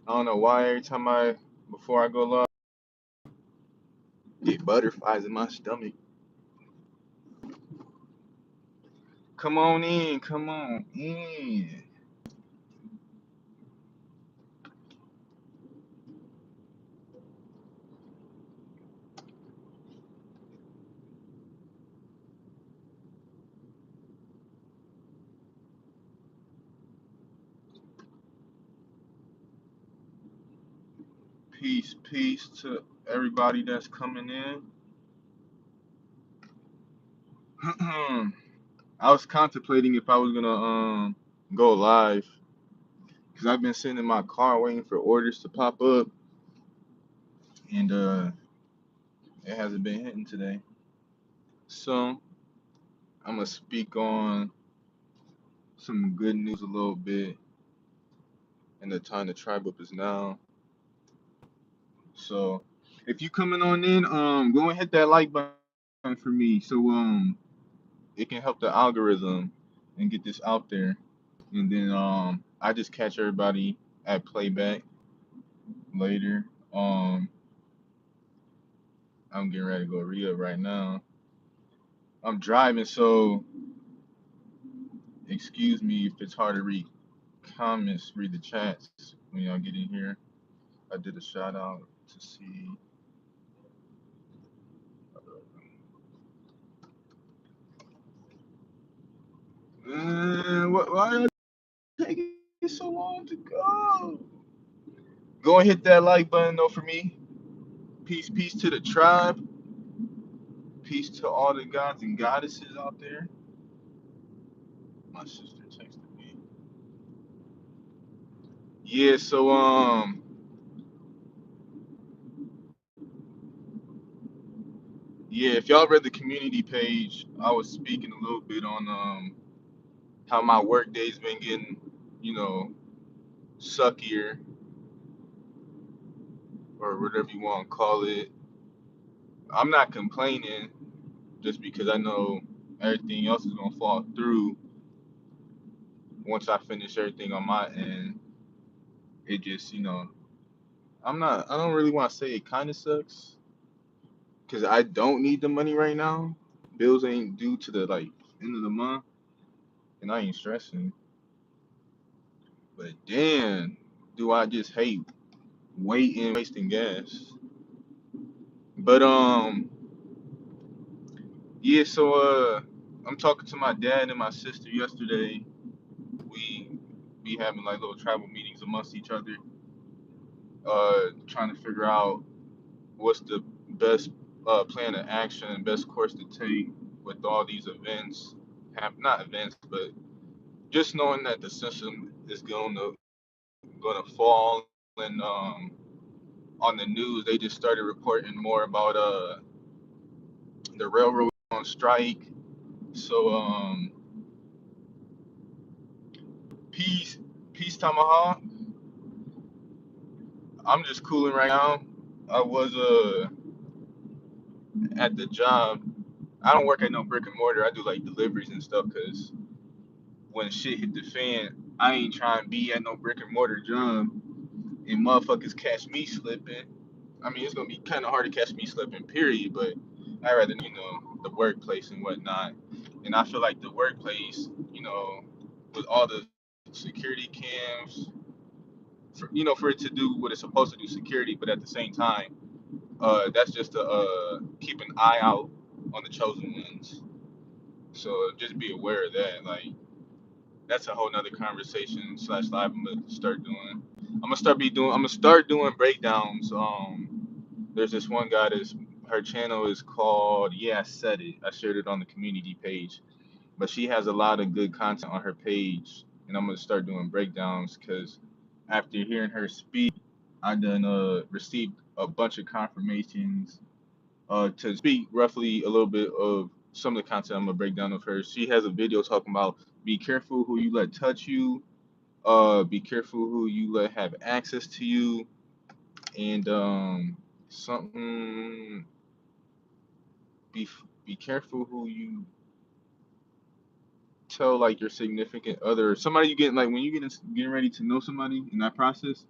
I don't know why every time before I go live, get butterflies in my stomach. Come on in, come on in. Peace, peace to everybody that's coming in. I was contemplating if I was gonna go live because I've been sitting in my car waiting for orders to pop up, and it hasn't been hitting today. So I'm gonna speak on some good news a little bit, and the time to tribe up is now. So if you coming on in, go and hit that like button for me, so it can help the algorithm and get this out there. And then I just catch everybody at playback later. I'm getting ready to go re-up right now. I'm driving, so excuse me if it's hard to read comments, read the chats when y'all get in here. I did a shout out to see. Why are you taking so long to go? Go and hit that like button though for me. Peace, peace to the tribe. Peace to all the gods and goddesses out there. My sister texted me. Yeah, so yeah, if y'all read the community page, I was speaking a little bit on how my work day's been getting, you know, suckier or whatever you want to call it. I'm not complaining just because I know everything else is gonna fall through once I finish everything on my end. It just, I don't really want to say it kind of sucks because I don't need the money right now. Bills ain't due to the like end of the month, and I ain't stressing. But damn, do I just hate waiting, wasting gas. But yeah. So I'm talking to my dad and my sister yesterday. We be having like little travel meetings amongst each other, trying to figure out what's the best plan of action, best course to take with all these events. Have not events, but just knowing that the system is gonna fall, and on the news they just started reporting more about the railroad on strike. So peace, peace tomahawk. I'm just cooling right now. I was at the job. I don't work at no brick and mortar. I do like deliveries and stuff because when shit hit the fan, I ain't trying to be at no brick and mortar job and motherfuckers catch me slipping. I mean, it's gonna be kind of hard to catch me slipping, period. But I rather the workplace and whatnot. And I feel like the workplace, with all the security cams, for it to do what it's supposed to do, security, but at the same time, that's just to keep an eye out on the chosen ones. So just be aware of that. Like that's a whole nother conversation slash live I'm gonna start doing. I'm gonna start doing breakdowns. There's this one guy that's her channel is called Yeah I Said It. I shared it on the community page, but she has a lot of good content on her page, and I'm gonna start doing breakdowns because after hearing her speak, I done received a bunch of confirmations to speak roughly a little bit of some of the content I'm gonna break down of hers. She has a video talking about be careful who you let touch you, be careful who you let have access to you, and something be be careful who you tell like your significant other, somebody you get like when you getting ready to know somebody in that process.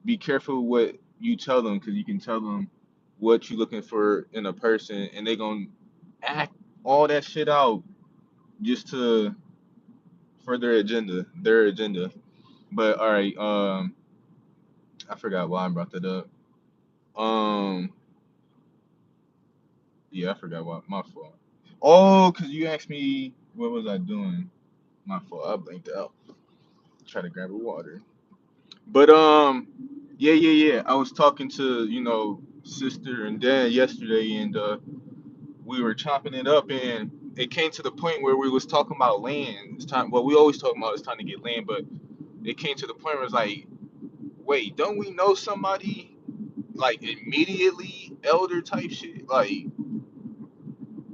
be careful what you tell them because you can tell them what you're looking for in a person, and they gonna act all that shit out just to for their agenda. But all right, I forgot why I brought that up. Um, yeah, I forgot why. My fault. Oh, cause you asked me what was I doing. My fault. I blinked out. Try to grab a water. But yeah. I was talking to sister and dad yesterday, and we were chopping it up, and it came to the point where we was talking about land. It's time. Well, we always talk about it's time to get land, but it came to the point where it's like, wait, don't we know somebody like immediately elder type shit, like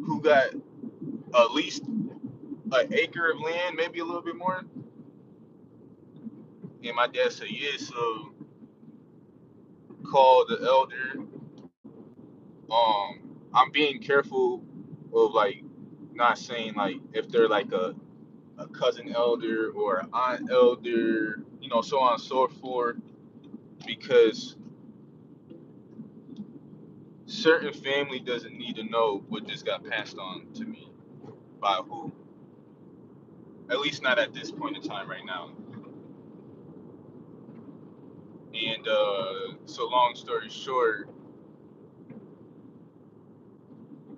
who got at least an acre of land, maybe a little bit more? And my dad said, yeah. So call the elder. I'm being careful of like not saying like if they're like a cousin elder or an aunt elder, so on and so forth, because certain family doesn't need to know what just got passed on to me by who. At least not at this point in time right now. And so long story short,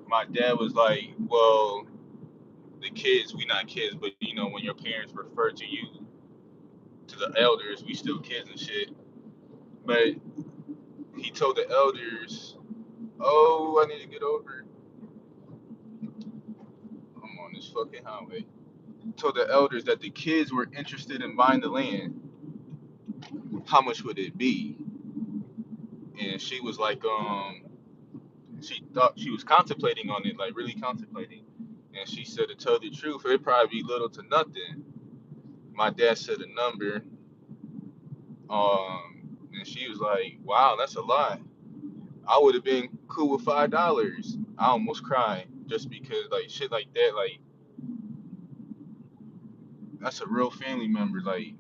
my dad was like, well, the kids, we not kids, but when your parents refer to you to the elders, we still kids and shit. But he told the elders, oh, I need to get over. I'm on this fucking highway. Told the elders that the kids were interested in buying the land. How much would it be? And she was like, she thought she was contemplating on it, like really contemplating. And she said, to tell the truth, it'd probably be little to nothing. My dad said a number, and she was like, wow, that's a lot. I would have been cool with $5. I almost cried just because like shit like that, like that's a real family member. Like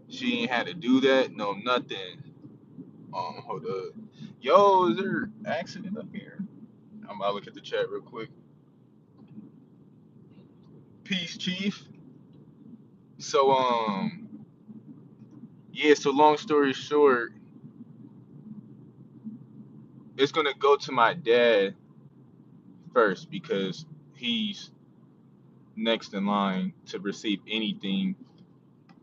she ain't had to do that, no nothing. Hold up. Yo, is there accident up here? I'm about to look at the chat real quick. Peace, Chief. So yeah, so long story short, it's gonna go to my dad first because he's next in line to receive anything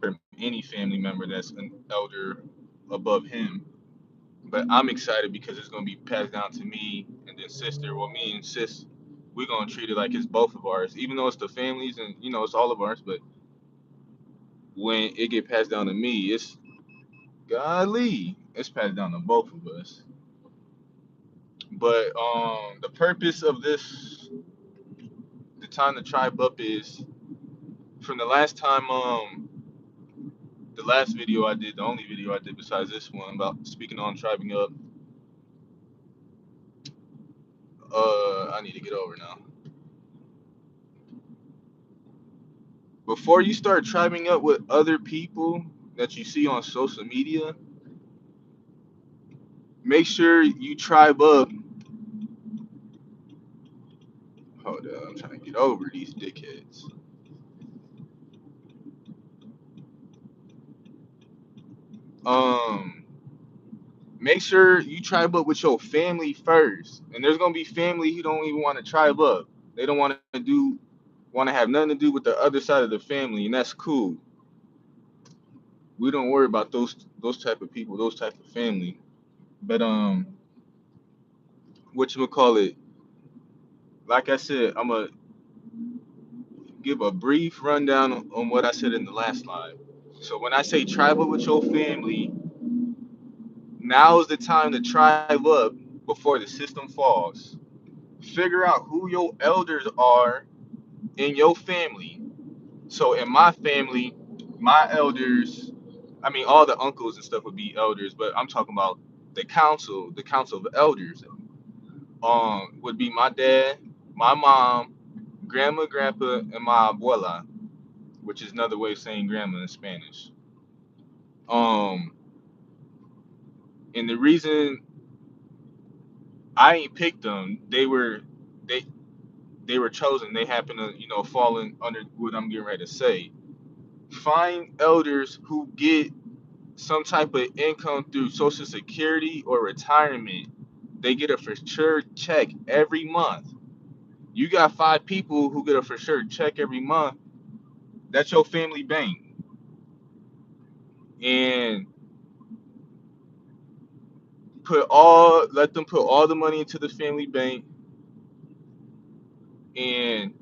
from any family member that's an elder above him. But I'm excited because it's gonna be passed down to me and then sister. Well, me and sis, we're gonna treat it like it's both of ours, even though it's the families and it's all of ours. But when it get passed down to me, it's golly, it's passed down to both of us. But the purpose of this, the time to tribe up is from the last time the last video I did, the only video I did besides this one about speaking on tribing up. I need to get over now. Before you start tribing up with other people that you see on social media, make sure you tribe up. Hold on, I'm trying to get over these dickheads. Um, Make sure you tribe up with your family first. And there's gonna be family who don't even want to tribe up. They don't want to have nothing to do with the other side of the family, and that's cool. We don't worry about those type of people, those type of family. But what you would call it? Like I said, I'm gonna give a brief rundown on what I said in the last live. So when I say tribe up with your family, now is the time to tribe up before the system falls. Figure out who your elders are in your family. So in my family, my elders, I mean all the uncles and stuff would be elders, but I'm talking about the council of elders. Would be my dad, my mom, grandma, grandpa, and my abuela, which is another way of saying grandma in Spanish. Um, and the reason I ain't picked them, they they were chosen. They happen to, fall in under what I'm getting ready to say. Find elders who get some type of income through Social Security or retirement. They get a for sure check every month. You got 5 people who get a for sure check every month. That's your family bank. And let them put all the money into the family bank and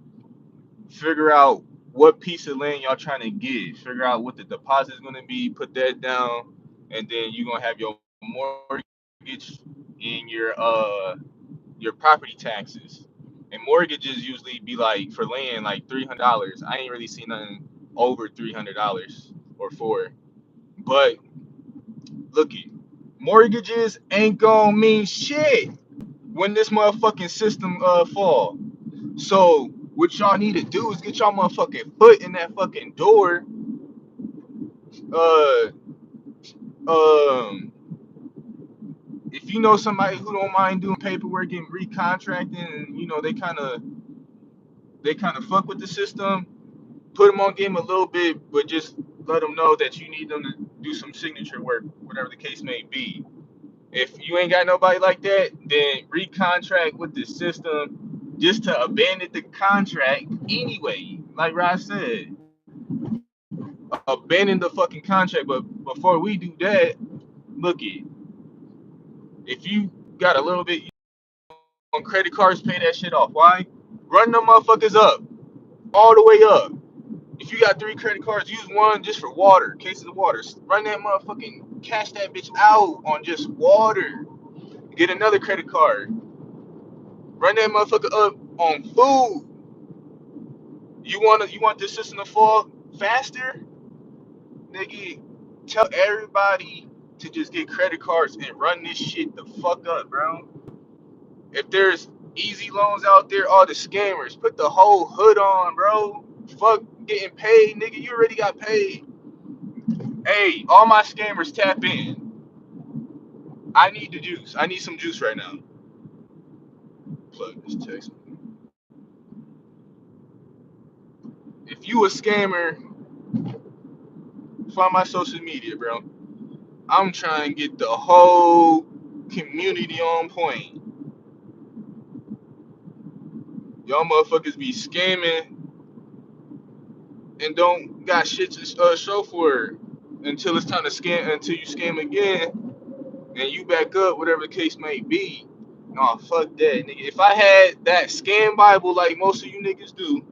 figure out what piece of land y'all trying to get. Figure out what the deposit is going to be. Put that down, and then you're gonna have your mortgage and your property taxes. And mortgages usually be like for land like $300. I ain't really seen nothing over $300 or four. But looky, mortgages ain't gonna mean shit when this motherfucking system fall. So what y'all need to do is get y'all motherfucking foot in that fucking door. Uh, um, if you know somebody who don't mind doing paperwork and recontracting, and they kind of fuck with the system, put them on game a little bit, but just let them know that you need them to do some signature work, whatever the case may be. If you ain't got nobody like that, then recontract with the system just to abandon the contract anyway. Like Rod said, abandon the fucking contract. But before we do that, look it. If you got a little bit on credit cards, pay that shit off. Why? Run them motherfuckers up, all the way up. If you got 3 credit cards, use one just for water, cases of water. Run that motherfucking cash that bitch out on just water. Get another credit card. Run that motherfucker up on food. You want this system to fall faster? Nigga, tell everybody to just get credit cards and run this shit the fuck up, bro. If there's easy loans out there, all the scammers, put the whole hood on, bro. Fuck getting paid, nigga. You already got paid. Hey, all my scammers tap in. I need the juice. I need some juice right now. Plug this text. If you a scammer, find my social media, bro. I'm trying to get the whole community on point. Y'all motherfuckers be scamming and don't got shit to show for it until it's time to scam, until you scam again and you back up, whatever the case may be. Nah, fuck that, nigga. If I had that scam Bible like most of you niggas do,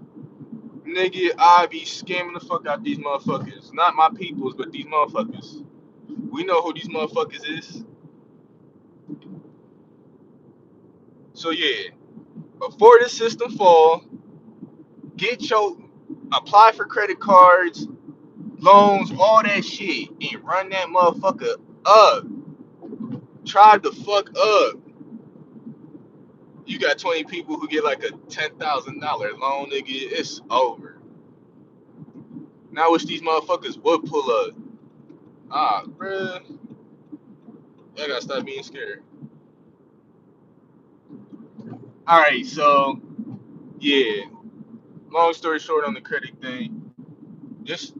nigga, I'd be scamming the fuck out these motherfuckers. Not my peoples, but these motherfuckers. We know who these motherfuckers is. So yeah, before this system fall, get your apply for credit cards, loans, all that shit, and run that motherfucker up. Try the fuck up. You got 20 people who get like a $10,000 loan, nigga. It's over. Now I wish these motherfuckers would pull up. Ah, bruh. I gotta stop being scared. Alright, so yeah. Long story short on the credit thing, just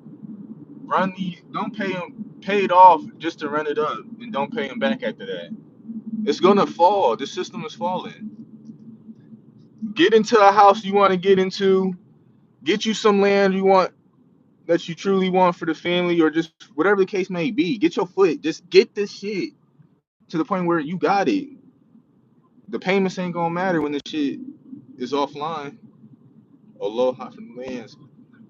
run these. Don't pay them. Pay it off just to run it up, and don't pay them back after that. It's gonna fall. The system is falling. Get into a house you want to get into. Get you some land you want that you truly want for the family, or just whatever the case may be. Get your foot. Just get this shit to the point where you got it. The payments ain't gonna matter when the shit is offline. Aloha from the lands.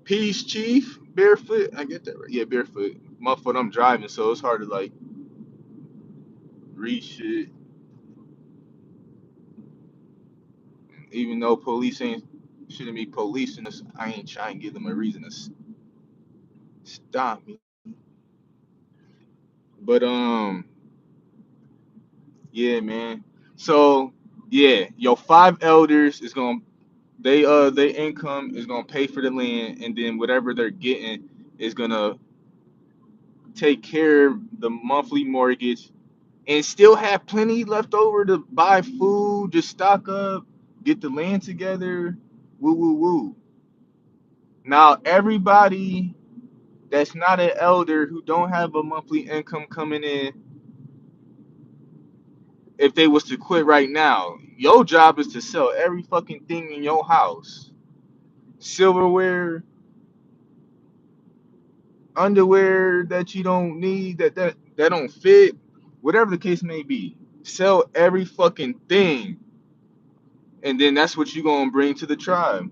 Peace, Chief. Barefoot. I get that right. Yeah, barefoot. Motherfucker, I'm driving, so it's hard to like read shit. Even though police ain't shouldn't be policing us, I ain't trying to give them a reason to stop me. But yeah, man. So yeah, your 5 elders is gonna their income is gonna pay for the land, and then whatever they're getting is gonna take care of the monthly mortgage, and still have plenty left over to buy food, just stock up, get the land together, woo woo woo. Now everybody that's not an elder who don't have a monthly income coming in, if they was to quit right now, your job is to sell every fucking thing in your house. Silverware, underwear that you don't need, that don't fit, whatever the case may be. Sell every fucking thing. And then that's what you gonna bring to the tribe.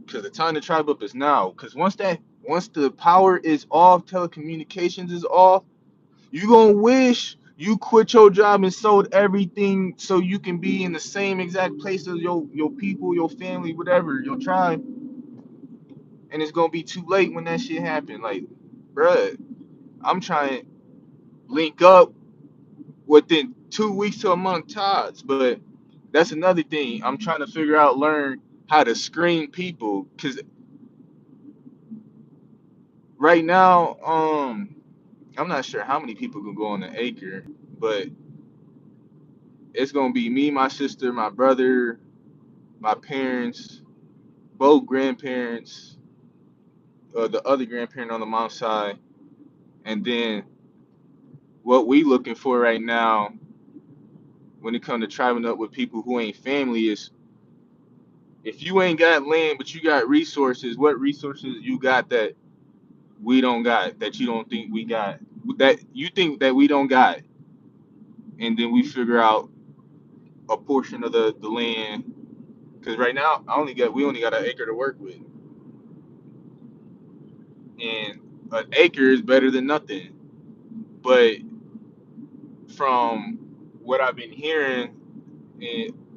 Cause the time to tribe up is now. Cause once the power is off, telecommunications is off, you gonna wish you quit your job and sold everything so you can be in the same exact place as your people, your family, whatever, your tribe. And it's gonna be too late when that shit happen. Like, bruh, I'm trying to link up within 2 weeks to a month tops. But that's another thing. I'm trying to figure out, learn how to screen people. Cause right now, I'm not sure how many people can go on the acre, but it's gonna be me, my sister, my brother, my parents, both grandparents, the other grandparent on the mom's side, and then what we looking for right now when it comes to tribing up with people who ain't family is, if you ain't got land but you got resources, what resources you got that we don't got, that you don't think we got, that you think that we don't got, and then we figure out a portion of the land. Because right now we only got an acre to work with, and an acre is better than nothing. But from what I've been hearing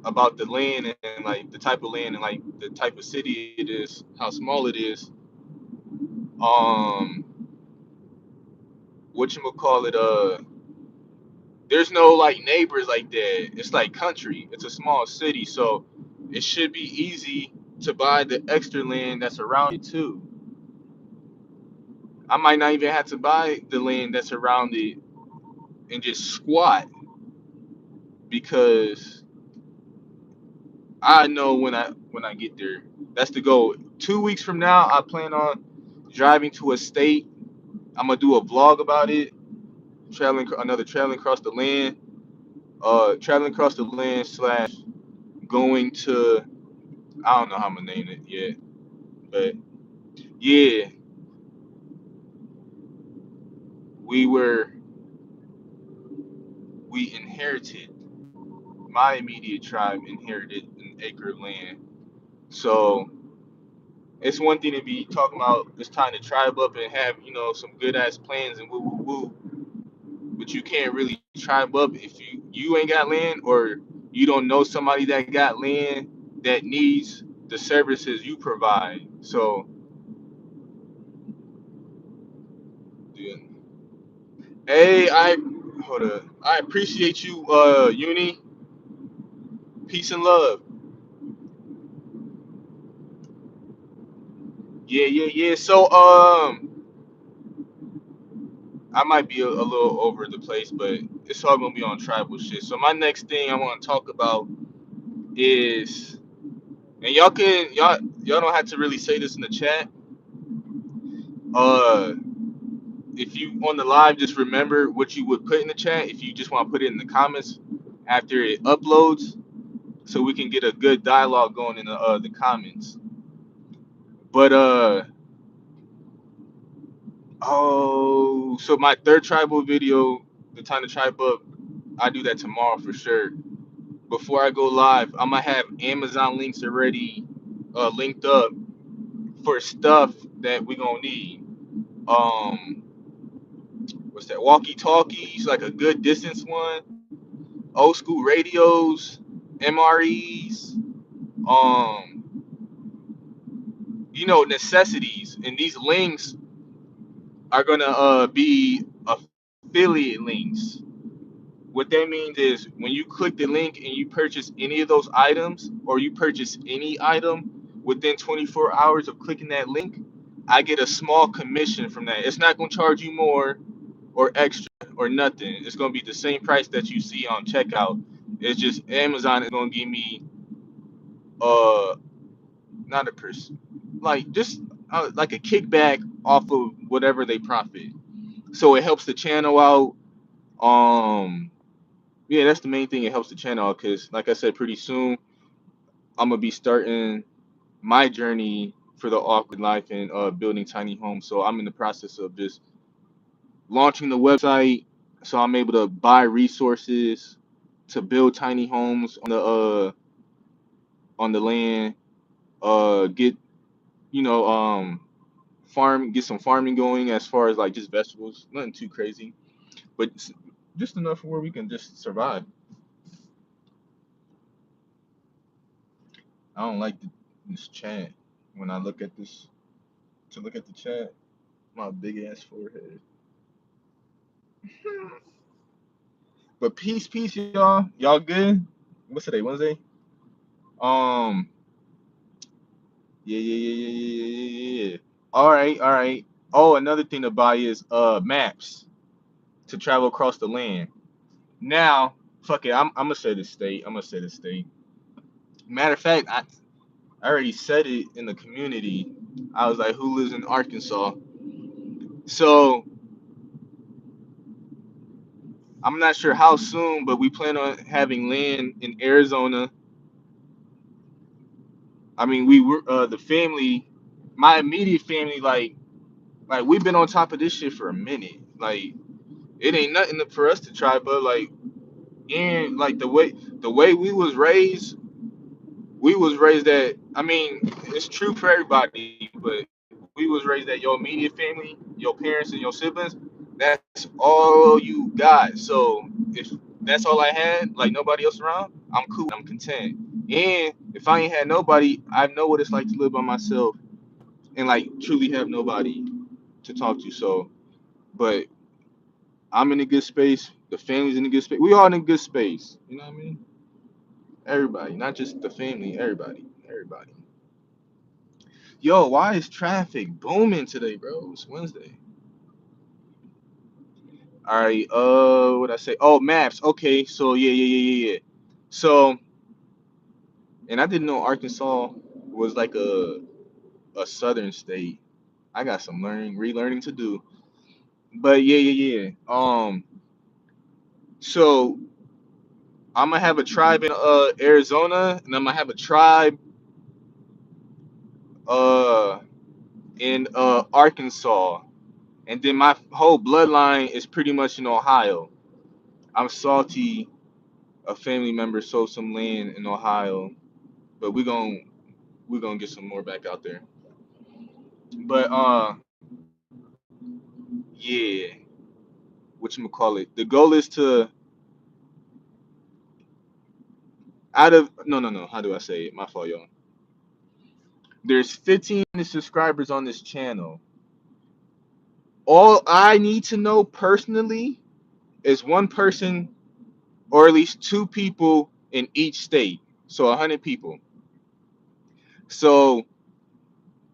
about the land and like the type of land and like the type of city it is, how small it is, um, whatchamacallit, there's no like neighbors like that. It's like country. It's a small city, so it should be easy to buy the extra land that's around it too. I might not even have to buy the land that's around it and just squat, because I know when I get there. That's the goal. 2 weeks from now, I plan on driving to a state. I'm gonna do a vlog about it, traveling across the land, traveling across the land slash going to, I don't know how I'm gonna name it yet, but yeah, we were we inherited, my immediate tribe inherited an acre of land. So it's one thing to be talking about it's time to tribe up and have, some good ass plans and woo woo woo, but you can't really tribe up if you ain't got land, or you don't know somebody that got land that needs the services you provide. So yeah. Hey, hold up. I appreciate you, Uni. Peace and love. Yeah, yeah, yeah. So I might be a little over the place, but it's all gonna be on tribal shit. So my next thing I want to talk about is, and y'all don't have to really say this in the chat. Uh, if you on the live, just remember what you would put in the chat. If you just want to put it in the comments after it uploads, so we can get a good dialogue going in the comments. But oh, so my third tribal video, the time to tribe up, I do that tomorrow for sure. Before I go live, I'm gonna have Amazon links already linked up for stuff that we gonna need. Um, what's that? Walkie talkies, like a good distance one. Old school radios, MREs. Um, necessities, and these links are gonna be affiliate links. What that means is when you click the link and you purchase any of those items, or you purchase any item within 24 hours of clicking that link, I get a small commission from that. It's not gonna charge you more or extra or nothing. It's gonna be the same price that you see on checkout. It's just Amazon is gonna give me uh not a like just like a kickback off of whatever they profit. So it helps the channel out. Yeah, that's the main thing. It helps the channel out because, like I said, pretty soon I'm gonna be starting my journey for the awkward life and building tiny homes. So I'm in the process of just launching the website, so I'm able to buy resources to build tiny homes on the land. Get you know get some farming going as far as like just vegetables, nothing too crazy, but just enough where we can just survive. I don't like this chat when I look at this to look at the chat. My big ass forehead. But peace, y'all. Y'all good? What's today? Wednesday? Um, yeah. All right. Oh, another thing to buy is maps to travel across the land. Now, fuck it. I'm gonna say the state. I'm gonna say the state. Matter of fact, I already said it in the community. I was like, who lives in Arkansas? So I'm not sure how soon, but we plan on having land in Arizona. I mean, we were the family, my immediate family, like we've been on top of this shit for a minute. Like it ain't nothing for us to try, but like and like the way we was raised that I mean, it's true for everybody, but we was raised that your immediate family, your parents and your siblings, that's all you got. So if that's all I had, like nobody else around, I'm cool, I'm content. And if I ain't had nobody, I know what it's like to live by myself and like truly have nobody to talk to. So, but I'm in a good space. The family's in a good space. We all in a good space. You know what I mean? Everybody, not just the family. Everybody. Yo, why is traffic booming today, bro? It's Wednesday. All right. What I say? Oh, maps. Okay. So yeah. So, and I didn't know Arkansas was like a southern state. I got some relearning to do. But yeah. So I'm gonna have a tribe in Arizona, and I'm gonna have a tribe uh in Arkansas, and then my whole bloodline is pretty much in Ohio. I'm salty. A family member sold some land in Ohio, but we gonna get some more back out there. But yeah, whatchamacallit. The goal is to out of no. How do I say it? My fault, y'all. There's 15 subscribers on this channel. All I need to know personally is one person or at least two people in each state. So 100 people. So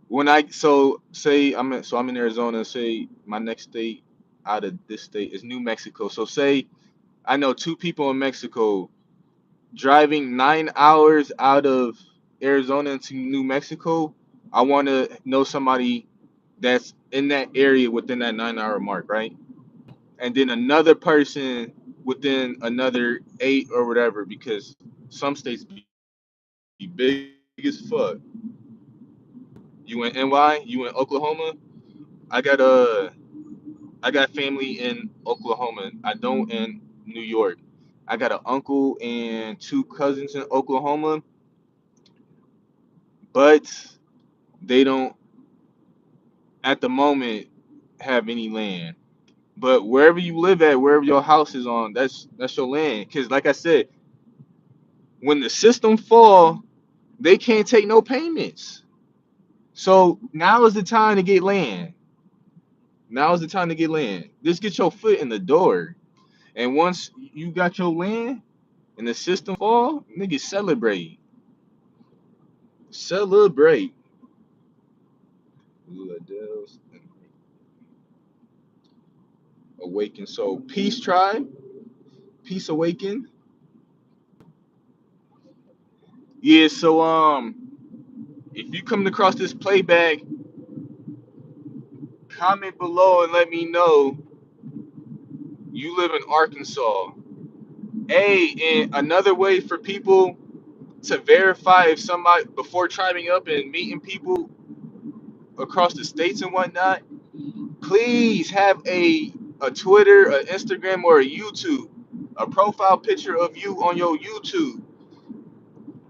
when I so say I'm in Arizona, say my next state out of this state is New Mexico. So say I know two people in Mexico driving 9 hours out of Arizona into New Mexico. I want to know somebody that's in that area within that 9 hour mark, right? And then another person within another eight or whatever, because some states be big as fuck. You in NY? You in Oklahoma? I got I got family in Oklahoma. I don't in New York. I got an uncle and two cousins in Oklahoma, but they don't at the moment have any land. But wherever you live at, wherever your house is on, that's your land. Cause like I said, when the system fall, they can't take no payments. So now is the time to get land. Now is the time to get land. Just get your foot in the door. And once you got your land and the system fall, niggas celebrate. Celebrate. Awaken. So peace tribe, peace awaken. Yeah, so if you come across this playback, comment below and let me know you live in Arkansas. Hey, and another way for people to verify if somebody before tribing up and meeting people across the states and whatnot, please have a Twitter, an Instagram, or a YouTube, a profile picture of you on your YouTube,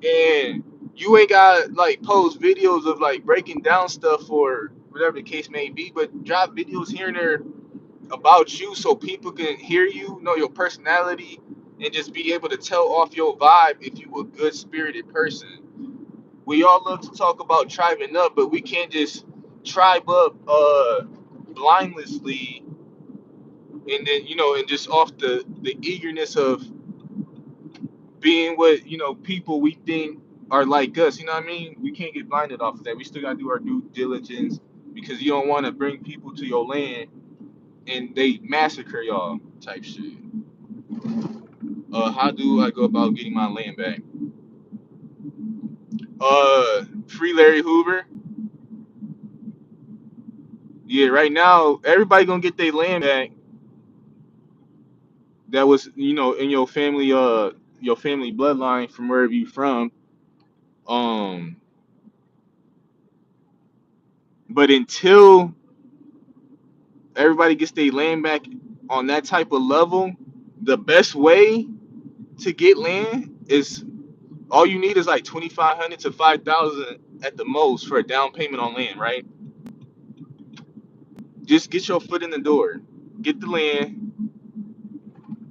and you ain't got like post videos of like breaking down stuff or whatever the case may be, but drop videos here and there about you so people can hear you, know your personality, and just be able to tell off your vibe if you a good spirited person. We all love to talk about tribing up, but we can't just tribe up blindlessly and then and just off the eagerness of being what people we think are like us. You know what I mean? We can't get blinded off of that. We still gotta do our due diligence because you don't want to bring people to your land and they massacre y'all type shit. How do I go about getting my land back? Free Larry Hoover. Yeah, right now everybody gonna get their land back that was in your family bloodline from wherever you from. Um, but until everybody gets their land back on that type of level, the best way to get land is all you need is like 2,500 to 5,000 at the most for a down payment on land, right? Just get your foot in the door, get the land,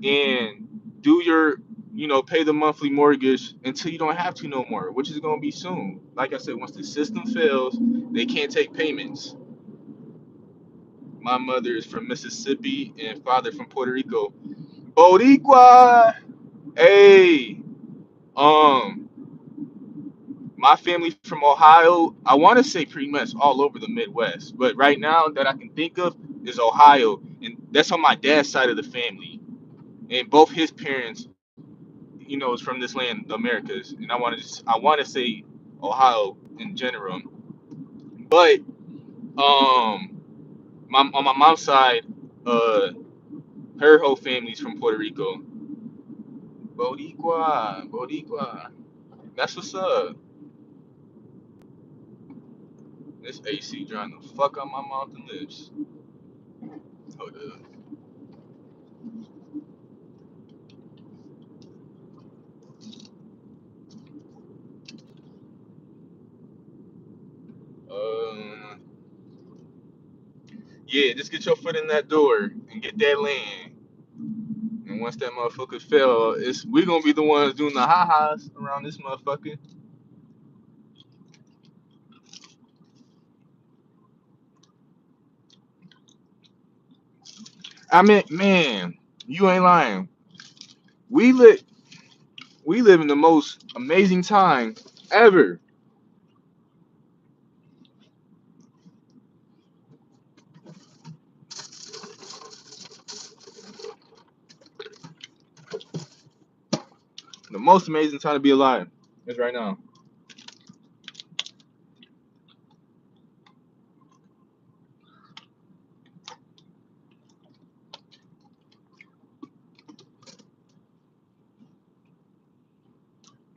and do your pay the monthly mortgage until you don't have to no more, which is going to be soon. Like I said, once the system fails, they can't take payments. My mother is from Mississippi and father from Puerto Rico. Boricua. Hey, um my family from Ohio. I want to say pretty much all over the Midwest, but right now that I can think of is Ohio, and that's on my dad's side of the family. And both his parents, is from this land, the Americas. And I want to say Ohio in general, but on my mom's side, uh, her whole family's from Puerto Rico. Boricua, Boricua. That's what's up. This AC trying to fuck up my mouth and lips. Hold up. Uh, yeah, just get your foot in that door and get that land. And once that motherfucker fell, we gonna be the ones doing the ha-has around this motherfucker. I mean, man, you ain't lying. We live we live in the most amazing time ever. The most amazing time to be alive is right now.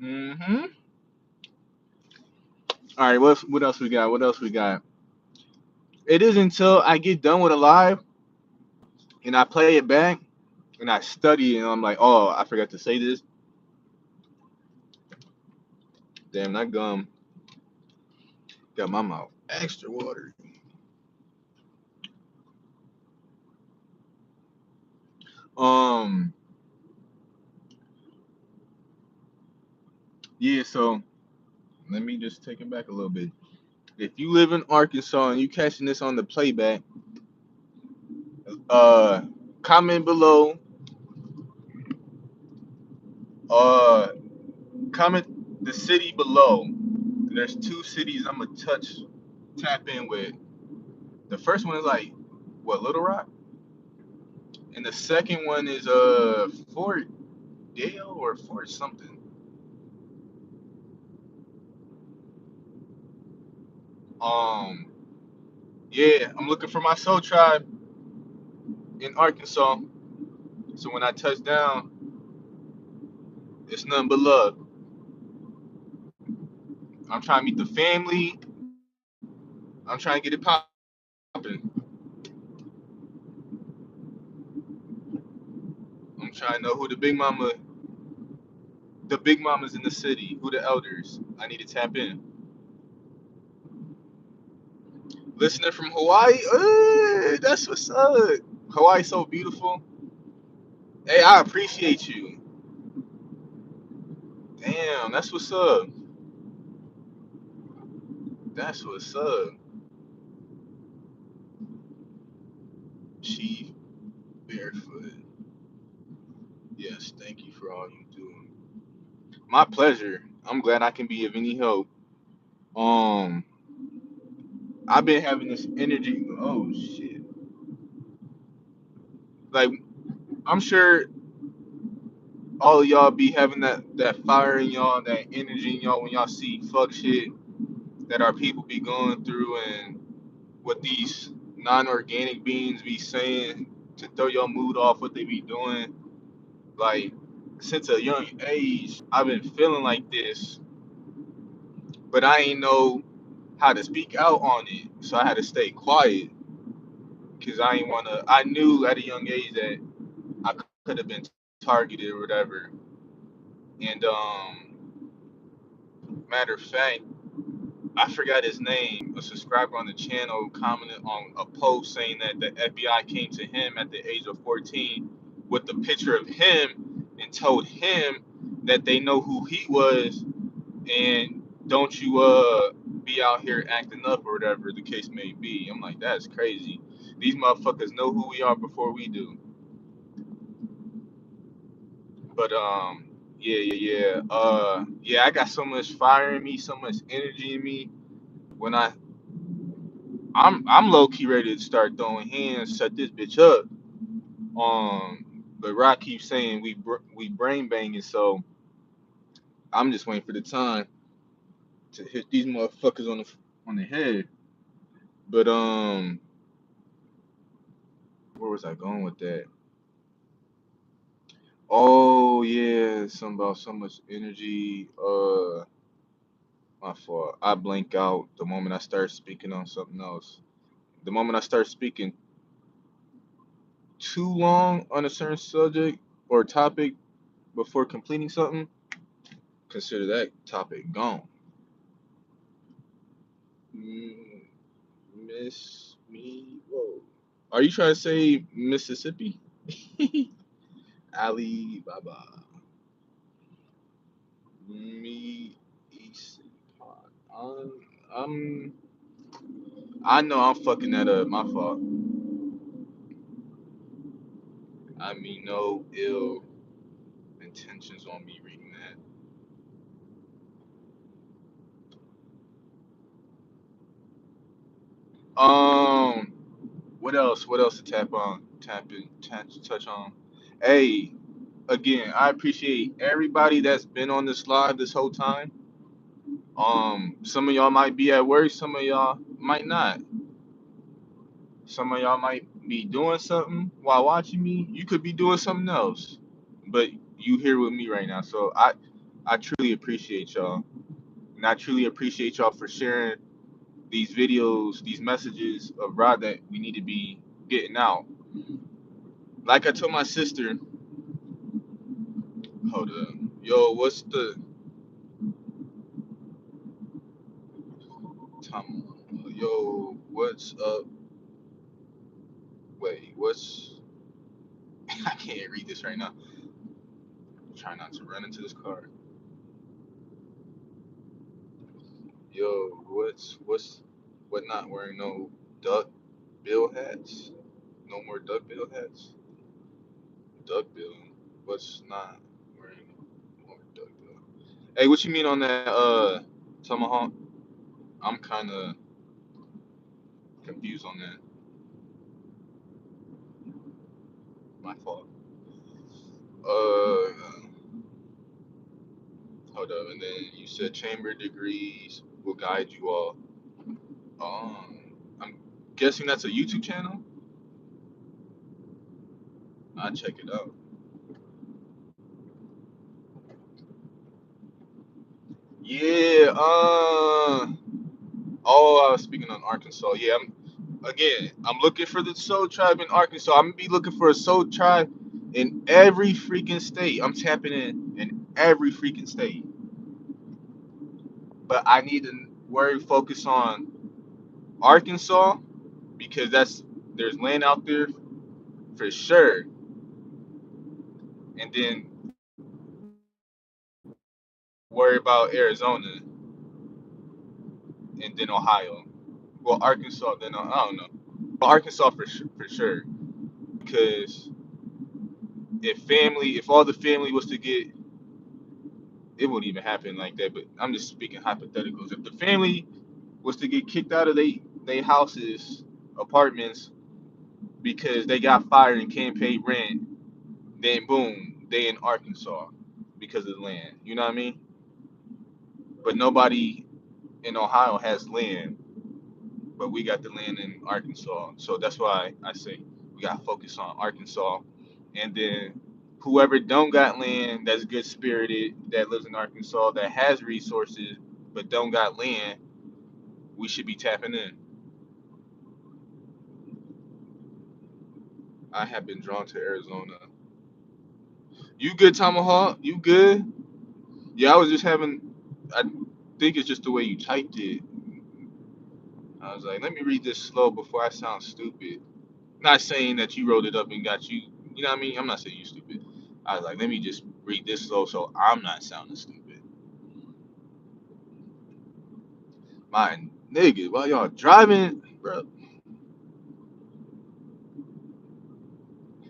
Mm-hmm. All right, what else we got? What else we got? It is until I get done with a live and I play it back and I study and I'm like, oh, I forgot to say this. Damn, that gum got my mouth extra water. Um, yeah, so let me just take it back a little bit. If you live in Arkansas and you catching this on the playback, uh, comment below, uh, comment the city below. There's two cities I'm gonna tap in with. The first one is like what, Little Rock, and the second one is Fort Dale or Fort something. Um, yeah, I'm looking for my soul tribe in Arkansas. So when I touch down, it's nothing but love. I'm trying to meet the family. I'm trying to get it popping. I'm trying to know who the big mamas in the city, who the elders. I need to tap in. Listener from Hawaii, that's what's up. Hawaii's so beautiful. Hey, I appreciate you. Damn, that's what's up. That's what's up. Chief Barefoot. Yes, thank you for all you do. My pleasure. I'm glad I can be of any help. Um, I've been having this energy. Oh shit! Like I'm sure all of y'all be having that fire in y'all, that energy in y'all when y'all see fuck shit that our people be going through and what these non-organic beings be saying to throw your mood off what they be doing. Like since a young age, I've been feeling like this, but I ain't know how to speak out on it, so I had to stay quiet because I ain't wanna. I knew at a young age that I could have been targeted or whatever. And matter of fact, I forgot his name. A subscriber on the channel commented on a post saying that the FBI came to him at the age of 14 with the picture of him and told him that they know who he was and don't you be out here acting up or whatever the case may be. I'm like, that's crazy. These motherfuckers know who we are before we do. But yeah, yeah, yeah. Yeah, I got so much fire in me, so much energy in me. When I'm low key ready to start throwing hands, set this bitch up. But Rock keeps saying we brain banging, so I'm just waiting for the time to hit these motherfuckers on the head. But where was I going with that? Oh yeah, something about so much energy. My fault. I blank out the moment I start speaking on something else. The moment I start speaking too long on a certain subject or topic before completing something, consider that topic gone. Mm, Miss me, whoa. Are you trying to say Mississippi? Ali Baba. Me East Pod. I'm I know I'm fucking that up. My fault. I mean no ill intentions on me reading that. What else? What else to touch on? Hey, again, I appreciate everybody that's been on this live this whole time. Some of y'all might be at work, some of y'all might not. Some of y'all might be doing something while watching me. You could be doing something else, but you here with me right now. So I truly appreciate y'all, and I truly appreciate y'all for sharing these videos, these messages of Rod that we need to be getting out. Like I told my sister, hold up, yo, what's the time? Yo, what's up? Wait, what's? I can't read this right now. Try not to run into this car. Yo, what not wearing no duck bill hats? No more duck bill hats? Duck bill. What's not wearing no more duck bill? Hey, what you mean on that tomahawk? I'm kind of confused on that. My fault. Uh, Hold up. And then you said chamber degrees will guide you all. I'm guessing that's a YouTube channel. I'll check it out. Yeah. Oh, I was speaking on Arkansas. Yeah. I'm looking for the Soul Tribe in Arkansas. I'm gonna be looking for a Soul Tribe in every freaking state. I'm tapping in every freaking state. But I need to focus on Arkansas because there's land out there for sure. And then worry about Arizona and then Ohio. Well, Arkansas, then I don't know. But Arkansas for sure. Because if all the family was to get, it wouldn't even happen like that. But I'm just speaking hypotheticals. If the family was to get kicked out of they houses, apartments because they got fired and can't pay rent, then boom, they in Arkansas because of the land. You know what I mean? But nobody in Ohio has land, but we got the land in Arkansas. So that's why I say we got to focus on Arkansas. And then whoever don't got land that's good spirited, that lives in Arkansas, that has resources, but don't got land, we should be tapping in. I have been drawn to Arizona. You good, Tomahawk? You good? Yeah, I was just having, I think it's just the way you typed it. I was like, let me read this slow before I sound stupid. Not saying that you wrote it up and got you, you know what I mean? I'm not saying you stupid. I was like, let me just read this slow so I'm not sounding stupid. My nigga, while y'all driving, bro,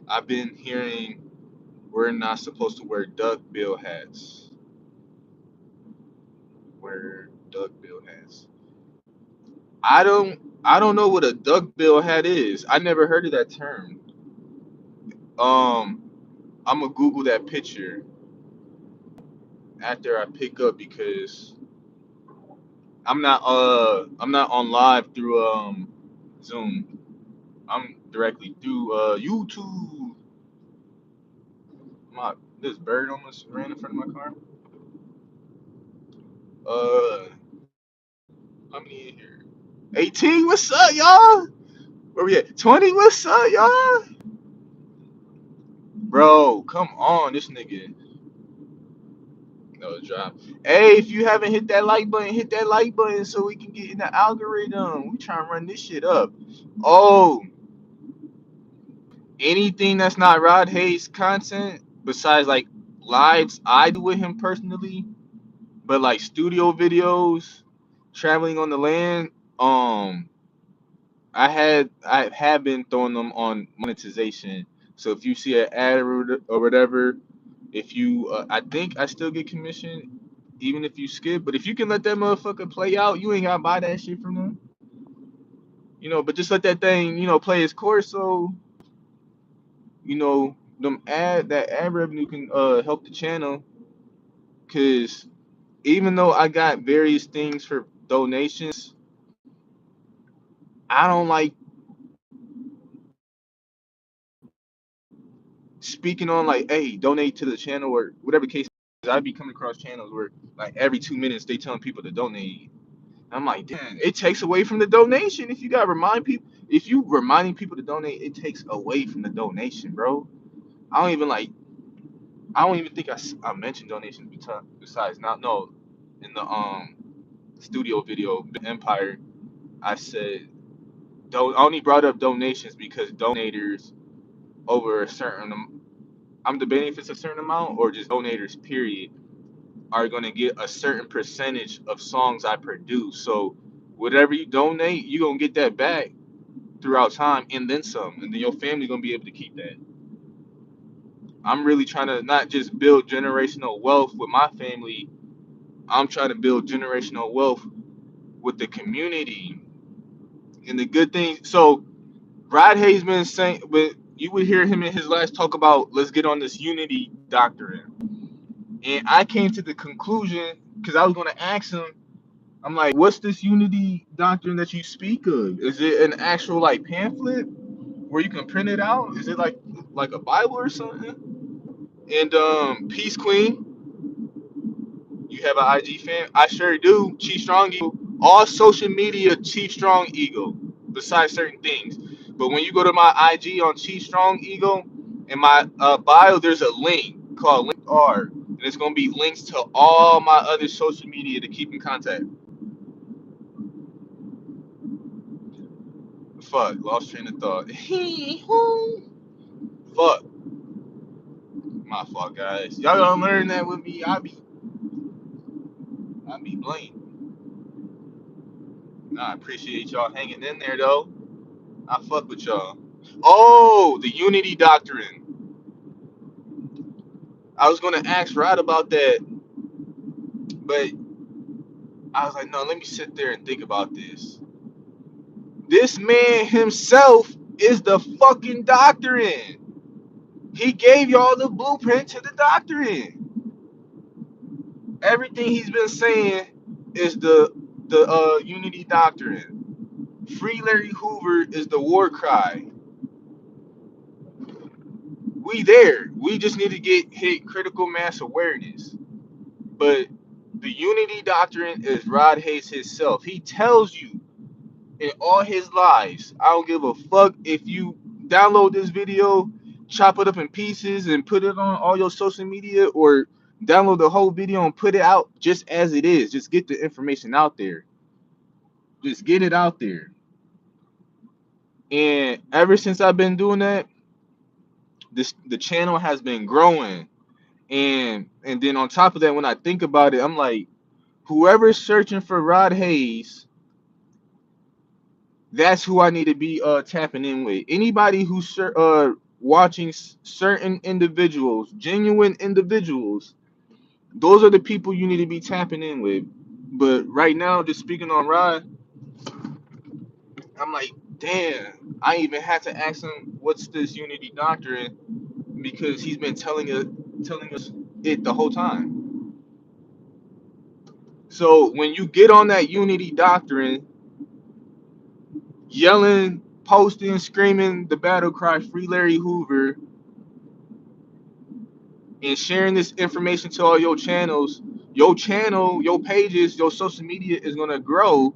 I've been hearing we're not supposed to wear duck bill hats. Wear duck bill hats. I don't know what a duck bill hat is. I never heard of that term. Um, I'm gonna Google that picture after I pick up because I'm not on live through Zoom. I'm directly through YouTube. My This bird almost ran in front of my car. Uh, how many in here? 18. What's up, y'all? Where we at? 20. What's up, y'all? Bro, come on, this nigga. No drop. Hey, if you haven't hit that like button, hit that like button so we can get in the algorithm. We trying to run this shit up. Oh, anything that's not Rod Hayes content besides like lives I do with him personally, but like studio videos, traveling on the land, um, I have been throwing them on monetization. So if you see an ad or whatever, if you I think I still get commission even if you skip. But if you can let that motherfucker play out, you ain't gotta buy that shit from them. But just let that thing, play its course. So that ad revenue can help the channel. Cause even though I got various things for donations, I don't like speaking on like, hey, donate to the channel or whatever case. I be coming across channels where like every 2 minutes they telling people to donate. I'm like, damn, it takes away from the donation. If you gotta remind people, if you reminding people to donate, it takes away from the donation, bro. I don't even like. I don't even think I mentioned donations besides not no in the studio video Empire. I said I only brought up donations because donators over a certain I'm debating if it's a certain amount or just donators period are gonna get a certain percentage of songs I produce. So whatever you donate, you gonna get that back throughout time and then some, and then your family gonna be able to keep that. I'm really trying to not just build generational wealth with my family. I'm trying to build generational wealth with the community and the good things. So Rod Hayes been saying, but you would hear him in his last talk about let's get on this unity doctrine. And I came to the conclusion because I was going to ask him, I'm like, what's this unity doctrine that you speak of? Is it an actual like pamphlet where you can print it out? Is it like a Bible or something? And Peace Queen, you have an IG fan? I sure do. Chief Strong Eagle. All social media, Chief Strong Eagle, besides certain things. But when you go to my IG on Chief Strong Eagle, in my bio, there's a link called Link R. And it's going to be links to all my other social media to keep in contact. Fuck, lost train of thought. Fuck. My fault, guys. Y'all gonna learn that with me. I be blamed. Nah, I appreciate y'all hanging in there though. I fuck with y'all. Oh, the unity doctrine. I was gonna ask Rod about that, but I was like, no, let me sit there and think about this. This man himself is the fucking doctrine. He gave y'all the blueprint to the doctrine. Everything he's been saying is the unity doctrine. Free Larry Hoover is the war cry. We there. We just need to hit critical mass awareness. But the unity doctrine is Rod Hayes himself. He tells you in all his lives, I don't give a fuck if you download this video, chop it up in pieces, and put it on all your social media, or download the whole video and put it out just as it is. Just get the information out there. Just get it out there. And ever since I've been doing that, the channel has been growing. And then on top of that, when I think about it, I'm like, whoever's searching for Rod Hayes, that's who I need to be tapping in with. Anybody who's watching certain individuals, genuine individuals, those are the people you need to be tapping in with. But right now, just speaking on Rod, I'm like, damn, I even had to ask him what's this unity doctrine because he's been telling us it the whole time. So when you get on that unity doctrine, yelling, posting, screaming the battle cry, Free Larry Hoover, and sharing this information to all your channels, your channel, your pages, your social media is gonna grow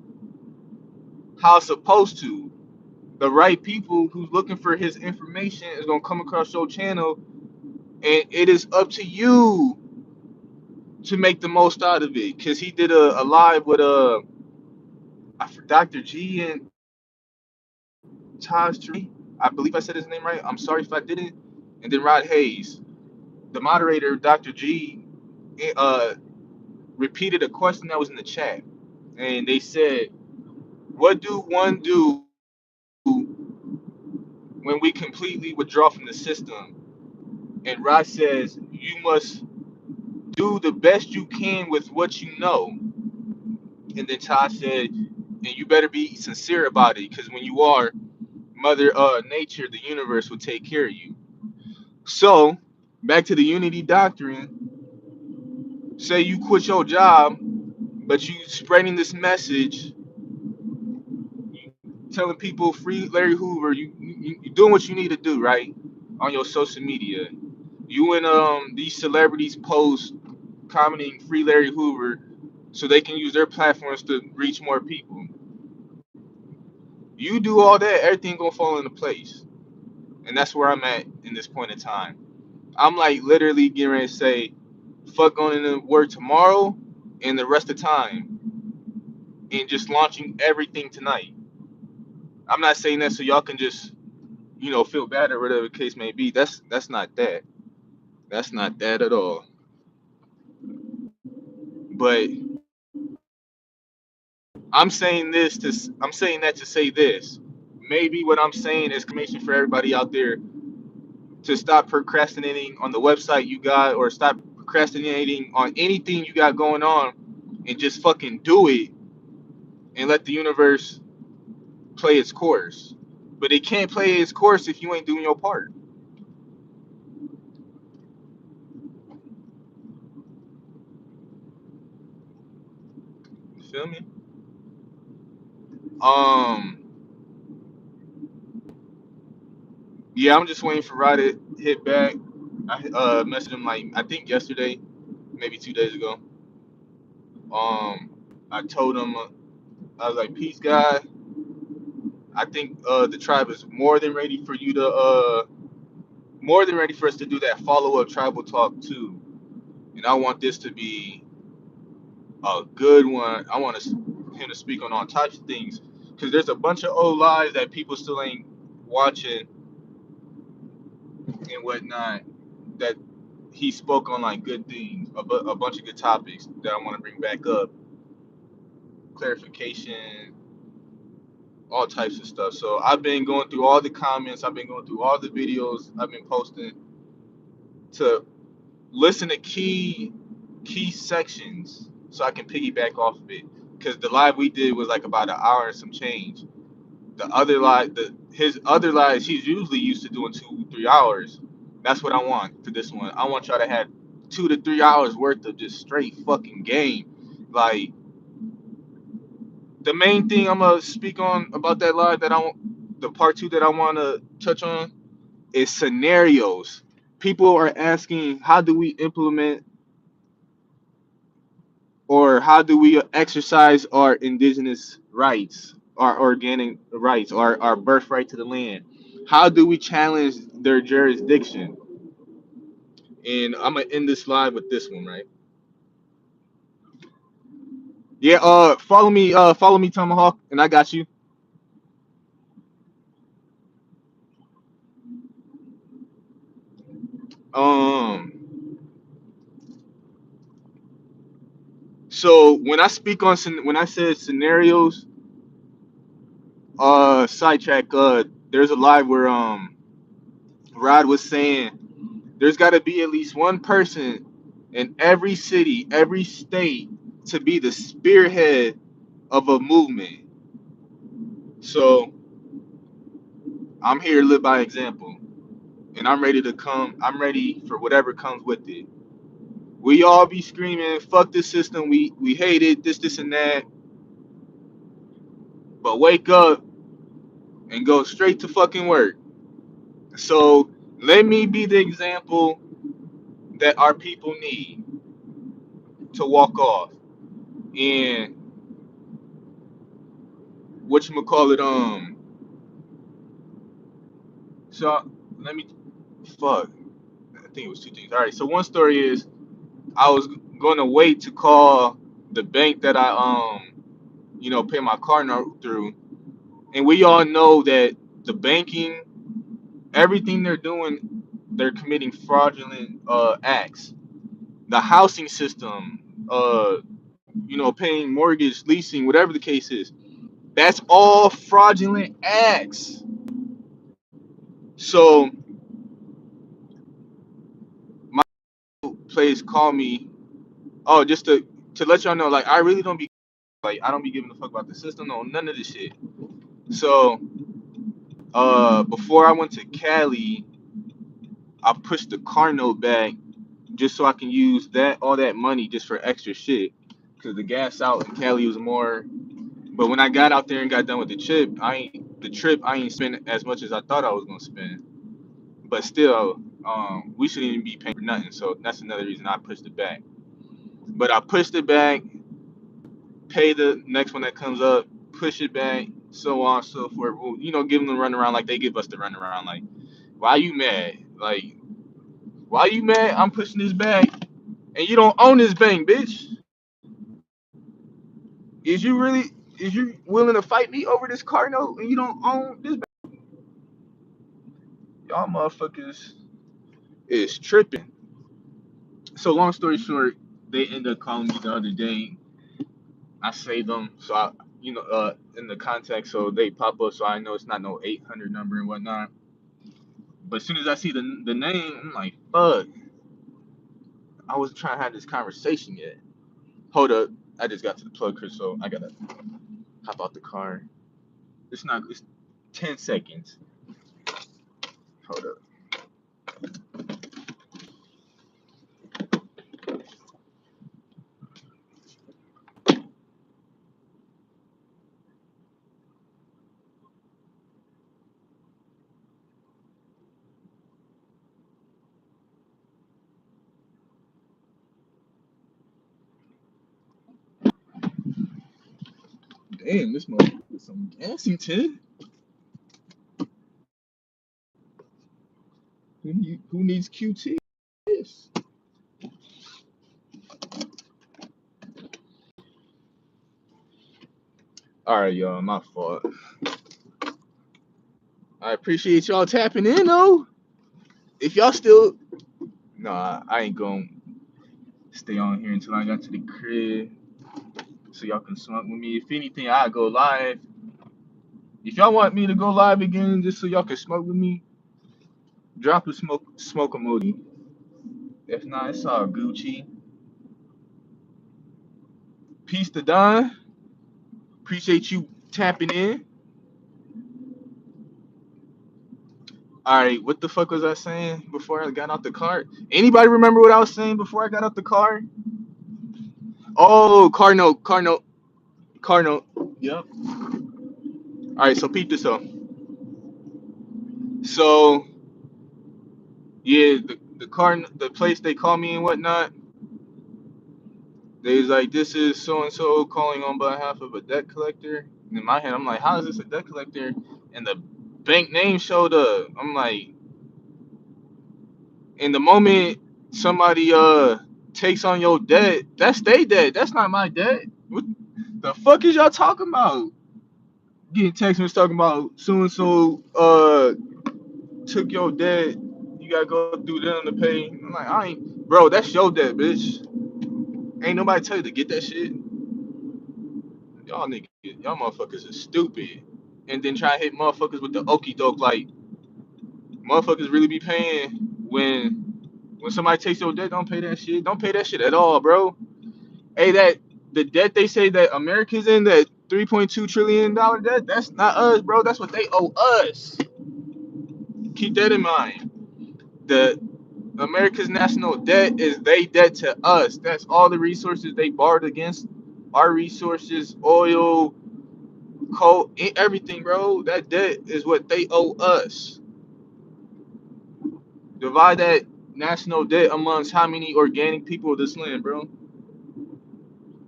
how it's supposed to. The right people who's looking for his information is gonna come across your channel, and it is up to you to make the most out of it. Cause he did a live with Dr. G and Taj Tree. I believe I said his name right. I'm sorry if I didn't. And then Rod Hayes, the moderator, Dr. G, uh, repeated a question that was in the chat, and they said, "What do one do when we completely withdraw from the system?" And Rod says, "You must do the best you can with what you know." And then Todd said, "And you better be sincere about it, because when you are, Mother Nature, the universe, will take care of you." So, back to the unity doctrine. Say you quit your job, but you spreading this message, telling people free Larry Hoover. You doing what you need to do, right, on your social media. You and these celebrities post commenting free Larry Hoover so they can use their platforms to reach more people. You do all that, everything gonna fall into place, and that's where I'm at in this point in time. I'm like literally getting ready to say, fuck going into work tomorrow and the rest of the time, and just launching everything tonight. I'm not saying that so y'all can just feel bad or whatever the case may be. That's not that. That's not that at all. But I'm saying that to say this. Maybe what I'm saying is information for everybody out there to stop procrastinating on the website you got, or stop procrastinating on anything you got going on, and just fucking do it. and let the universe play its course. But it can't play its course if you ain't doing your part. You feel me? Um, yeah, I'm just waiting for Rod to hit back. I messaged him like I think yesterday, maybe 2 days ago. I told him I was like, "Peace, guy. I think the tribe is more than ready for you to more than ready for us to do that follow up tribal talk too. And I want this to be a good one. I want him to speak on all types of things because there's a bunch of old lies that people still ain't watching and whatnot that he spoke on like good things, a bunch of good topics that I want to bring back up, clarification, all types of stuff. So I've been going through all the comments, I've been going through all the videos I've been posting to listen to key sections so I can piggyback off of it. Because the live we did was like about an hour and some change. The other live, his other lives, he's usually used to doing 2-3 hours. That's what I want for this one. I want y'all to have 2 to 3 hours worth of just straight fucking game. Like the main thing I'm gonna speak on about that live that the part two that I want to touch on is scenarios. People are asking, how do we implement or how do we exercise our indigenous rights, our organic rights, our birthright to the land? How do we challenge their jurisdiction? And I'm gonna end this live with this one, right? Yeah, follow me, Tomahawk, and I got you. Um, so when I speak on when I said scenarios, sidetrack, there's a live where Rod was saying there's got to be at least one person in every city, every state to be the spearhead of a movement. So I'm here to live by example, and I'm ready to come. I'm ready for whatever comes with it. We all be screaming, "Fuck this system! We hate it. This and that." But wake up and go straight to fucking work. So let me be the example that our people need to walk off. And whatchamacallit, so let me, fuck, I think it was two things. All right, so one story is I was going to wait to call the bank that I, pay my car note through. And we all know that the banking, everything they're doing, they're committing fraudulent acts. The housing system, paying mortgage, leasing, whatever the case is, that's all fraudulent acts. So my place called me. Oh, just to let y'all know, like I really don't be like I don't be giving a fuck about the system, no none of this shit. So before I went to Cali, I pushed the car note back just so I can use all that money just for extra shit. Cause the gas out in Cali was more. But when I got out there and got done with the trip I ain't spent as much as I thought I was gonna spend. But still, we shouldn't even be paying for nothing. So that's another reason I pushed it back. But I pushed it back, pay the next one that comes up, push it back, so on, so forth. Well, give them the runaround like they give us the runaround. Like, why you mad? Like, why you mad? I'm pushing this back, and you don't own this bank, bitch. Is you really? Is you willing to fight me over this car note and you don't own this bank? Y'all motherfuckers is tripping. So long story short, they ended up calling me the other day. I saved them, so in the contact, so they pop up, so I know it's not no 800 number and whatnot. But as soon as I see the name, I'm like, fuck. I wasn't trying to have this conversation yet. Hold up, I just got to the plug, Chris, so I gotta. Hop out the car. It's not. It's 10 seconds. Hold up. Damn, this motherfucker is some Gassington. Who needs QT? Yes. All right, y'all. My fault. I appreciate y'all tapping in, though. If y'all still, nah, I ain't gonna stay on here until I got to the crib, so y'all can smoke with me. If anything, I go live. If y'all want me to go live again, just so y'all can smoke with me, drop a smoke emoji. If not, it's all Gucci. Peace to Don. Appreciate you tapping in. All right, what the fuck was I saying before I got out the car? Anybody remember what I was saying before I got out the car? Oh, car note, car note, car note. Yep. All right, so peep this up. So yeah, the place they call me and whatnot. They was like, this is so and so calling on behalf of a debt collector. And in my head, I'm like, how is this a debt collector? And the bank name showed up. I'm like, in the moment somebody takes on your debt, that's their debt. That's not my debt. What the fuck is y'all talking about? Getting text messages talking about so and so took your debt. You gotta go through them to pay. I'm like, I ain't, bro. That's your debt, bitch. Ain't nobody tell you to get that shit. Y'all niggas, y'all motherfuckers are stupid. And then try to hit motherfuckers with the okey doke like motherfuckers really be paying when somebody takes your debt. Don't pay that shit. Don't pay that shit at all, bro. Hey, that the debt they say that America's in, that $3.2 trillion debt, that's not us, bro. That's what they owe us. Keep that in mind. The America's national debt is they debt to us. That's all the resources they borrowed against our resources, oil, coal, everything, bro. That debt is what they owe us. Divide that national debt amongst how many organic people of this land, bro.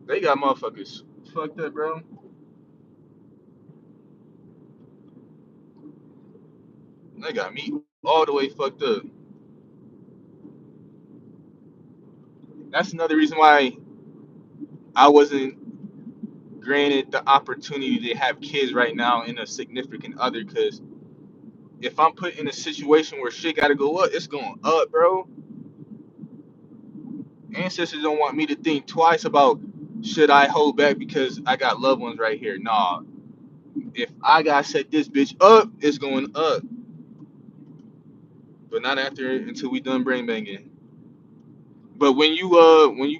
They got motherfuckers fucked up, bro. They got me all the way fucked up. That's another reason why I wasn't granted the opportunity to have kids right now and a significant other. Because if I'm put in a situation where shit gotta go up, it's going up, bro. Ancestors don't want me to think twice about should I hold back because I got loved ones right here. Nah, if I gotta set this bitch up, it's going up. But not after until we done brain banging. But when you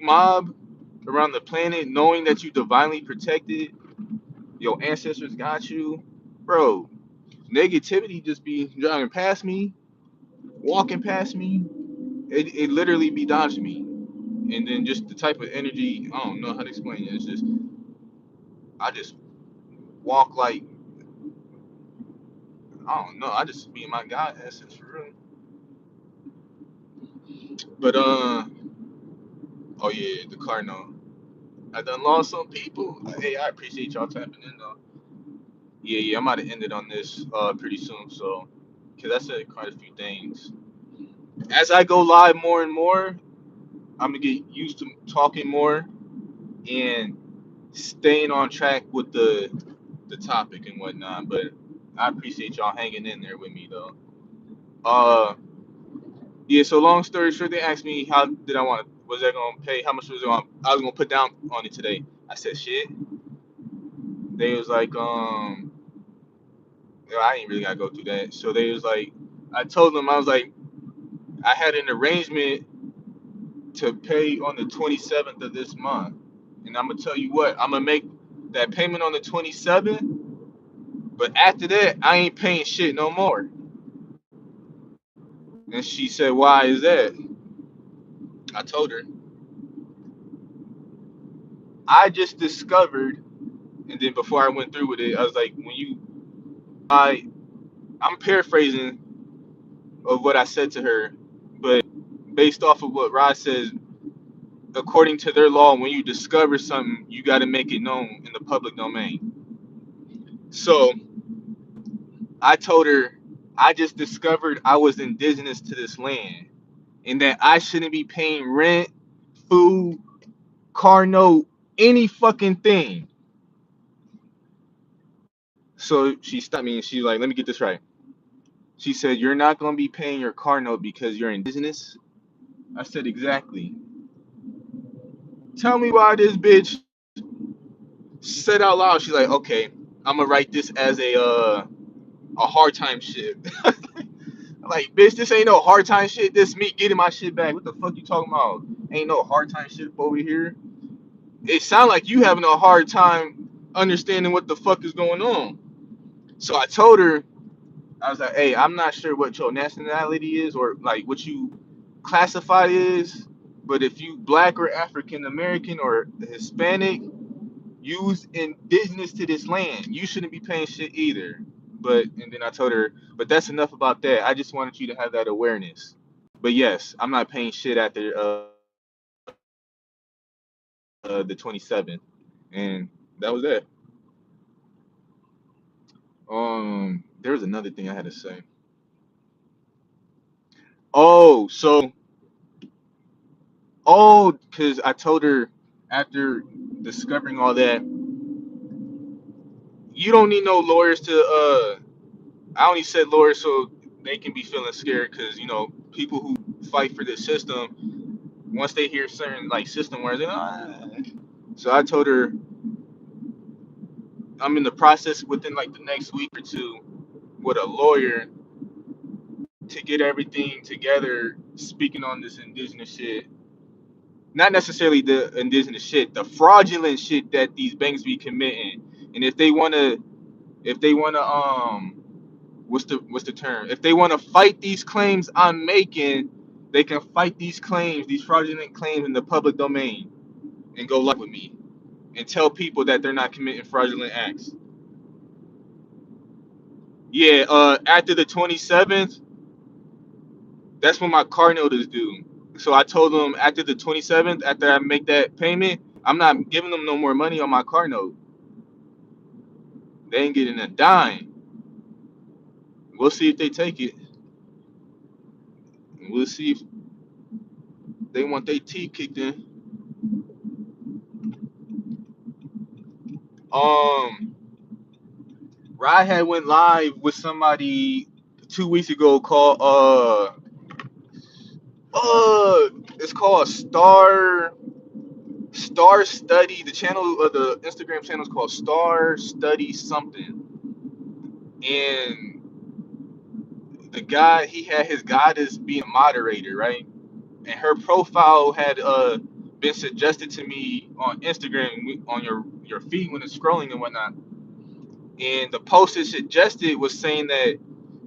mob around the planet knowing that you divinely protected, your ancestors got you, bro. Negativity just be driving past me, walking past me. It literally be dodging me. And then just the type of energy, I don't know how to explain it. It's just I just walk like I don't know. I just be in my God essence for real. But oh yeah, the car note. I done lost some people. Hey, I appreciate y'all tapping in though. Yeah, I'm about to end it on this pretty soon. So, cause I said quite a few things. As I go live more and more, I'm gonna get used to talking more and staying on track with the topic and whatnot. But I appreciate y'all hanging in there with me though. Uh, yeah. So long story short, they asked me how did I want to, was I gonna pay? How much I was gonna put down on it today? I said shit. They was like, I ain't really gotta go through that. So they was like, I told them I was like, I had an arrangement to pay on the 27th of this month, and I'm gonna tell you what, I'm gonna make. that payment on the 27th, but after that, I ain't paying shit no more. And she said, why is that? I told her, I just discovered, and then before I went through with it, I was like, I'm paraphrasing of what I said to her, but based off of what Rod says, according to their law, when you discover something, you got to make it known in the public domain. So I told her, I just discovered I was indigenous to this land and that I shouldn't be paying rent, food, car note, any fucking thing. So she stopped me and she's like, let me get this right. She said, you're not going to be paying your car note because you're indigenous? I said, exactly. Tell me why this bitch said out loud. She's like, okay, I'm going to write this as a hard time shit. I'm like, bitch, this ain't no hard time shit. This me getting my shit back. What the fuck you talking about? Ain't no hard time shit over here. It sound like you having a hard time understanding what the fuck is going on. So I told her, I was like, hey, I'm not sure what your nationality is or like what you classify is, but if you black or African American or Hispanic, you's indigenous to this land. You shouldn't be paying shit either. But and then I told her, but that's enough about that. I just wanted you to have that awareness. But yes, I'm not paying shit after the 27th, and that was it. There was another thing I had to say. Oh, because I told her after discovering all that, you don't need no lawyers to. I only said lawyers so they can be feeling scared because people who fight for this system, once they hear certain like system words, they're like, ah. So I told her I'm in the process within like the next week or two with a lawyer to get everything together, speaking on this indigenous shit. Not necessarily the indigenous shit, the fraudulent shit that these banks be committing. And if they wanna what's the term? If they wanna fight these claims I'm making, they can fight these claims, these fraudulent claims in the public domain and go live with me and tell people that they're not committing fraudulent acts. Yeah, after the 27th, that's when my car note is due. So I told them after the 27th, after I make that payment, I'm not giving them no more money on my car note. They ain't getting a dime. We'll see if they take it. We'll see if they want their teeth kicked in. Um, Rod had went live with somebody 2 weeks ago called it's called Star Study. The channel the Instagram channel is called Star Study something. And the guy, he had his goddess being a moderator, right? And her profile had been suggested to me on Instagram on your feed when it's scrolling and whatnot. And the post it suggested was saying that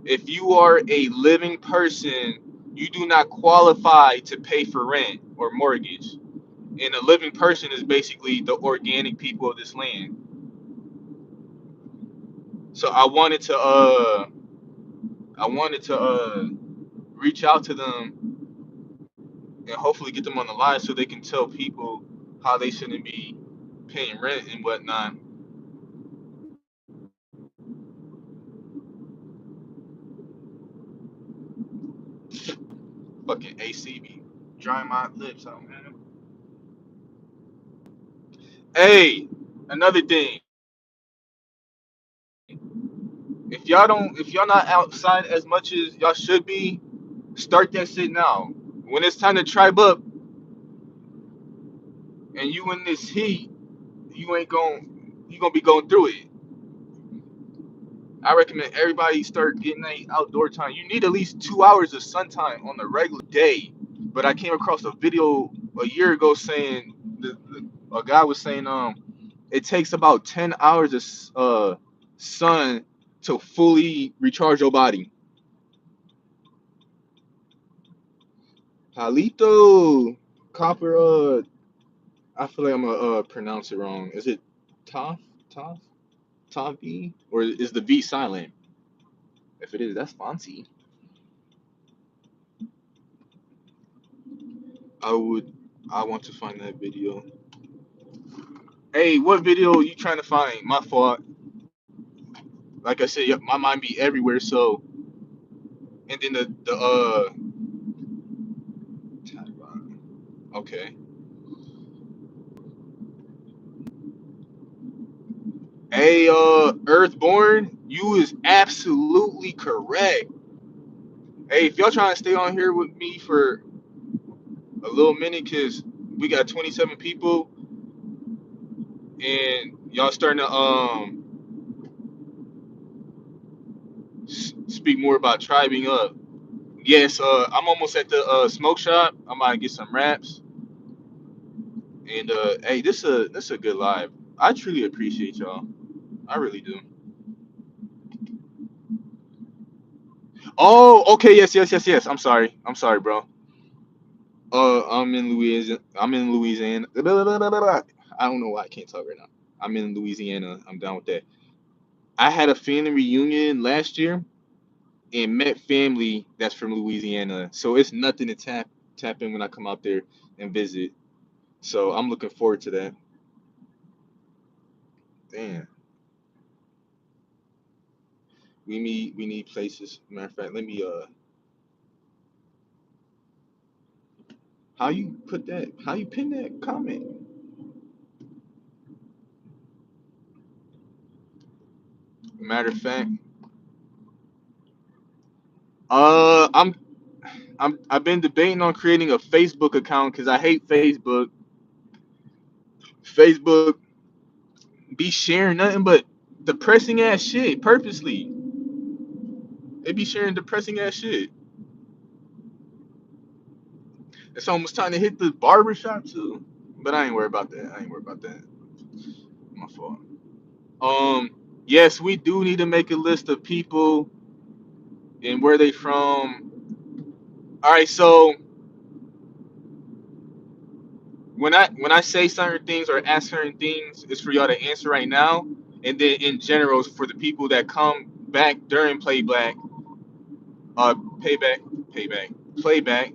if you are a living person, you do not qualify to pay for rent or mortgage. And a living person is basically the organic people of this land. So I wanted to reach out to them and hopefully get them on the line so they can tell people how they shouldn't be paying rent and whatnot. Fucking AC be drying my lips out, man. Hey, another thing. If y'all not outside as much as y'all should be, start that shit now. When it's time to tribe up and you in this heat, you gonna be going through it. I recommend everybody start getting that outdoor time. You need at least 2 hours of sun time on a regular day. But I came across a video a year ago saying a guy was saying it takes about 10 hours of sun to fully recharge your body. Palito, copper. I feel like I'm gonna pronounce it wrong. Is it Toff? Toff? Toffee? Or is the V silent? If it is, that's fancy. I would. I want to find that video. Hey, what video you trying to find? My fault. Like I said, my mind be everywhere. So, and then okay. Hey, Earthborn, you is absolutely correct. Hey, if y'all trying to stay on here with me for a little minute, cause we got 27 people, and y'all starting to speak more about tribing up. Yes, I'm almost at the smoke shop. I'm about to get some wraps, and hey, this a good live. I truly appreciate y'all. I really do. Oh, okay, yes. I'm sorry, bro. I'm in Louisiana. I'm in Louisiana. I don't know why I can't talk right now. I'm in Louisiana. I'm down with that. I had a family reunion last year and met family that's from Louisiana. So it's nothing to tap in when I come out there and visit. So I'm looking forward to that. Damn. We need places. Matter of fact, let me how you put that? How you pin that comment? Matter of fact, I'm I've been debating on creating a Facebook account because I hate Facebook. Facebook be sharing nothing but depressing ass shit purposely. They be sharing depressing ass shit. It's almost time to hit the barbershop too. But I ain't worried about that. I ain't worried about that. My fault. Yes, we do need to make a list of people and where they from. All right, so when I say certain things or ask certain things, it's for y'all to answer right now, and then in general, it's for the people that come back during playback, payback, playback.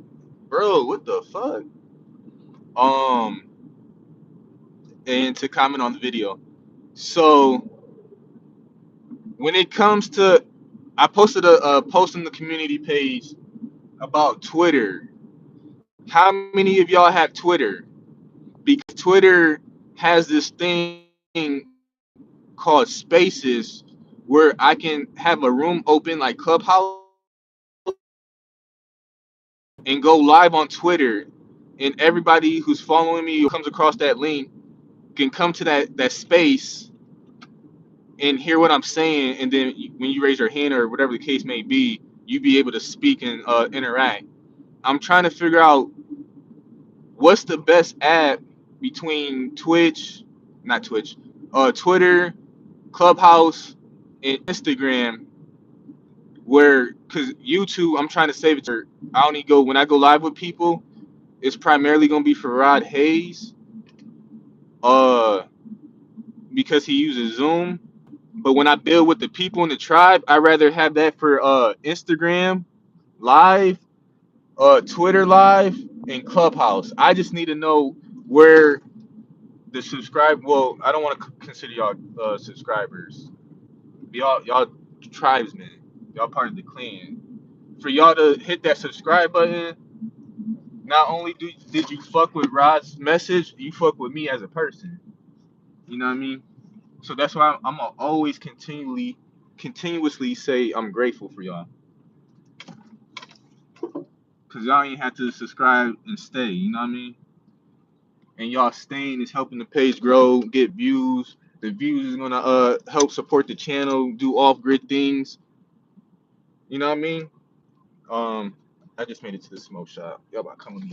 Bro, what the fuck? Um, and to comment on the video. So when it comes to, I posted a post on the community page about Twitter. How many of y'all have Twitter? Because Twitter has this thing called Spaces where I can have a room open like Clubhouse and go live on Twitter, and everybody who's following me who comes across that link can come to that space and hear what I'm saying, and then when you raise your hand or whatever the case may be, you be able to speak and interact. I'm trying to figure out what's the best app between not Twitch, Twitter, Clubhouse, and Instagram. Where, cause YouTube, I'm trying to save it. I only go when I go live with people. It's primarily gonna be for Rod Hayes, uh, because he uses Zoom. But when I build with the people in the tribe, I rather have that for Instagram Live, Twitter Live, and Clubhouse. I just need to know where the subscribe. Well, I don't want to consider y'all subscribers. Y'all tribesmen. Y'all part of the clan. For y'all to hit that subscribe button, not only did you fuck with Rod's message, you fuck with me as a person. You know what I mean? So that's why I'm gonna always continuously say I'm grateful for y'all. Cause y'all ain't have to subscribe and stay, you know what I mean? And y'all staying is helping the page grow, get views. The views is gonna help support the channel, do off grid things. You know what I mean? Um, I just made it to the smoke shop. Y'all about to come with me.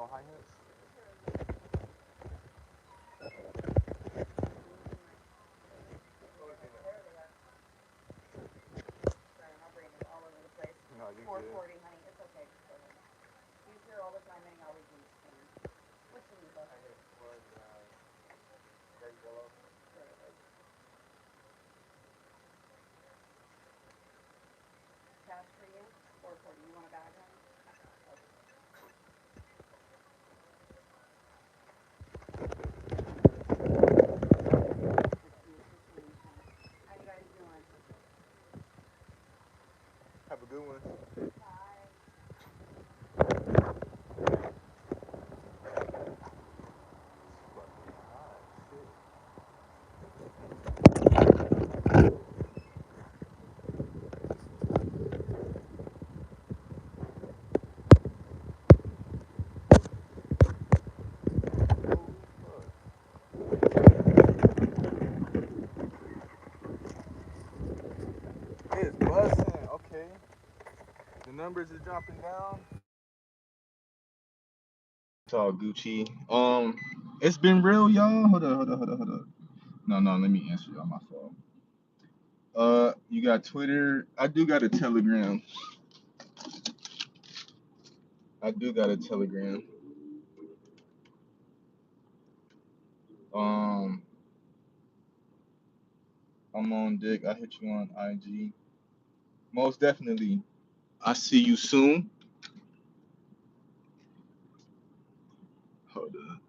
no hi-hats? No, you 440, honey. It's okay. He's here all the time and he always needs to. What's the new bus? I hit was red yellow. Cash for you? 440. You want a bag, honey? How you guys doing? Have a good one. It's busting. Okay. The numbers is dropping down. It's all Gucci. It's been real, y'all. Hold up. No, let me answer y'all my phone. You got Twitter. I do got a Telegram. I'm on Dick. I hit you on IG. Most definitely. I see you soon. Hold up.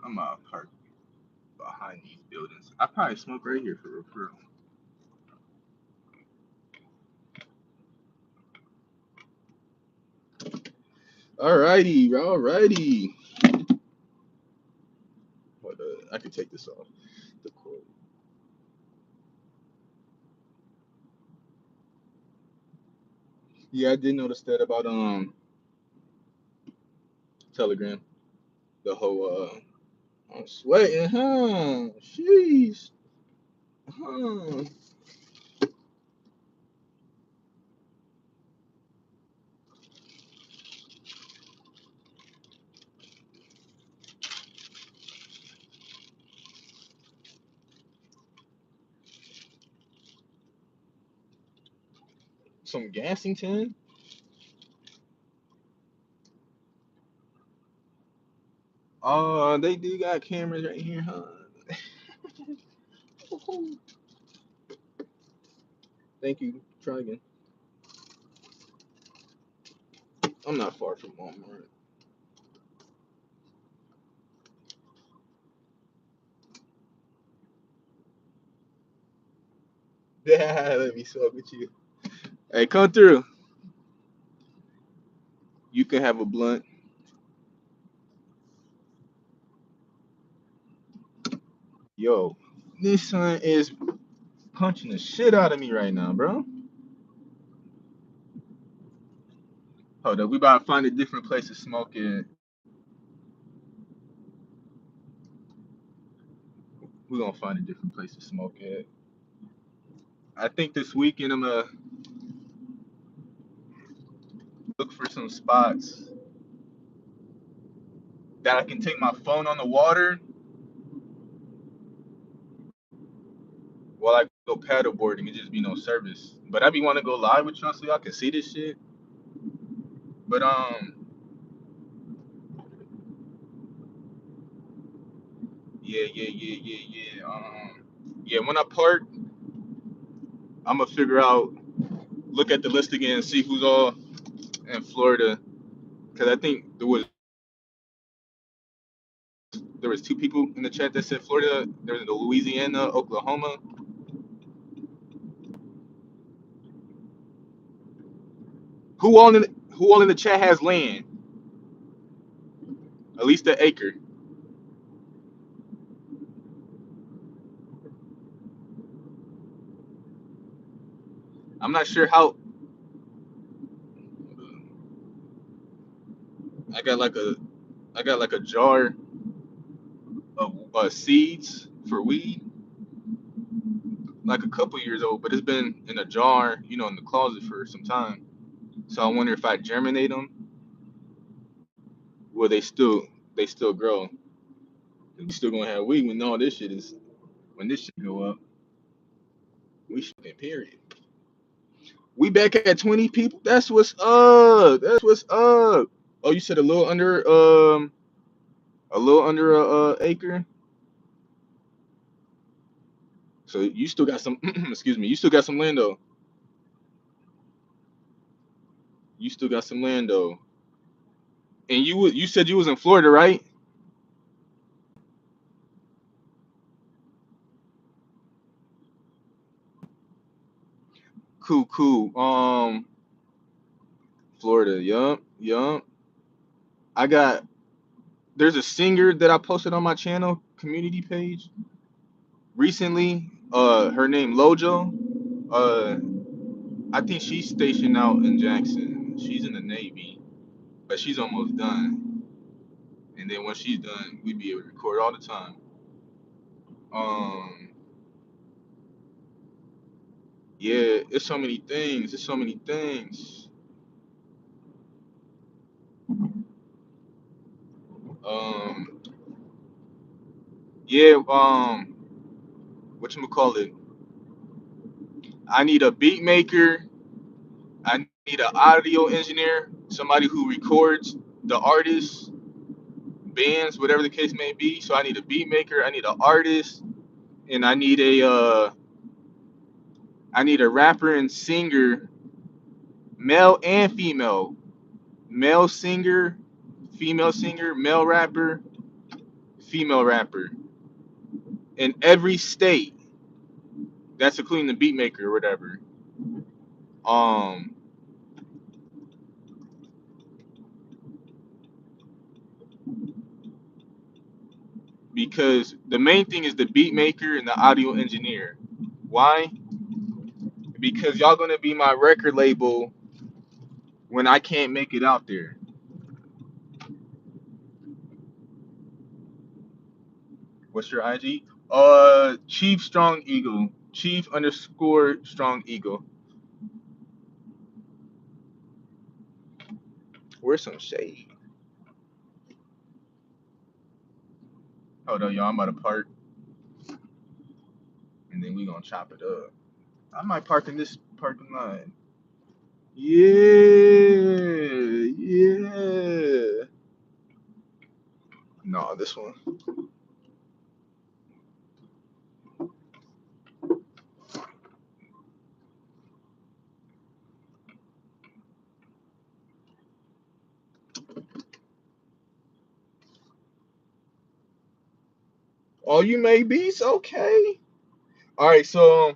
I'm out park behind these buildings. I probably smoke right here for real. Alrighty. Hold up. I can take this off the cord. Yeah, I did notice that about Telegram. The whole I'm sweating, huh? Sheesh. Huh. Some Gassington? Oh, they do got cameras right here, huh? Thank you. Try again. I'm not far from Walmart. Yeah, let me smoke with you. Hey, come through. You can have a blunt. Yo, this son is punching the shit out of me right now, bro. Hold up, we about to find a different place to smoke at. We're gonna find a different place to smoke at. I think this weekend I'm gonna look for some spots that I can take my phone on the water while I go paddleboarding and just be no service. But I be want to go live with y'all so y'all can see this shit. But yeah. Yeah. When I park, I'm gonna figure out, look at the list again, and see who's all in Florida. Cause I think there was two people in the chat that said Florida. There was Louisiana, Oklahoma. Who all in the chat has land? At least an acre. I'm not sure how. I got like a I got like a jar of seeds for weed, like a couple years old, but it's been in a jar, you know, in the closet for some time. So I wonder if I germinate them, will they still grow? We still gonna have weed when all this shit is when this shit go up. We should period. We back at 20 people. That's what's up. That's what's up. Oh, you said a little under a acre. So you still got some. Excuse me. You still got some land though. You still got some land though. And you said you was in Florida, right? Cool, cool. Florida. Yup, yup. I got. There's a singer that I posted on my channel community page recently. Her name Lojo. Uh, I think she's stationed out in Jackson. She's in the Navy, but she's almost done. And then when she's done, we be able to record all the time. Um, yeah, it's so many things. It's so many things. Um, yeah. What you call it? I need a beat maker. I need an audio engineer, somebody who records the artists, bands, whatever the case may be. So I need a beat maker. I need an artist, and I need a rapper and singer, male and female. Male singer, female singer, male rapper, female rapper in every state. That's including the beat maker or whatever. Um, because the main thing is the beat maker and the audio engineer. Why? Because y'all gonna be my record label when I can't make it out there. What's your IG? Chief Strong Eagle. Chief underscore Strong Eagle. Where's some shade? Hold on, y'all. I'm about to park, and then we gonna chop it up. I might park in this parking lot. Yeah, yeah. No, this one. Oh, you may be. It's okay. All right, so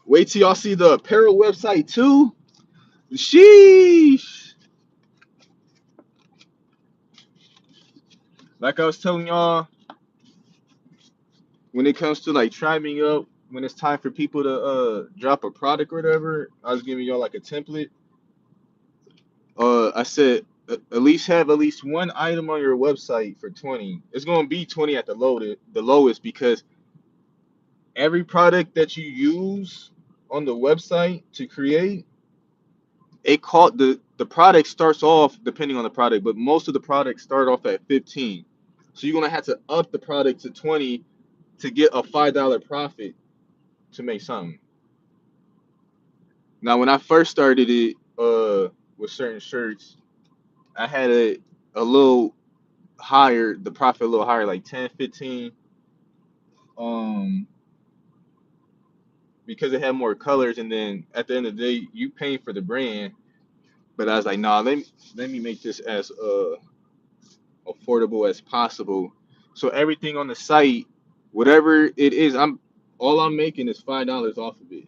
wait till y'all see the apparel website too. Sheesh. Like I was telling y'all, when it comes to like triming up, when it's time for people to drop a product or whatever, I was giving y'all like a template. I said at least have at least one item on your website for 20. It's gonna be 20 at the lowest because every product that you use on the website to create, it called the product starts off depending on the product, but most of the products start off at 15. So you're gonna have to up the product to 20 to get a $5 profit to make something. Now, when I first started it, with certain shirts, I had a little higher, the profit a little higher, like 10, 15. because it had more colors, and then at the end of the day, you paying for the brand. But I was like, nah, let me make this as affordable as possible. So everything on the site, whatever it is, I'm making is $5 off of it.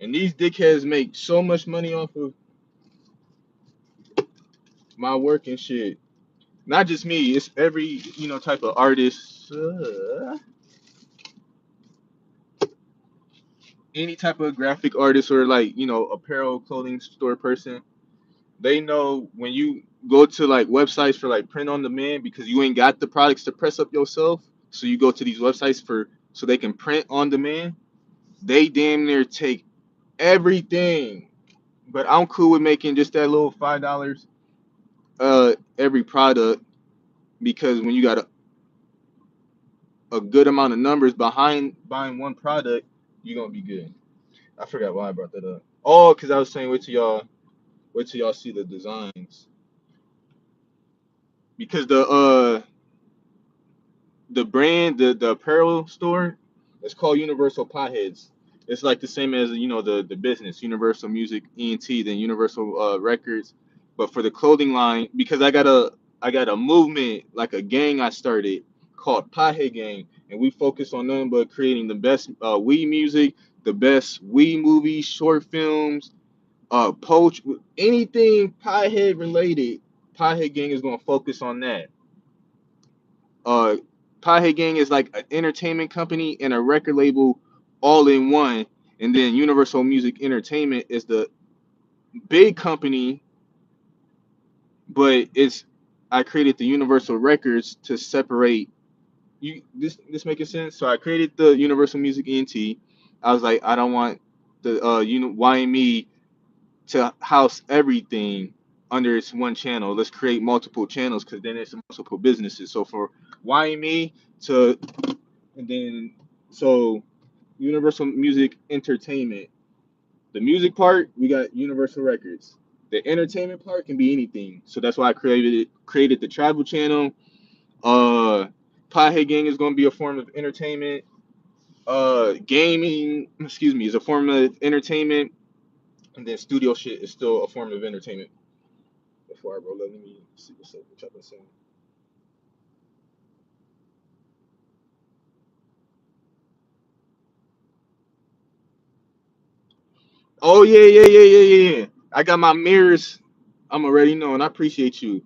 And these dickheads make so much money off of my work and shit. Not just me, it's every type of artist, any type of graphic artist or like apparel clothing store person. They know when you go to like websites for like print on demand because you ain't got the products to press up yourself. So you go to these websites so they can print on demand. They damn near take everything. But I'm cool with making just that little $5 every product because when you got a good amount of numbers behind buying one product, you're gonna be good. I forgot why I brought that up. Oh, because I was saying wait till y'all see the designs. Because the brand, the apparel store, it's called Universal Potheads. It's like the same as the business, Universal Music ENT, then Universal Records. But for the clothing line, because I got a movement like a gang I started called Pothead Gang, and we focus on nothing but creating the best Wii music, the best Wii movies, short films, poetry, anything Pothead related. Pothead Gang is gonna focus on that. uh Piehead Gang is like an entertainment company and a record label all in one, and then Universal Music Entertainment is the big company, but it's I created the Universal Records to separate you. This making sense? So I created the Universal Music ENT. I was like, I don't want the YME to house everything under its one channel. Let's create multiple channels because then it's multiple businesses. So for YME to and then so Universal Music Entertainment. The music part, we got Universal Records. The entertainment part can be anything. So that's why I created the travel channel. Piehead Gang is gonna be a form of entertainment. Gaming, excuse me, is a form of entertainment. And then studio shit is still a form of entertainment. Before I roll up, let me see what's up, what y'all been saying. Oh yeah. I got my mirrors. I'm already knowing. I appreciate you.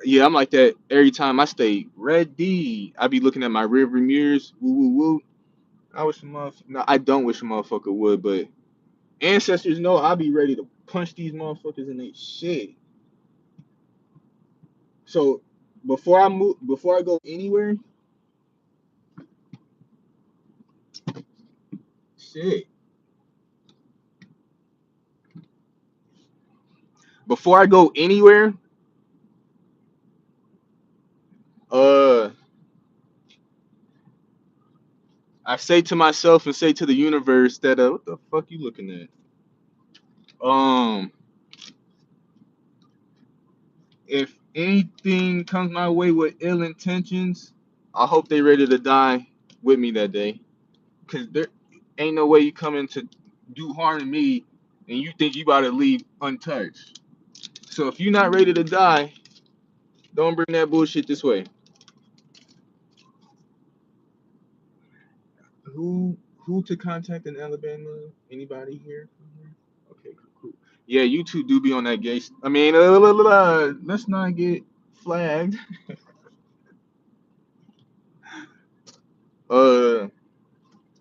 Yeah, I'm like that every time I stay ready. I be looking at my rearview mirrors. Woo woo woo. I wish a motherfucker. No, I don't wish a motherfucker would, but ancestors know I be ready to punch these motherfuckers in their shit. So before I go anywhere, shit. Before I go anywhere, uh, I say to myself and say to the universe that what the fuck you looking at? Um, if anything comes my way with ill intentions, I hope they ready to die with me that day. Cause there ain't no way you coming to do harm to me and you think you about to leave untouched. So if you're not ready to die, don't bring that bullshit this way. Who to contact in Alabama? Anybody here? Okay, cool. Yeah, you two do be on that gay. I mean, let's not get flagged. Uh,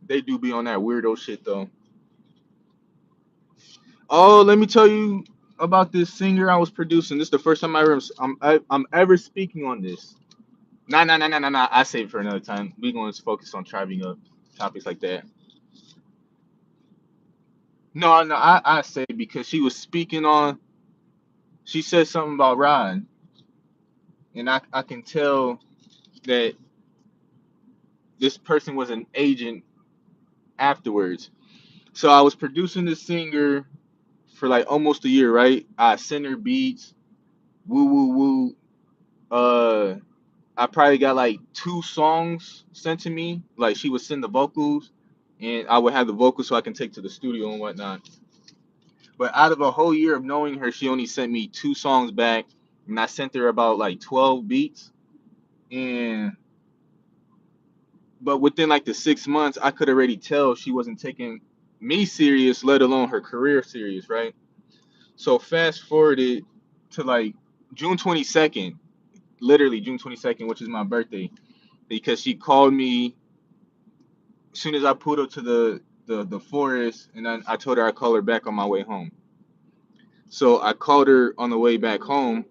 they do be on that weirdo shit though. Oh, let me tell you about this singer I was producing. This is the first time I'm ever speaking on this. Nah. I save it for another time. We going to focus on tribing up topics like that. No. I say because she was speaking on. She said something about Rod, and I can tell that this person was an agent afterwards. So I was producing this singer for like almost a year, right? I sent her beats, woo woo woo. I probably got like 2 songs sent to me. Like she would send the vocals, and I would have the vocals so I can take to the studio and whatnot. But out of a whole year of knowing her, she only sent me 2 songs back, and I sent her about like 12 beats. And but within like the 6 months, I could already tell she wasn't taking me serious, let alone her career serious, right? So fast forwarded to like June 22nd, literally June 22nd, which is my birthday, because she called me as soon as I pulled up to the forest, and then I told her I'd call her back on my way home. So I called her on the way back home,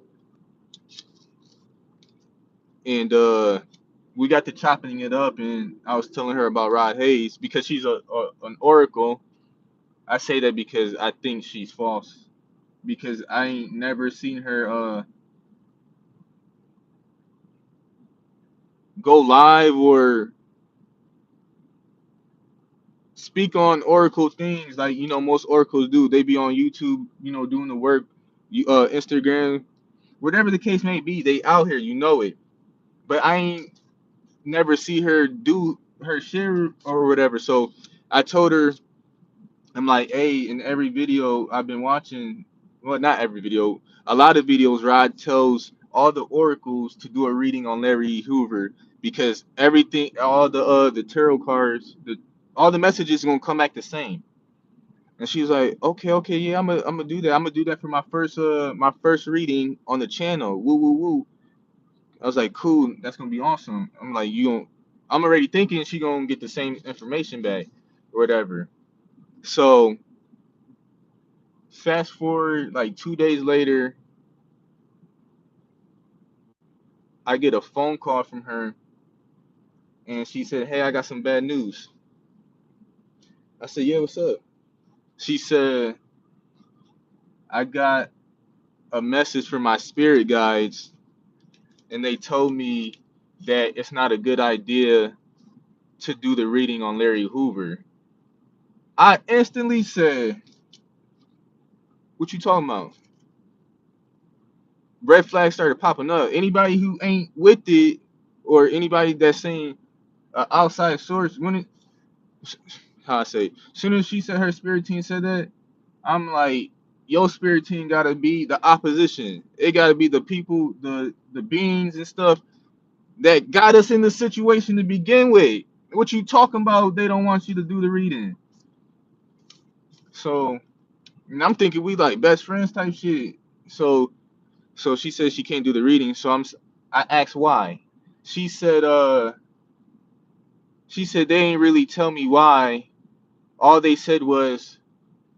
and we got to chopping it up, and I was telling her about Rod Hayes because she's an oracle. I say that because I think she's false because I ain't never seen her go live or speak on oracle things like most oracles do. They be on YouTube, doing the work, Instagram, whatever the case may be. They out here, it. But I ain't never see her do her share or whatever. So I told her, I'm like, hey, in every video I've been watching, well, not every video, a lot of videos, Rod tells all the oracles to do a reading on Larry Hoover because everything, all the tarot cards, all the messages gonna come back the same. And she was like, okay, yeah, I'm gonna do that. I'm gonna do that for my first reading on the channel. Woo woo woo. I was like, cool, that's gonna be awesome. I'm like, I'm already thinking she gonna get the same information back, or whatever. So fast forward like 2 days later, I get a phone call from her, and she said, hey, I got some bad news. I said, yeah, what's up? She said, I got a message from my spirit guides, and they told me that it's not a good idea to do the reading on Larry Hoover. I instantly said, what you talking about? Red flags started popping up. Anybody who ain't with it, or anybody that's saying outside source, how I say, as soon as she said her spirit team said that, I'm like, your spirit team gotta be the opposition. It gotta be the people, the beings and stuff that got us in the situation to begin with. What you talking about? They don't want you to do the reading. So, and I'm thinking we like best friends type shit. So she said she can't do the reading. So I asked why. She said they ain't really tell me why. All they said was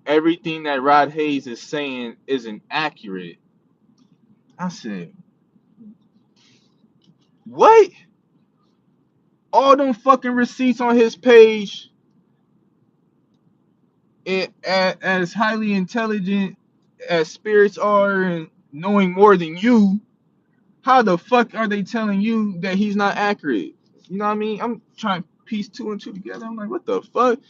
everything that Rod Hayes is saying isn't accurate. I said, what? All them fucking receipts on his page, as highly intelligent as spirits are and knowing more than you, how the fuck are they telling you that he's not accurate? You know what I mean? I'm trying to piece 2 and 2 together. I'm like, what the fuck?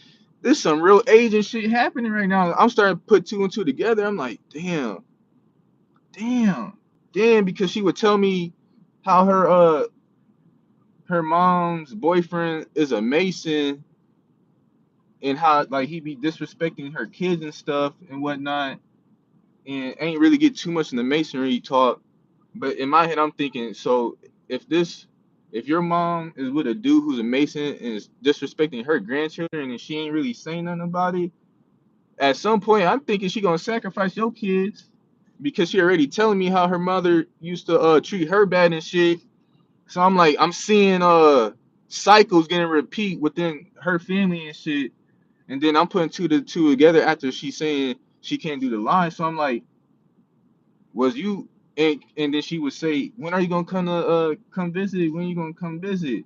There's some real agent shit happening right now. I'm starting to put 2 and 2 together. I'm like, damn, because she would tell me how her mom's boyfriend is a Mason and how like he be disrespecting her kids and stuff and whatnot, and ain't really get too much in the masonry talk. But in my head, I'm thinking, so if your mom is with a dude who's a Mason and is disrespecting her grandchildren and she ain't really saying nothing about it, at some point I'm thinking she gonna sacrifice your kids because she already telling me how her mother used to treat her bad and shit. So I'm like, I'm seeing cycles getting repeat within her family and shit. And then I'm putting 2 together after she's saying she can't do the line. So I'm like, was you and then she would say, when are you gonna come visit? When are you gonna come visit?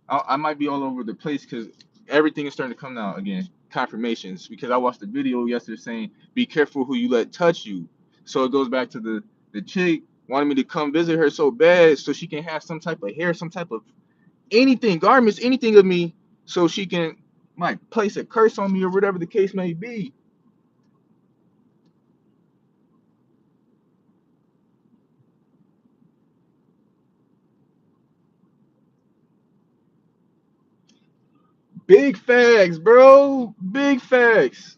I might be all over the place because everything is starting to come out again. Confirmations because I watched the video yesterday saying, be careful who you let touch you. So it goes back to the chick wanted me to come visit her so bad so she can have some type of hair, some type of anything, garments, anything of me, so she can might place a curse on me or whatever the case may be. Big facts, bro. Big facts.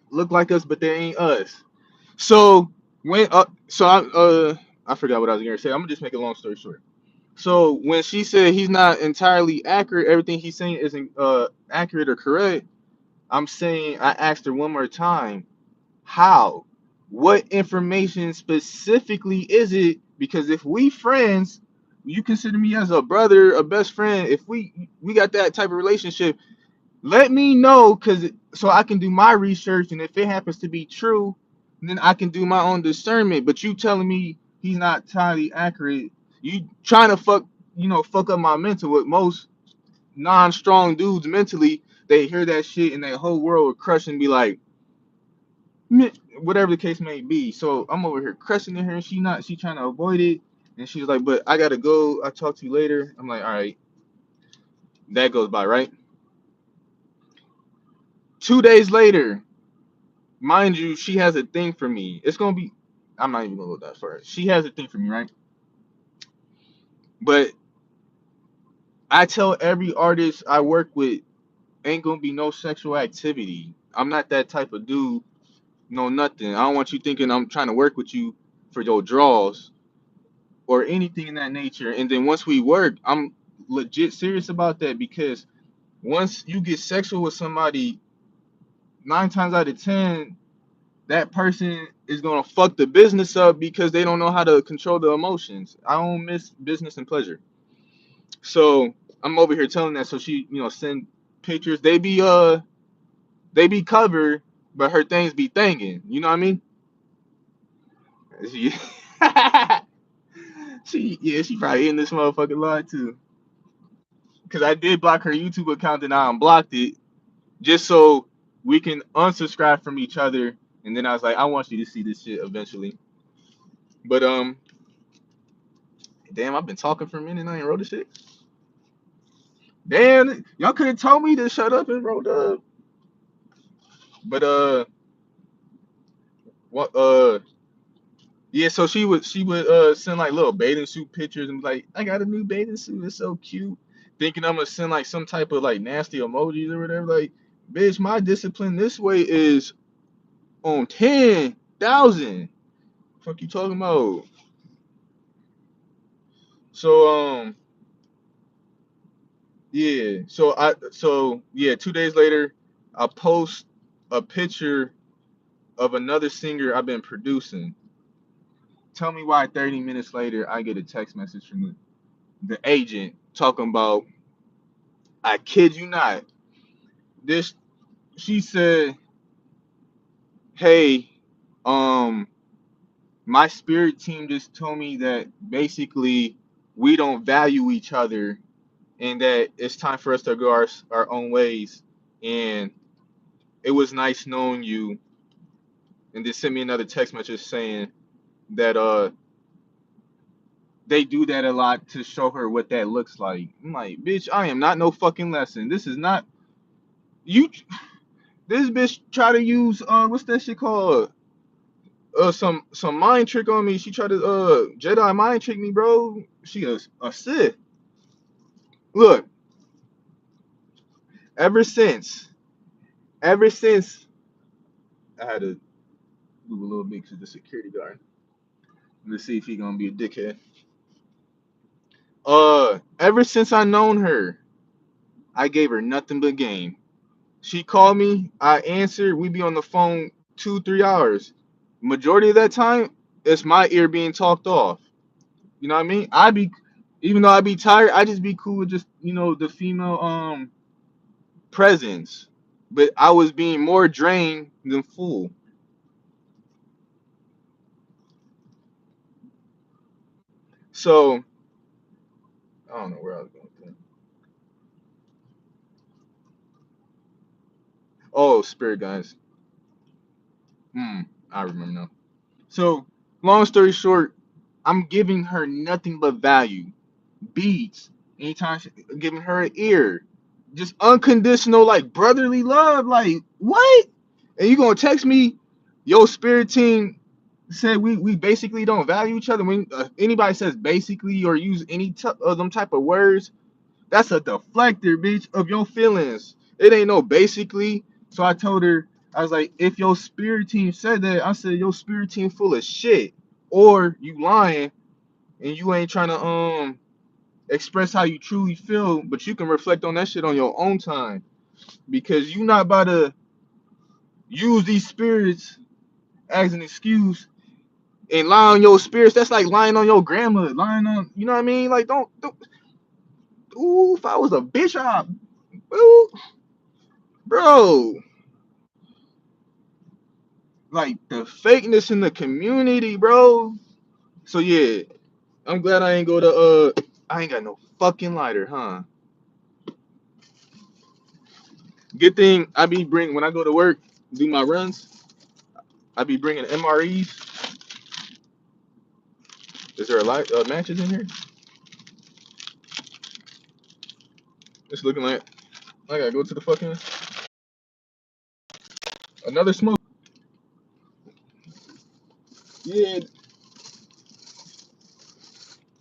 Look like us, but they ain't us. So when I forgot what I was gonna say. I'm gonna just make a long story short. So when she said he's not entirely accurate, everything he's saying isn't accurate or correct. I'm saying I asked her one more time, how? What information specifically is it? Because if we friends, you consider me as a brother, a best friend. If we got that type of relationship, let me know, cause so I can do my research, and if it happens to be true, then I can do my own discernment. But you telling me he's not entirely accurate, you trying to fuck up my mental. With most non-strong dudes mentally, they hear that shit and their whole world would crush and be like, "Meh," whatever the case may be. So I'm over here crushing at her, and she trying to avoid it, and she's like, but I gotta go. I'll talk to you later. I'm like, all right, that goes by, right? 2 days later. Mind you, she has a thing for me. It's gonna be. I'm not even gonna go that far. She has a thing for me, right? But I tell every artist I work with, ain't gonna be no sexual activity. I'm not that type of dude. No, nothing. I don't want you thinking I'm trying to work with you for your draws or anything in that nature. And then once we work, I'm legit serious about that, because once you get sexual with somebody, 9 times out of 10, that person is gonna fuck the business up because they don't know how to control the emotions. I don't miss business and pleasure. So I'm over here telling that, so she, send pictures. They be covered, but her things be thangin'. You know what I mean? She, she probably in this motherfucking line too. Cause I did block her YouTube account and I unblocked it just so we can unsubscribe from each other. And then I was like, I want you to see this shit eventually. But damn, I've been talking for a minute and I ain't wrote this shit. Damn, y'all could have told me to shut up and wrote up. But what yeah, so she would send like little bathing suit pictures and be like, I got a new bathing suit, it's so cute. Thinking I'm gonna send like some type of like nasty emojis or whatever. Like, bitch, my discipline this way is on 10,000. Fuck you talking about? So yeah. So 2 days later, I post a picture of another singer I've been producing. Tell me why 30 minutes later I get a text message from the agent talking about, I kid you not. This She said, "Hey, um my spirit team just told me that basically we don't value each other and that it's time for us to go our own ways, and it was nice knowing you." And they sent me another text message saying that they do that a lot to show her what that looks like. I'm like, bitch, I am not no fucking lesson. This is not you. This bitch try to use what's that shit called? Some mind trick on me. She tried to Jedi mind trick me, bro. She a Sith. Look, ever since ever since I had to move a little bit to the security guard. Let's see if he gonna be a dickhead. Ever since I known her, I gave her nothing but game. She called me, I answered. We be on the phone 2 3 hours. Majority of that time, it's my ear being talked off. You know what I mean? Even though I be tired, I just be cool with just the female presence. But I was being more drained than full. So I don't know where I was going with that. Oh, spirit guys. Hmm, I remember now. So long story short, I'm giving her nothing but value. Beats. Anytime giving her an ear. Just unconditional, like brotherly love. Like, what? And you gonna text me, yo, spirit team said we basically don't value each other. When anybody says basically or use any of them type of words, That's a deflector, bitch, of your feelings. It ain't no basically. So I told her, I was like, if your spirit team said that, I said your spirit team full of shit. Or you lying and you ain't trying to express how you truly feel, but you can reflect on that shit on your own time. Because you not about to use these spirits as an excuse and lie on your spirits. That's like lying on your grandma, lying on, you know what I mean? Like don't ooh, if I was a bitch, ooh, bro. Like the fakeness in the community, bro. So yeah, I'm glad I ain't go to I ain't got no fucking lighter, huh? Good thing I be bring when I go to work, do my runs, I be bringing MREs. Is there a light matches in here? It's looking like I gotta go to the fucking another smoke. Yeah,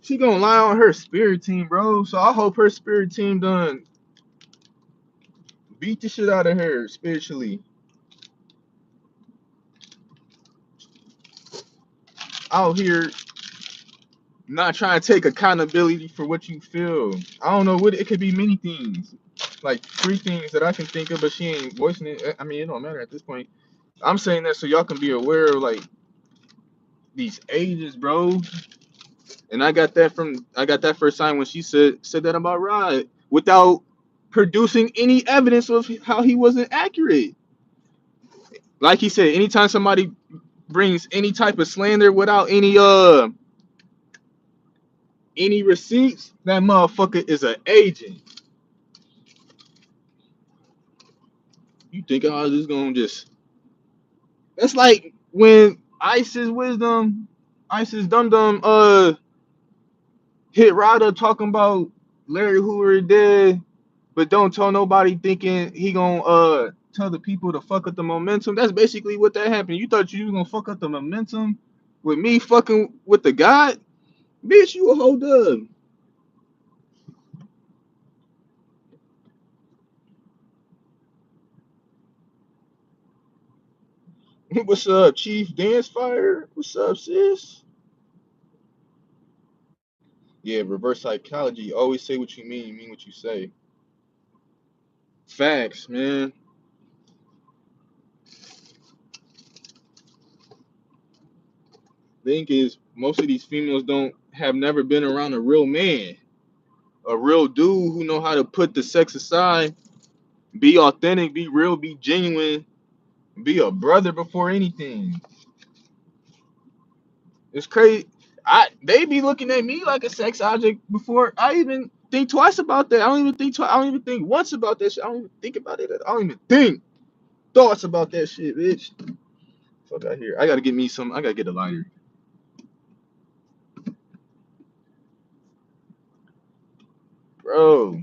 she gonna lie on her spirit team, bro. So I hope her spirit team done beat the shit out of her spiritually. Out here not trying to take accountability for what you feel. I don't know what it could be many things. Like three things that I can think of, but she ain't voicing it. I mean, it don't matter at this point. I'm saying that so y'all can be aware of like these ages, bro. And I got that first time when she said that about Rod without producing any evidence of how he wasn't accurate. Like he said, anytime somebody brings any type of slander without any receipts, that motherfucker is an agent. You think I was just gonna just that's like when Isis Dum Dum hit Ryder talking about Larry Hoover dead, but don't tell nobody thinking he gonna tell the people to fuck up the momentum. That's basically what that happened. You thought you was gonna fuck up the momentum with me fucking with the God? Bitch, you a whole dub. What's up, Chief Dance Fire? What's up, sis? Yeah, reverse psychology. Always say what you mean what you say. Facts, man. Thing is, most of these females don't have never been around a real man, a real dude who know how to put the sex aside, be authentic, be real, be genuine, be a brother before anything. It's crazy. They be looking at me like a sex object before I even think twice about that. I don't even think twice. I don't even think once about that shit. I don't even think about it. I don't even think thoughts about that shit, bitch. Fuck out here. I gotta get me some. I gotta get a lighter, bro.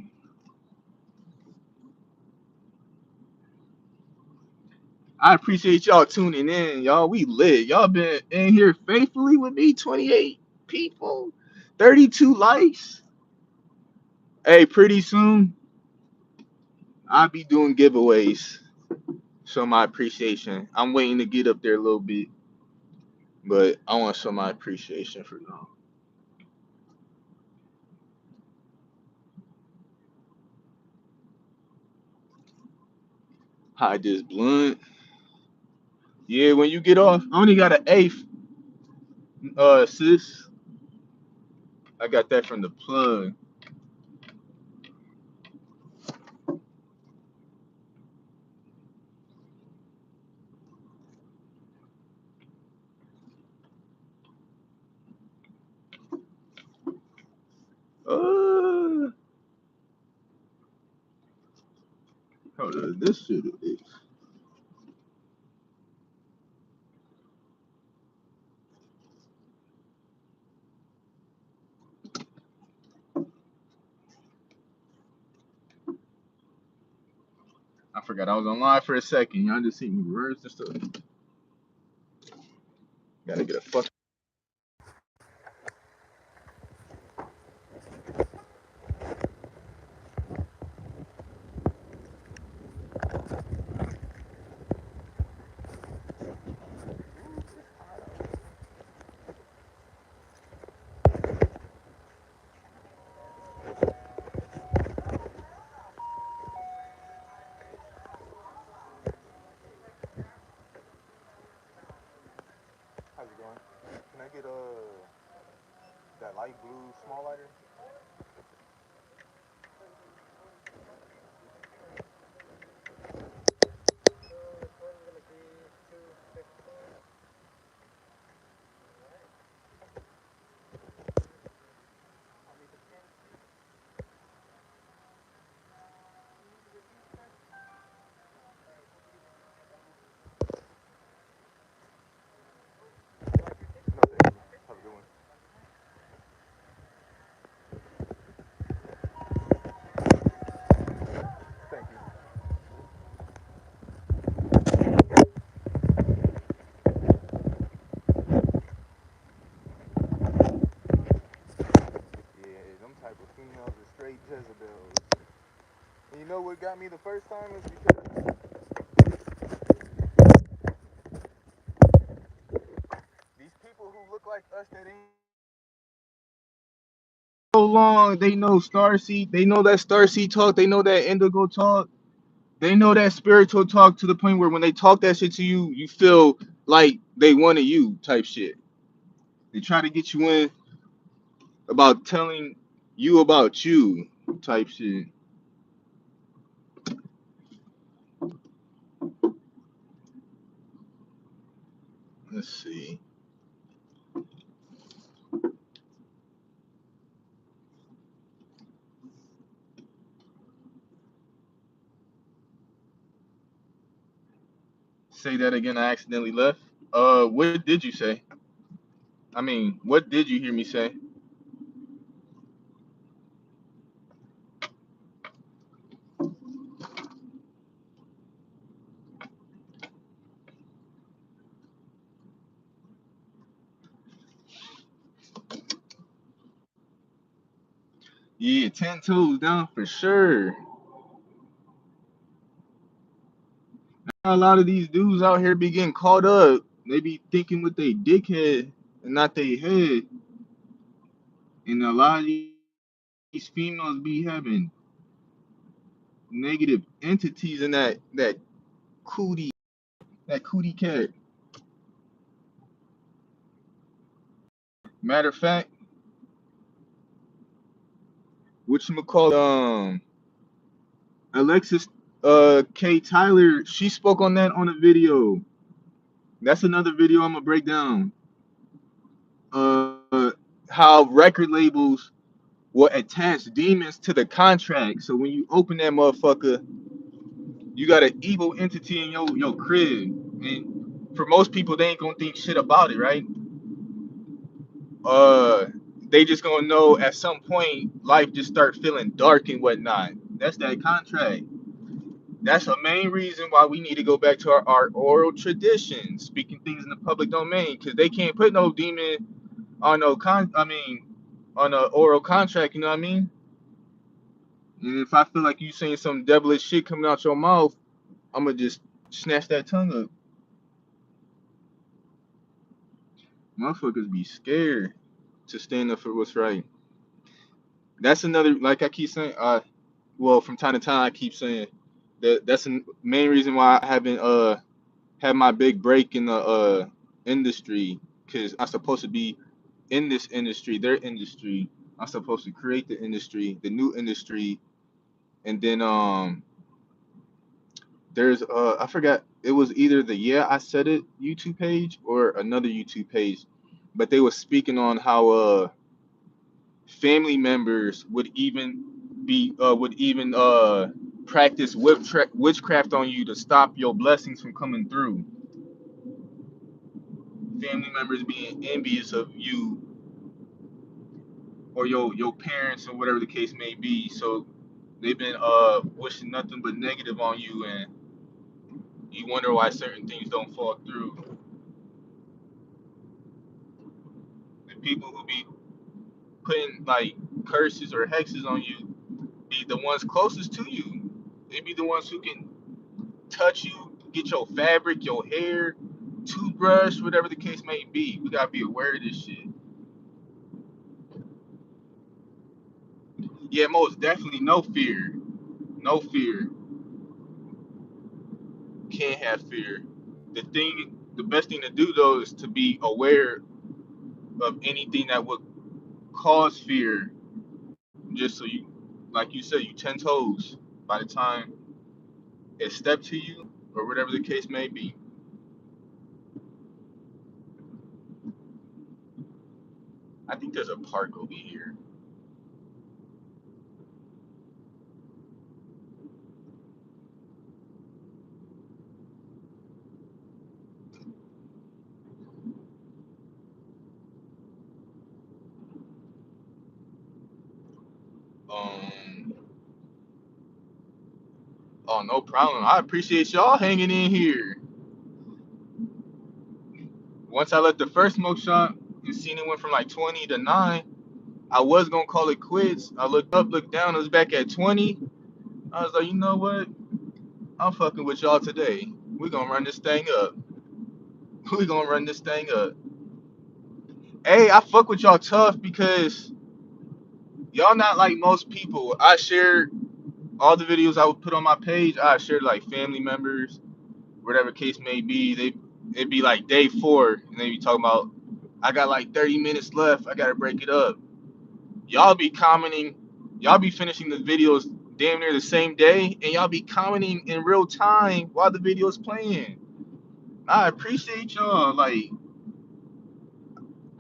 I appreciate y'all tuning in, y'all. We lit. Y'all been in here faithfully with me. 28 people, 32 likes. Hey, pretty soon I'll be doing giveaways. Show my appreciation. I'm waiting to get up there a little bit, but I want to show my appreciation for now. Hide this blunt. Yeah, when you get off, I only got an eighth, sis. I got that from the plug. Uh, hold on, this shit is. I forgot I was on live for a second. Y'all just see me reverse and stuff. Gotta get a fuck. blue small lighter? No, thank you. Have a good one. Thank you. Yeah, them type of females are straight Jezebels. And you know what got me the first time is because these people who look like us that ain't so long, they know Starseed, they know that Starseed talk, they know that Indigo talk, they know that spiritual talk to the point where when they talk that shit to you, you feel like they wanted you type shit. They try to get you in about telling you about you type shit. Let's see. Say that again. I accidentally left. What did you say? I mean, what did you hear me say? Yeah, 10 toes down for sure. A lot of these dudes out here be getting caught up. They be thinking with their dickhead and not their head. And a lot of these females be having negative entities in cootie, that cootie cat. Matter of fact, whatchamacallit, Alexis K. Tyler, she spoke on that on a video. That's another video I'm gonna break down. How record labels will attach demons to the contract. So when you open that motherfucker, you got an evil entity in your crib. And for most people, they ain't gonna think shit about it, right? Uh, they just gonna know at some point life just start feeling dark and whatnot. That's that contract. That's the main reason why we need to go back to our oral tradition, speaking things in the public domain, because they can't put no demon on on a oral contract. You know what I mean? And if I feel like you saying some devilish shit coming out your mouth, I'm gonna just snatch that tongue up. Motherfuckers be scared to stand up for what's right. That's another, like I keep saying. Well, from time to time, I keep saying that that's the main reason why I haven't had my big break in the industry, because I'm supposed to be in this industry, their industry. I'm supposed to create the industry, the new industry, and then there's I forgot, it was either the Yeah I Said It YouTube page or another YouTube page, but they were speaking on how family members would even practice witchcraft on you to stop your blessings from coming through. Family members being envious of you or your parents or whatever the case may be. So they've been wishing nothing but negative on you, and you wonder why certain things don't fall through. The people who be putting like curses or hexes on you be the ones closest to you. They be the ones who can touch you, get your fabric, your hair, toothbrush, whatever the case may be. We gotta be aware of this shit. Yeah, most definitely no fear. No fear. Can't have fear. The best thing to do though is to be aware of anything that would cause fear, just so you, like you said, you 10 toes by the time it step to you or whatever the case may be. I think there's a park over here. Um, oh, no problem. I appreciate y'all hanging in here. Once I left the first smoke shop and seen it went from like 20 to 9, I was gonna call it quits. I looked up, looked down, it was back at 20. I was like, you know what? I'm fucking with y'all today. We gonna run this thing up. We gonna run this thing up. Hey, I fuck with y'all tough because y'all not like most people. I shared all the videos I would put on my page. I shared like family members, whatever case may be. It'd be like day 4, and they be talking about I got like 30 minutes left. I gotta break it up. Y'all be commenting. Y'all be finishing the videos damn near the same day, and y'all be commenting in real time while the video's playing. I appreciate y'all. Like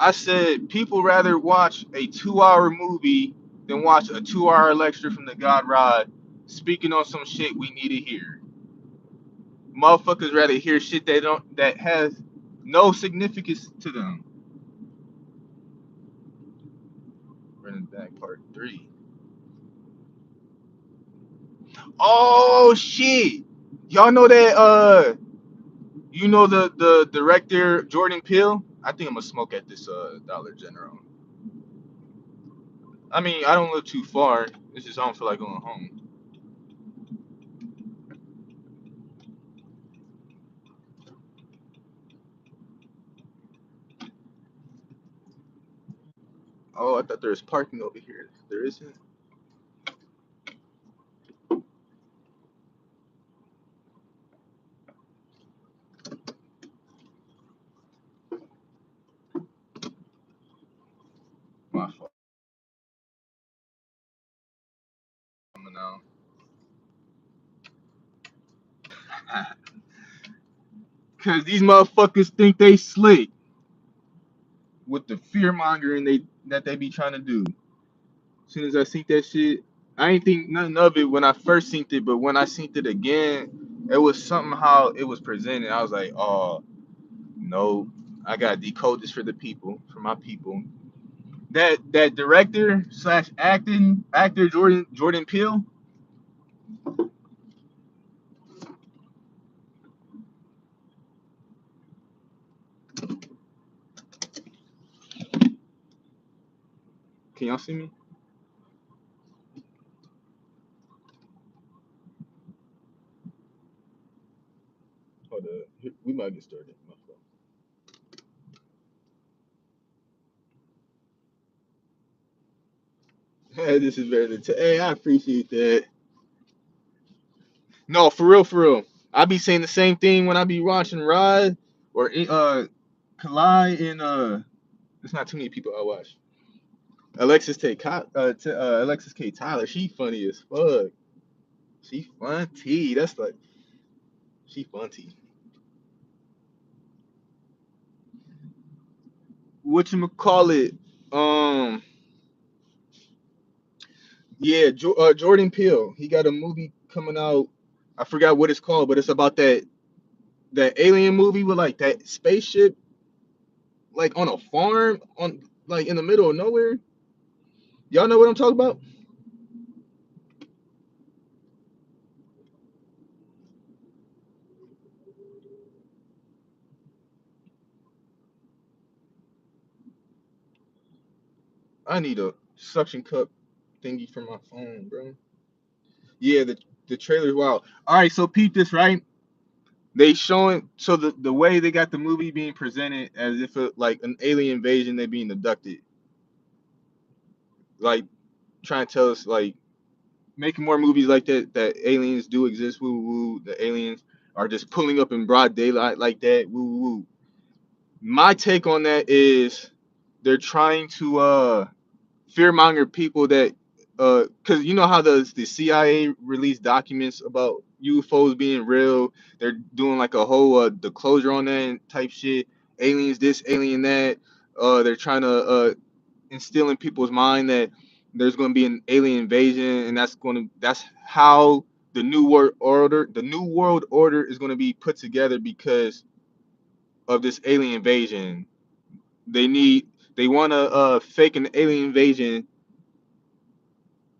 I said, people rather watch a 2-hour movie than watch a 2-hour lecture from the God Rod speaking on some shit we need to hear. Motherfuckers rather hear shit that has no significance to them. Running back part 3. Oh shit! Y'all know that you know the director Jordan Peele? I think I'm gonna smoke at this Dollar General. I mean, I don't live too far. It's just I don't feel like going home. Oh, I thought there was parking over here. There isn't. My fault. Coming out. Cause these motherfuckers think they slick with the fear mongering that they be trying to do. As soon as I see that shit, I ain't think nothing of it when I first seen it, but when I seen it again, it was somehow it was presented. I was like, oh no, I gotta decode this for the people, for my people. That director slash actor Jordan Peele. Can y'all see me? Hold up, we might get started. My fault. Hey, this is better than hey, I appreciate that. No, for real, for real. I be saying the same thing when I be watching Rod or Kalai and there's not too many people I watch. Alexis K. Tyler, she funny as fuck. She funty. That's like she funty. Whatchamacallit? Um, yeah, Jordan Peele. He got a movie coming out. I forgot what it's called, but it's about that alien movie with like that spaceship like on a farm on like in the middle of nowhere. Y'all know what I'm talking about? I need a suction cup thingy for my phone, bro. Yeah, the trailer's wild. All right, so peep this, right? They showing so the way they got the movie being presented as if it like an alien invasion, they being abducted, like trying to tell us like making more movies like that aliens do exist. Woo woo. The aliens are just pulling up in broad daylight like that. Woo woo. My take on that is they're trying to fearmonger people that because you know how the CIA released documents about UFOs being real. They're doing like a whole disclosure on that and type shit. Aliens this, alien that. They're trying to instill in people's mind that there's going to be an alien invasion, and that's how the new world order is going to be put together because of this alien invasion. They want to fake an alien invasion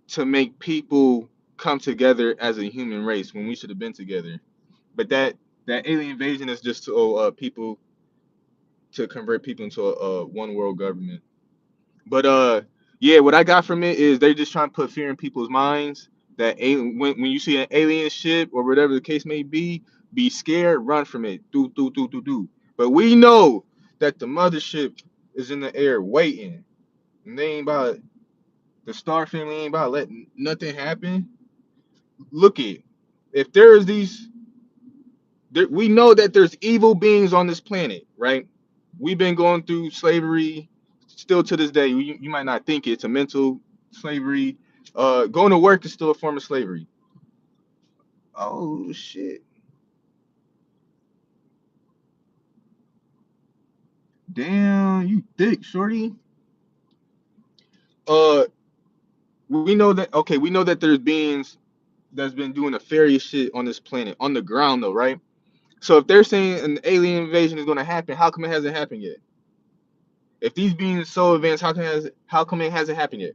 to make people come together as a human race when we should have been together. But that alien invasion is just to people to convert people into a one world government. But yeah, what I got from it is they just trying to put fear in people's minds that when you see an alien ship or whatever the case may be scared, run from it. Do. But we know that the mothership is in the air waiting. And they ain't about the Star family ain't about letting nothing happen. Look it. If there's we know that there's evil beings on this planet, right? We've been going through slavery still to this day. You might not think it's a mental slavery. Going to work is still a form of slavery. Oh shit. Damn, you thick, shorty. Uh we know that there's beings that's been doing nefarious shit on this planet, on the ground though, right? So if they're saying an alien invasion is gonna happen, how come it hasn't happened yet? If these beings so advanced, how come it hasn't happened yet?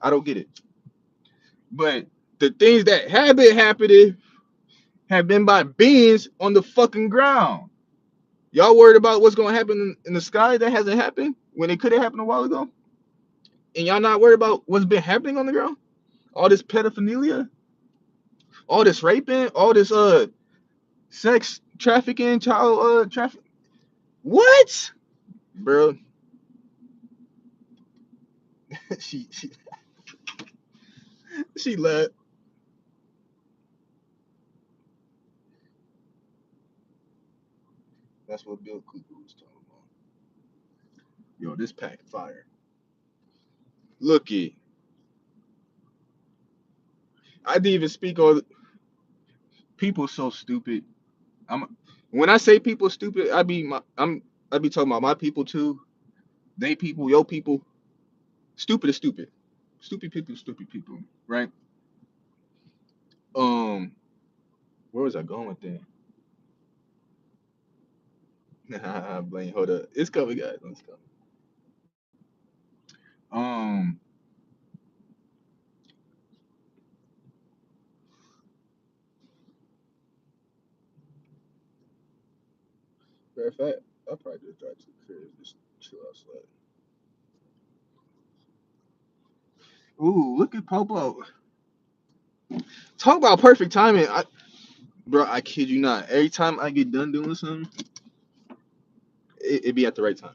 I don't get it. But the things that have been happening have been by beings on the fucking ground. Y'all worried about what's gonna happen in the sky that hasn't happened when it could have happened a while ago? And y'all not worried about what's been happening on the ground? All this pedophilia, all this raping, all this sex trafficking, child traffic. What? Bro, she she left. That's what Bill Cooper was talking about. Yo, this pack fire. Look it. I didn't even speak on people so stupid. I'm when I say people stupid, I be talking about my people too. They people, yo people. Stupid is stupid. Stupid people, right? Um, where was I going with that? Nah, Blaine, hold up. It's coming, guys. It's coming. Um, matter of fact, I'll probably just drive to the crib, just chill outside. Ooh, look at Popo. Talk about perfect timing. Bro, I kid you not. Every time I get done doing something, it be at the right time.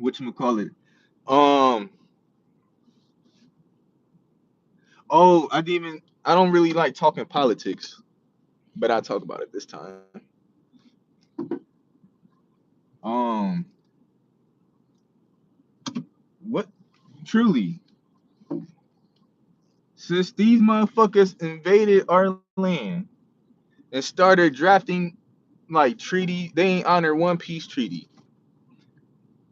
Whatchamacallit? Um, oh, I don't really like talking politics, but I talk about it this time. Um, what truly, since these motherfuckers invaded our land and started drafting like treaty, they ain't honor one peace treaty.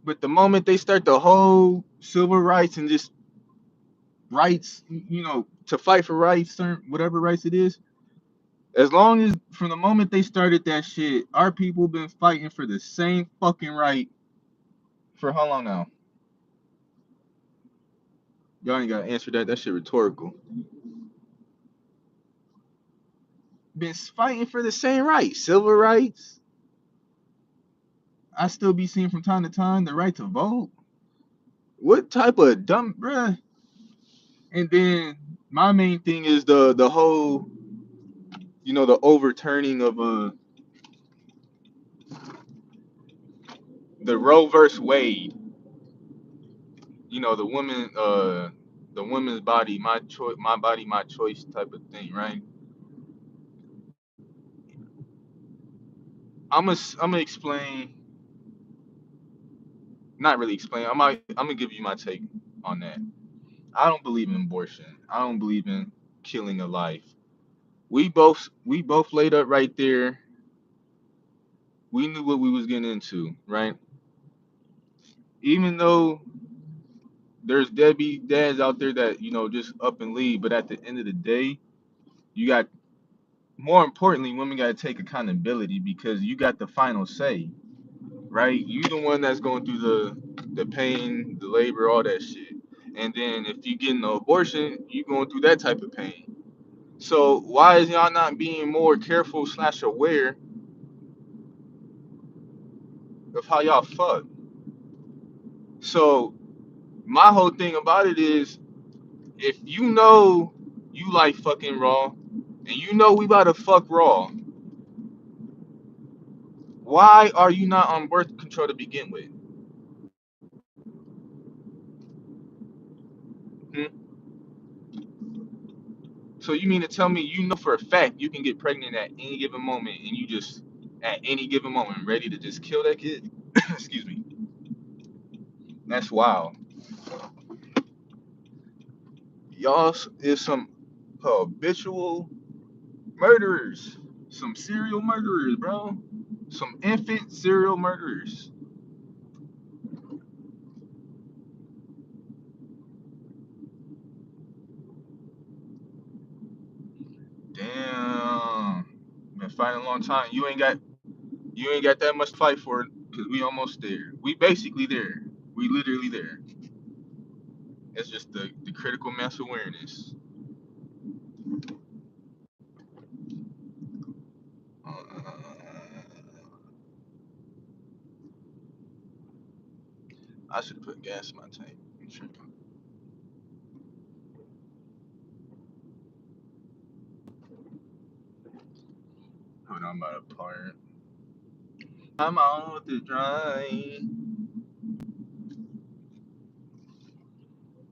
But the moment they start the whole civil rights and just rights, to fight for rights, or whatever rights it is, as long as from the moment they started that shit, our people been fighting for the same fucking right for how long now? Y'all ain't gotta answer that. That shit rhetorical. Been fighting for the same rights, civil rights. I still be seeing from time to time the right to vote. What type of dumb bruh? And then my main thing is the whole, the overturning of the Roe versus Wade. The woman's body, my choice, my body, my choice type of thing, right? I'm gonna explain, not really explain. I'm gonna give you my take on that. I don't believe in abortion. I don't believe in killing a life. We both laid up right there. We knew what we was getting into, right? Even though there's deadbeat dads out there that just up and leave, but at the end of the day, you got more importantly, women got to take accountability because you got the final say, right? You the one that's going through the pain, the labor, all that shit. And then if you get an abortion, you going through that type of pain. So why is y'all not being more careful slash aware of how y'all fuck? So my whole thing about it is, if you know you like fucking raw, and you know we about to fuck raw, why are you not on birth control to begin with? Hmm? So you mean to tell me you know for a fact you can get pregnant at any given moment, and you just at any given moment ready to just kill that kid? Excuse me. That's wild. Y'all is some habitual murderers, some serial murderers, bro. Some infant serial murderers. Damn. Been fighting a long time. You ain't got that much to fight for because we almost there. We basically there. We literally there. It's just the critical mass awareness. Uh, I should have put gas in my tank. I'm tripping. Hold on, I'm about to part. I'm on the drive.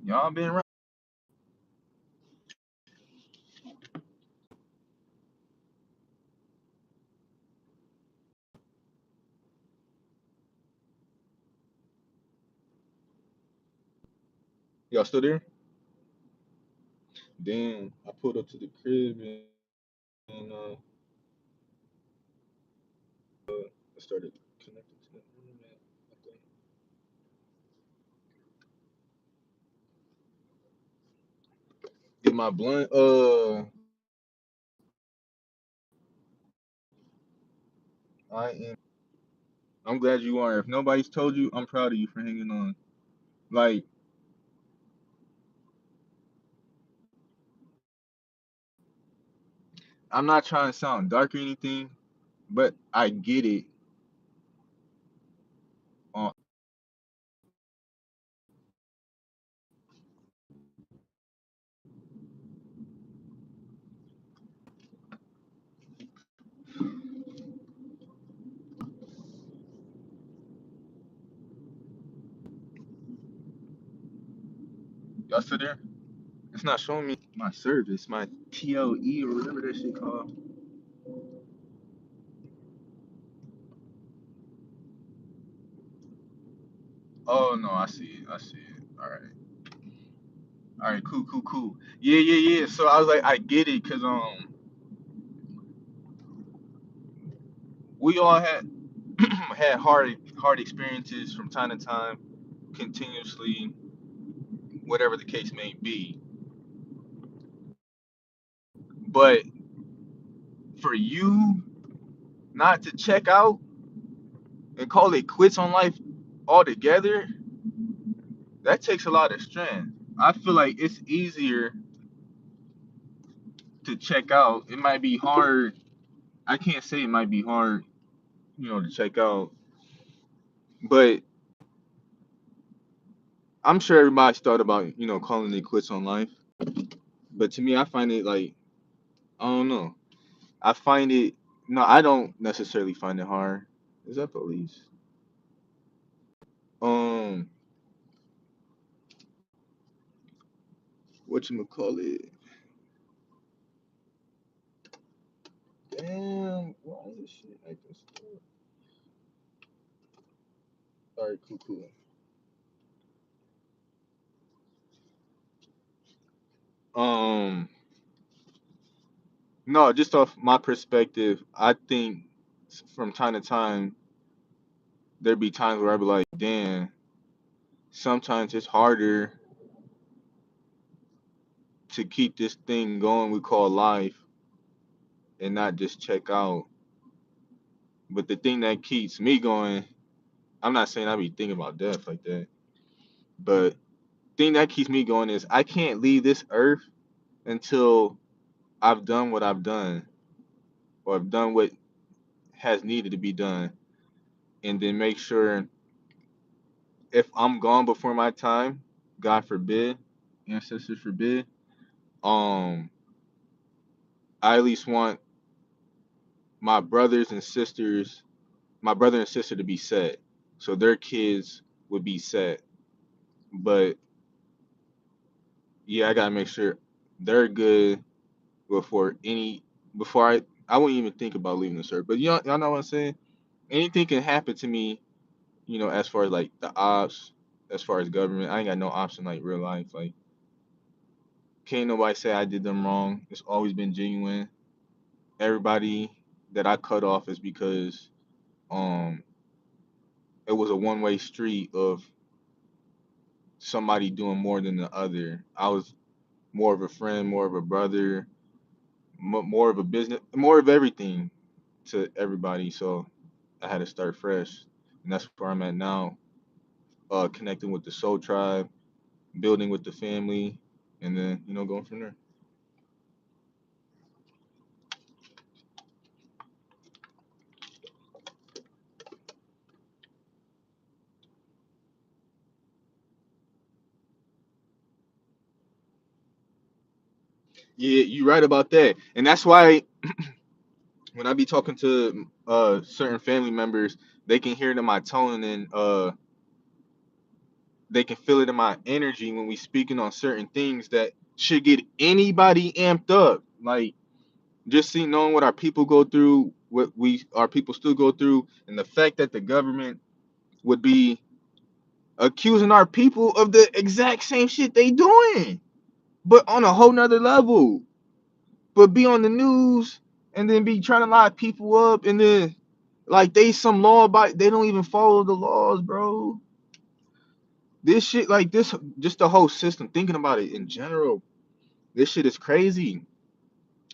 Y'all been right. Y'all still there? Damn, I pulled up to the crib and I started connecting to the internet. I think. Get my blunt. I am. I'm glad you are. If nobody's told you, I'm proud of you for hanging on. Like, I'm not trying to sound dark or anything, but I get it. On y'all still there? It's not showing me my service, my TLE or whatever that shit called. Oh no, I see it. I see it. All right, cool, cool, cool. Yeah, yeah, yeah. So I was like, I get it, cause we all had had hard experiences from time to time, continuously, whatever the case may be. But for you not to check out and call it quits on life altogether, that takes a lot of strength. I feel like it's easier to check out. It might be hard. I can't say it might be hard, to check out, but I'm sure everybody's thought about, calling it quits on life. But to me, I find it like, I don't know. I find it, no, I don't necessarily find it hard. Is that police? Um, what you call it? Damn, why is this shit acting slow? Alright, cool. Um, no, just off my perspective, I think from time to time there be times where I be like, damn, sometimes it's harder to keep this thing going we call life and not just check out. But the thing that keeps me going, I'm not saying I be thinking about death like that, but thing that keeps me going is I can't leave this earth until I've done what I've done or I've done what has needed to be done, and then make sure if I'm gone before my time, God forbid, ancestors forbid, um, I at least want my brothers and sisters, my brother and sister to be set, so their kids would be set. But yeah, I gotta make sure they're good before any before I wouldn't even think about leaving this earth. But y'all know what I'm saying? Anything can happen to me, as far as like the ops, as far as government. I ain't got no ops in like real life. Like can't nobody say I did them wrong. It's always been genuine. Everybody that I cut off is because um it was a one-way street of somebody doing more than the other. I was more of a friend, more of a brother, more of a business, more of everything to everybody. So I had to start fresh, and that's where I'm at now. Connecting with the Soul Tribe, building with the family, and then going from there. Yeah, you right about that, and that's why when I be talking to certain family members, they can hear it in my tone and they can feel it in my energy when we speaking on certain things that should get anybody amped up. Like just knowing what our people go through, what our people still go through, and the fact that the government would be accusing our people of the exact same shit they doing, but on a whole nother level. But be on the news and then be trying to lock people up and then like they some law about they don't even follow the laws, bro. This shit like this, just the whole system. Thinking about it in general, this shit is crazy.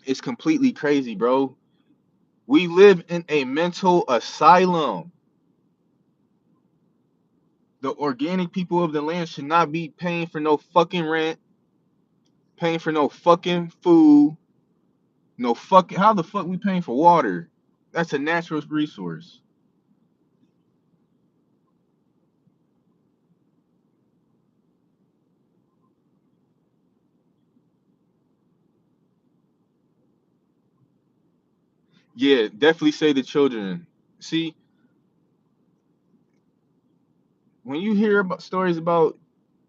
It's completely crazy, bro. We live in a mental asylum. The organic people of the land should not be paying for no fucking rent, paying for no fucking food, no fucking. How the fuck we paying for water? That's a natural resource. Yeah, definitely say the children. See, when you hear about stories about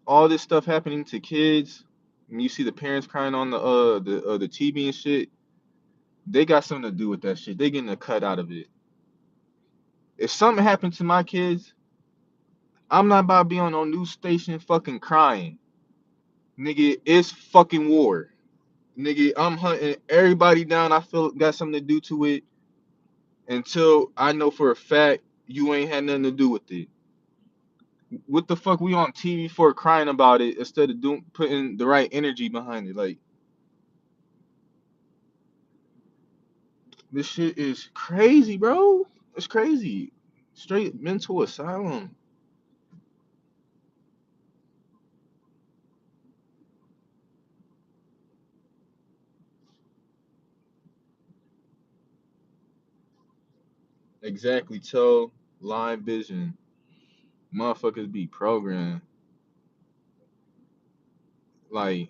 all this stuff happening to kids, and you see the parents crying on the TV and shit, they got something to do with that shit. They getting a cut out of it. If something happened to my kids, I'm not about to be on no news station fucking crying. Nigga, it's fucking war. Nigga, I'm hunting everybody down. I feel got something to do to it until I know for a fact you ain't had nothing to do with it. What the fuck we on TV for crying about it instead of doing putting the right energy behind it? Like this shit is crazy, bro. It's crazy. Straight mental asylum. Exactly. Tell line vision. Motherfuckers be programmed. Like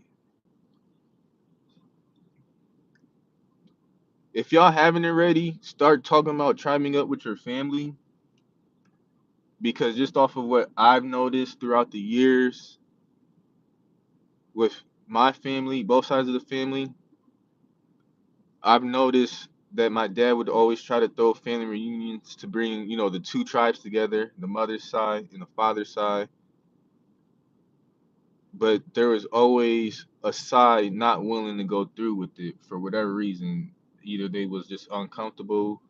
if y'all haven't already, start talking about triming up with your family because just off of what I've noticed throughout the years with my family, both sides of the family, I've noticed that my dad would always try to throw family reunions to bring, the two tribes together, the mother's side and the father's side. But there was always a side not willing to go through with it for whatever reason. Either they was just uncomfortable,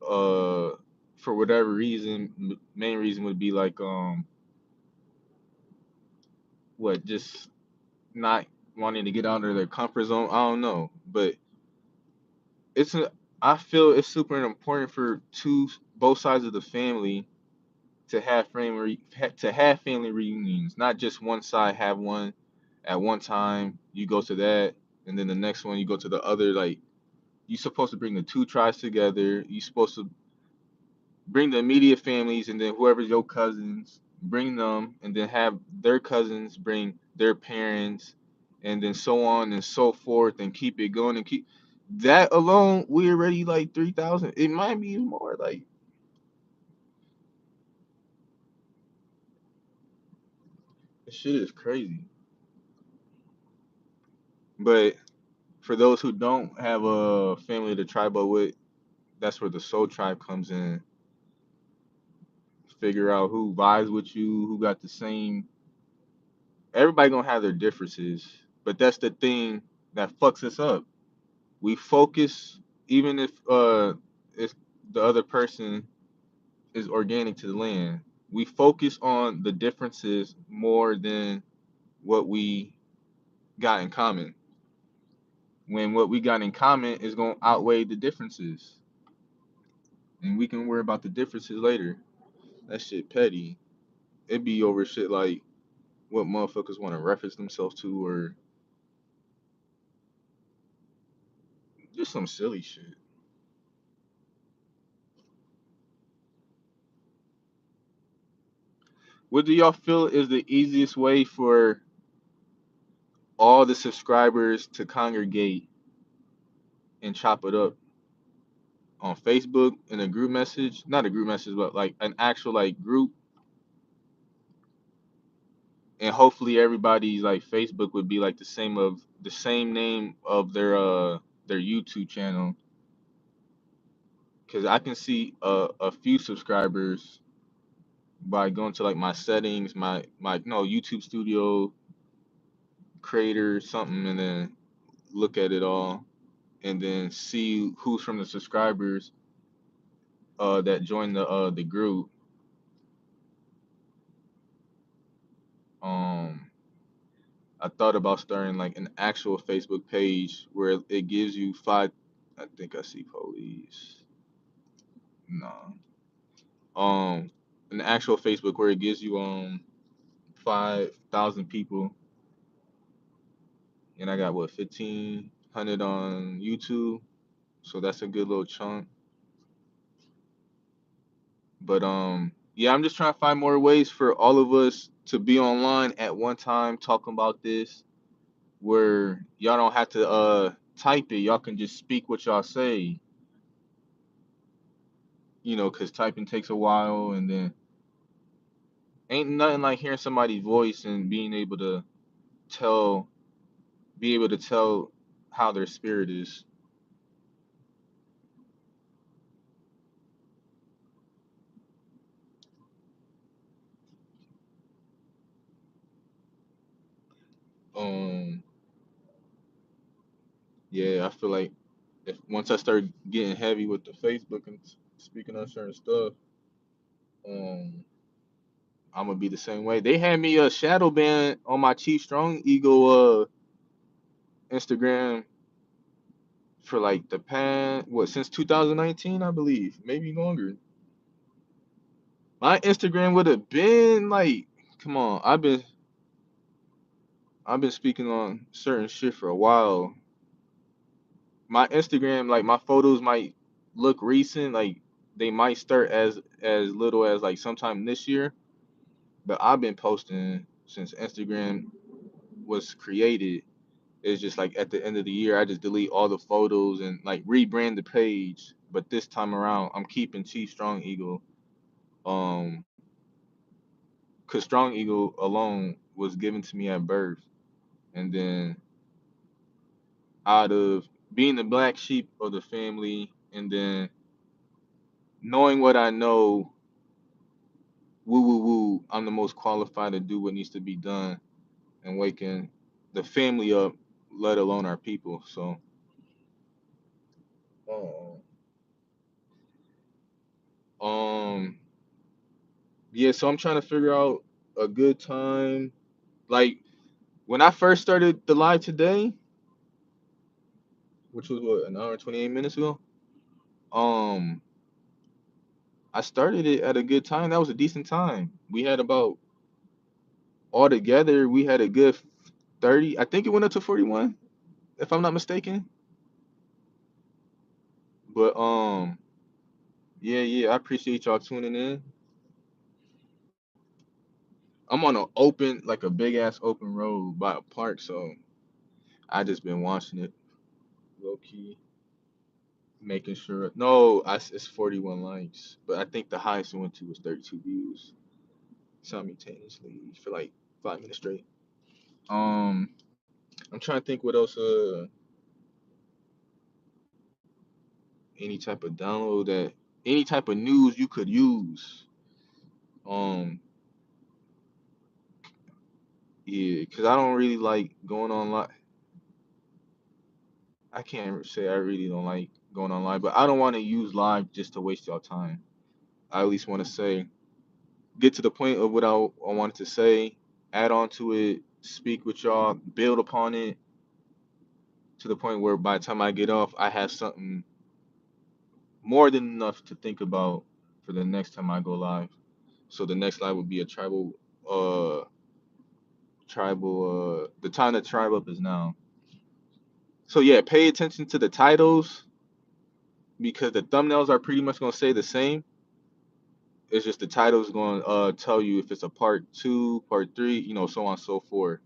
uh, for whatever reason. Main reason would be like, what, just not wanting to get out of their comfort zone. I don't know, but it's a, I feel it's super important for both sides of the family to have family reunions, not just one side have one at one time. You go to that, and then the next one you go to the other. Like, you're supposed to bring the two tribes together. You're supposed to bring the immediate families, and then whoever's your cousins, bring them, and then have their cousins bring their parents, and then so on and so forth, and keep it going and keep that alone. We already like 3,000. It might be even more. Like, this shit is crazy. But for those who don't have a family to tribal with, that's where the soul tribe comes in. Figure out who vibes with you, who got the same. Everybody gonna have their differences, but that's the thing that fucks us up. We focus, even if the other person is organic to the land. We focus on the differences more than what we got in common. When what we got in common is gonna outweigh the differences, and we can worry about the differences later. That shit petty. It be over shit like what motherfuckers want to reference themselves to, or just some silly shit. What do y'all feel is the easiest way for all the subscribers to congregate and chop it up on Facebook in a group message? Not a group message, but like an actual like group. And hopefully everybody's like Facebook would be like the same name of their YouTube channel. Cause I can see a few subscribers by going to like my settings, my no YouTube Studio creator something, and then look at it all, and then see who's from the subscribers that joined the group. Um, I thought about starting like an actual Facebook page where it gives you five. I think I see police. No. An actual Facebook where it gives you 5,000 people, and I got what 1,500 on YouTube, so that's a good little chunk. But yeah, I'm just trying to find more ways for all of us to be online at one time talking about this, where y'all don't have to type it. Y'all can just speak what y'all say, because typing takes a while, and then ain't nothing like hearing somebody's voice and tell, be able to tell how their spirit is. Um, yeah, I feel like if once I start getting heavy with the Facebook and speaking on certain stuff, um, I'm gonna be the same way. They had me a shadow ban on my Chief Strong Eagle Instagram for like the past since 2019, I believe, maybe longer. My Instagram would have been like, come on, I've been speaking on certain shit for a while. My Instagram, like my photos might look recent, like they might start as little as like sometime this year, but I've been posting since Instagram was created. It's just like at the end of the year, I just delete all the photos and like rebrand the page. But this time around, I'm keeping Chief Strong Eagle. Um, cause Strong Eagle alone was given to me at birth, and then out of being the black sheep of the family, and then knowing what I know, woo woo woo, I'm the most qualified to do what needs to be done and waking the family up, let alone our people. So, uh, um, yeah. So I'm trying to figure out a good time. Like when I first started the live today, which was what, an hour and 28 minutes ago. Um, I started it at a good time. That was a decent time. We had about altogether, we had a good 30. I think it went up to 41, if I'm not mistaken. But yeah, yeah, I appreciate y'all tuning in. I'm on an open, like a big ass open road by a park, so I just been watching it low key, making sure. No, it's 41 likes, but I think the highest it went to was 32 views simultaneously for like 5 minutes straight. Um, I'm trying to think what else. Any type of download that, any type of news you could use. Um, yeah, cause I don't really like going online. I can't say I really don't like going online, but I don't want to use live just to waste y'all time. I at least want to say, get to the point of what I wanted to say, add on to it, speak with y'all, build upon it to the point where by the time I get off, I have something more than enough to think about for the next time I go live. So the next live would be a uh the time to tribe up is now. So yeah, pay attention to the titles because the thumbnails are pretty much gonna say the same. It's just the title's gonna tell you if it's a part two, part three, so on and so forth.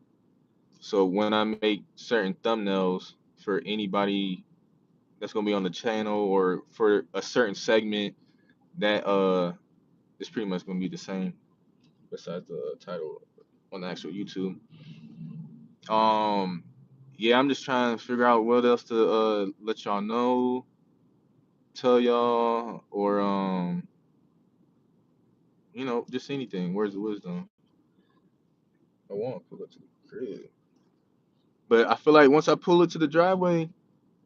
So when I make certain thumbnails for anybody that's gonna be on the channel or for a certain segment, that is pretty much gonna be the same besides the title on the actual YouTube. Um yeah, I'm just trying to figure out what else to let y'all know, tell y'all, or just anything. Where's the wisdom? I want to pull it to the crib, but I feel like once I pull it to the driveway,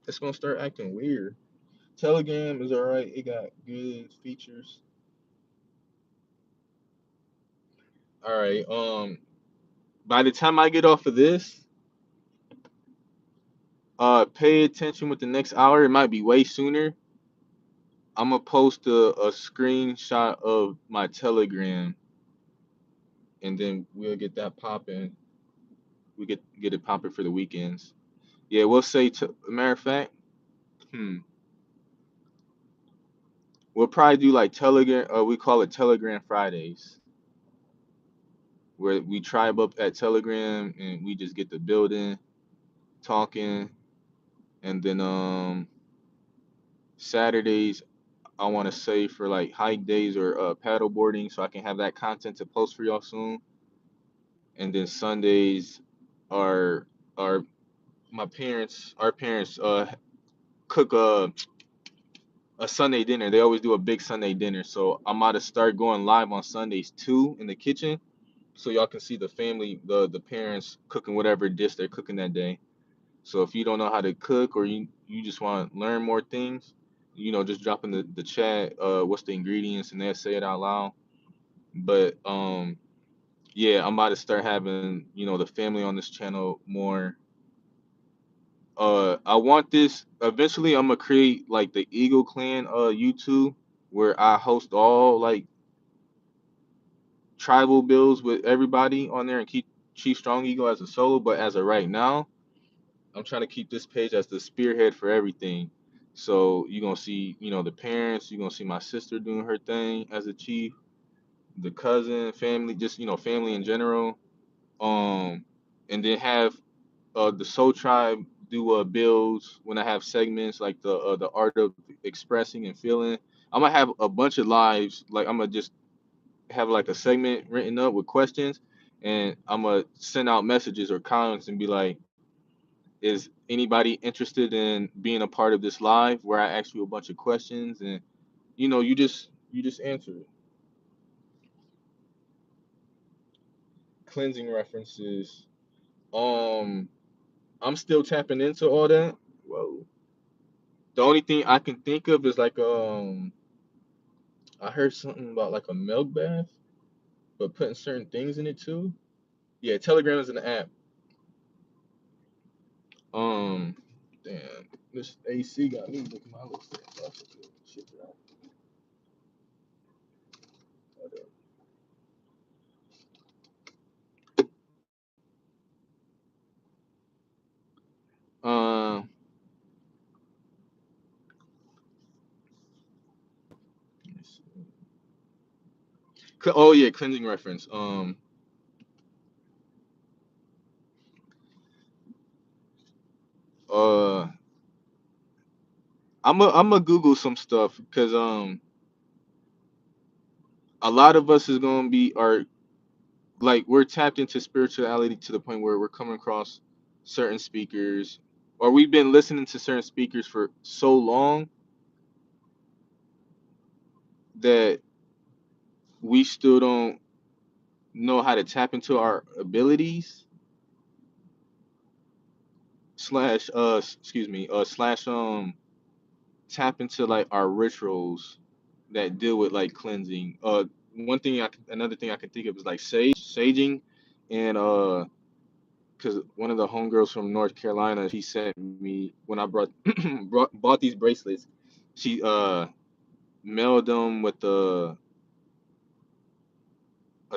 it's gonna start acting weird. Telegram is alright; it got good features. All right. By the time I get off of this, pay attention with the next hour. It might be way sooner. I'm gonna post a screenshot of my Telegram, and then we'll get that popping. We get it popping for the weekends. Yeah, we'll say. Matter of fact, hmm, we'll probably do like Telegram. We call it Telegram Fridays, where we tribe up at Telegram and we just get the building, talking, and then Saturdays I want to say for like hike days or paddle boarding, so I can have that content to post for y'all soon. And then Sundays are our parents cook a Sunday dinner. They always do a big Sunday dinner. So I'm about to start going live on Sundays too in the kitchen. So y'all can see the family, the parents cooking whatever dish they're cooking that day. So if you don't know how to cook or you just want to learn more things, just drop in the chat what's the ingredients and they'll say it out loud. But yeah, I'm about to start having, the family on this channel more. I want this eventually. I'm gonna create like the Eagle Clan YouTube where I host all like tribal builds with everybody on there and keep Chief Strong Eagle as a solo. But as of right now, I'm trying to keep this page as the spearhead for everything. So you're gonna see, the parents. You're gonna see my sister doing her thing as a chief, the cousin, family, just family in general. Um, and then have the Soul Tribe do builds when I have segments like the art of expressing and feeling. I'm gonna have a bunch of lives. Like I'm gonna just have like a segment written up with questions, and I'm gonna send out messages or comments and be like, Is anybody interested in being a part of this live where I ask you a bunch of questions and you just answer it. Cleansing references. Um, I'm still tapping into all that. Whoa. The only thing I can think of is like I heard something about like a milk bath, but putting certain things in it too. Yeah, Telegram is an app. Um, damn, this AC got me looking my little shit. Um, oh yeah, cleansing reference. Uh, I'm a Google some stuff because a lot of us is gonna be are like we're tapped into spirituality to the point where we're coming across certain speakers or we've been listening to certain speakers for so long that we still don't know how to tap into our abilities slash excuse me slash tap into like our rituals that deal with like cleansing. Another thing I can think of is like saging, and because one of the homegirls from North Carolina, she sent me when I bought these bracelets. She mailed them with a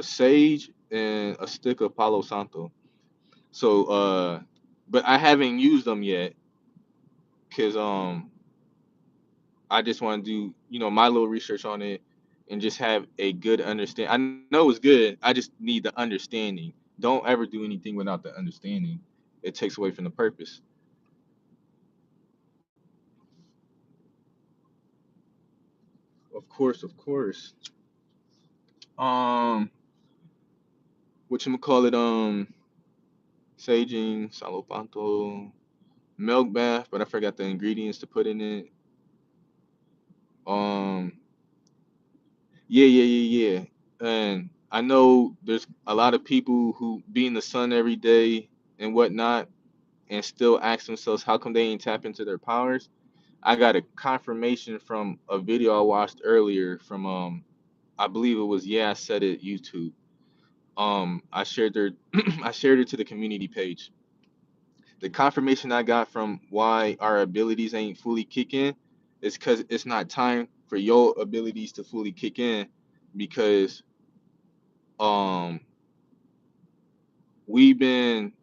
sage and a stick of Palo Santo. So but I haven't used them yet because I just want to do my little research on it and just have a good understand. I know it's good. I just need the understanding. Don't ever do anything without the understanding. It takes away from the purpose. Of course, of course. Um, what you call it? Saging, salopanto, milk bath, but I forgot the ingredients to put in it. Um, yeah, yeah, yeah, yeah. And I know there's a lot of people who be in the sun every day and whatnot, and still ask themselves how come they ain't tap into their powers. I got a confirmation from a video I watched earlier from I believe it was I Said It YouTube. I shared their I shared it to the community page. The confirmation I got from why our abilities ain't fully kicking is because it's not time for your abilities to fully kick in because um we've been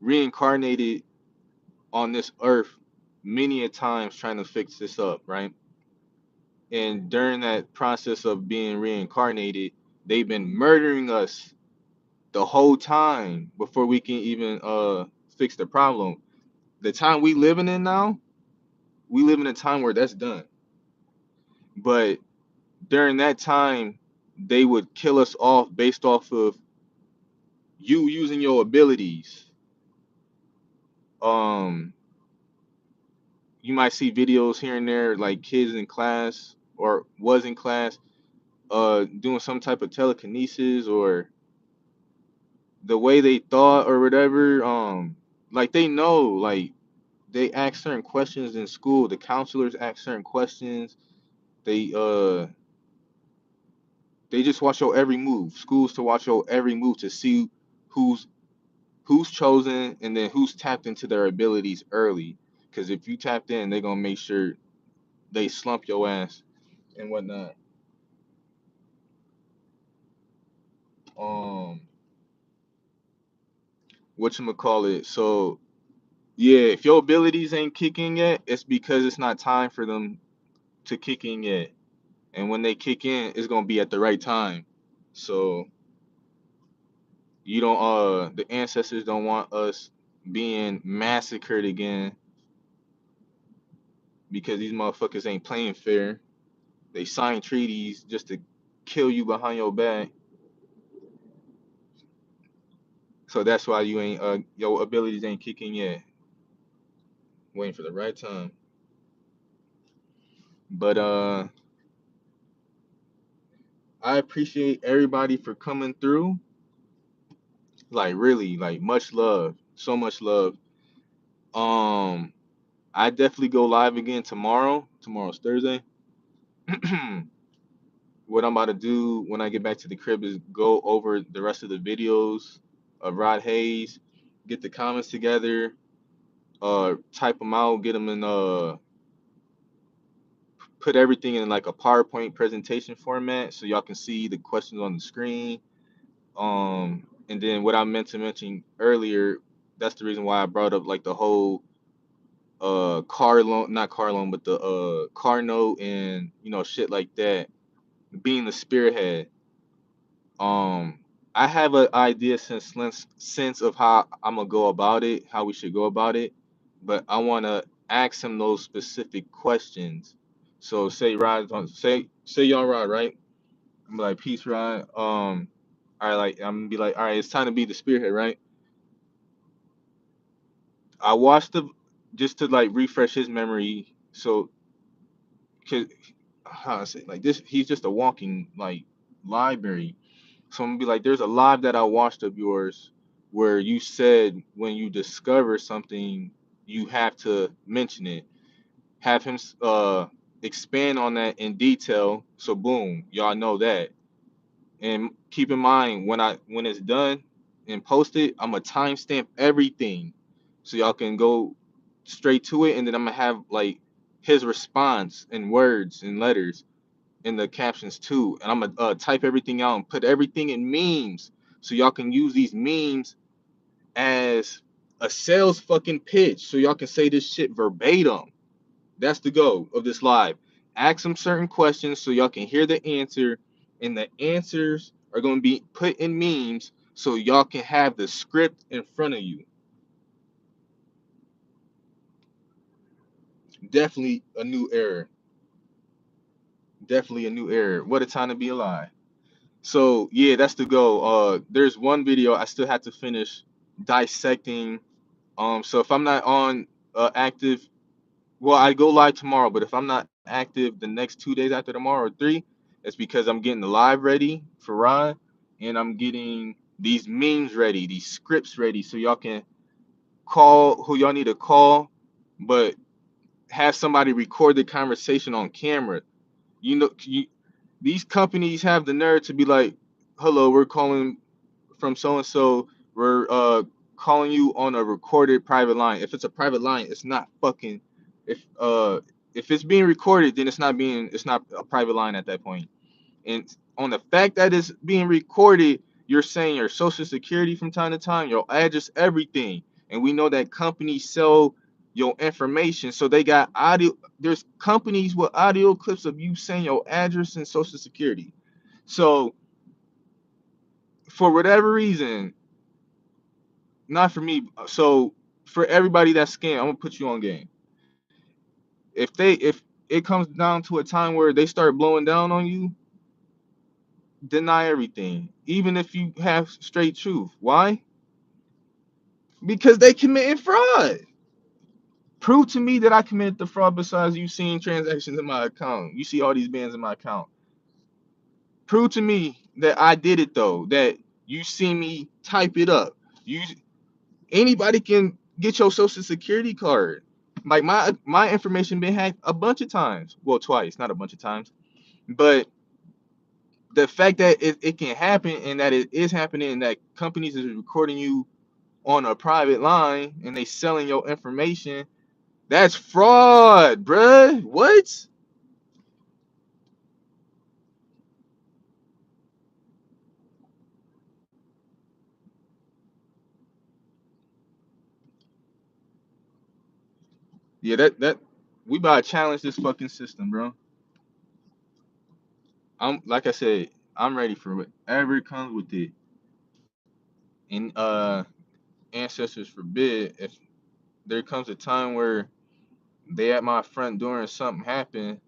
reincarnated on this earth many a times trying to fix this up, right? And during that process of being reincarnated, they've been murdering us the whole time before we can even fix the problem. The time we living in now, we live in a time where that's done. But during that time, they would kill us off based off of you using your abilities. Um, you might see videos here and there like kids in class or was in class doing some type of telekinesis or the way they thought or whatever. Like they know, like they ask certain questions in school. The counselors ask certain questions. They uh they just watch your every move. Schools to watch your every move to see who's who's chosen and then who's tapped into their abilities early. Because if you tapped in, they're gonna make sure they slump your ass and whatnot. Um, whatchamacallit? So yeah, if your abilities ain't kicking yet, it's because it's not time for them to kick in yet. And when they kick in, it's gonna be at the right time. So you don't the ancestors don't want us being massacred again because these motherfuckers ain't playing fair. They sign treaties just to kill you behind your back. So that's why you ain't your abilities ain't kicking yet. Waiting for the right time. But I appreciate everybody for coming through. Like really, like much love. So much love. Um I definitely go live again tomorrow. Tomorrow's Thursday. What I'm about to do when I get back to the crib is go over the rest of the videos of Rod Hayes, get the comments together, type them out, get them in, put everything in like a PowerPoint presentation format so y'all can see the questions on the screen. And then what I meant to mention earlier, that's the reason why I brought up like the whole car loan, not car loan, but the car note and shit like that, being the spearhead. Um, I have an idea since of how I'm gonna go about it, how we should go about it, but I wanna ask him those specific questions. So say Rod, say y'all Rod, right? I'm like, peace, Rod. All right, like I'm gonna be like, all right, it's time to be the spearhead, right? I watched the just to like refresh his memory, so cause how I say like this, he's just a walking like library. So I'm gonna be like, there's a live that I watched of yours where you said when you discover something, you have to mention it. Have him expand on that in detail. So boom, y'all know that. And keep in mind when it's done and posted, I'm gonna timestamp everything so y'all can go straight to it, and then I'm gonna have like his response in words and letters in the captions too, and I'm gonna type everything out and put everything in memes so y'all can use these memes as a sales fucking pitch so y'all can say this shit verbatim. That's the goal of this live. Ask them certain questions so y'all can hear the answer, and the answers are gonna be put in memes so y'all can have the script in front of you. Definitely a new era. Definitely a new era. What a time to be alive. So yeah, that's the goal. There's one video I still have to finish dissecting. So if I'm not on active, well, I go live tomorrow. But if I'm not active the next 2 days after tomorrow or three, it's because I'm getting the live ready for Rod, and I'm getting these memes ready, these scripts ready, so y'all can call who y'all need to call, but have somebody record the conversation on camera. These companies have the nerve to be like, "Hello, we're calling from so and so. We're calling you on a recorded private line." If it's a private line, it's not fucking. If it's being recorded, then it's not a private line at that point. And on the fact that it's being recorded, you're saying your social security from time to time, your address, everything. And we know that companies sell your information, so they got audio. There's companies with audio clips of you saying your address and social security. So for whatever reason, not for me. So for everybody that's scammed, I'm gonna put you on game. If it comes down to a time where they start blowing down on you, deny everything, even if you have straight truth. Why? Because they committed fraud. Prove to me that I committed the fraud besides you seeing transactions in my account. You see all these bands in my account. Prove to me that I did it though. That you see me type it up. You Anybody can get your social security card. Like my information been hacked a bunch of times. Well, twice, not a bunch of times. But the fact that it can happen and that it is happening and that companies is recording you on a private line and they selling your information, that's fraud, bruh. What? Yeah, that we about to challenge this fucking system, bro. I'm like I said, I'm ready for whatever comes with it. And ancestors forbid if there comes a time where they at my front door and something happen,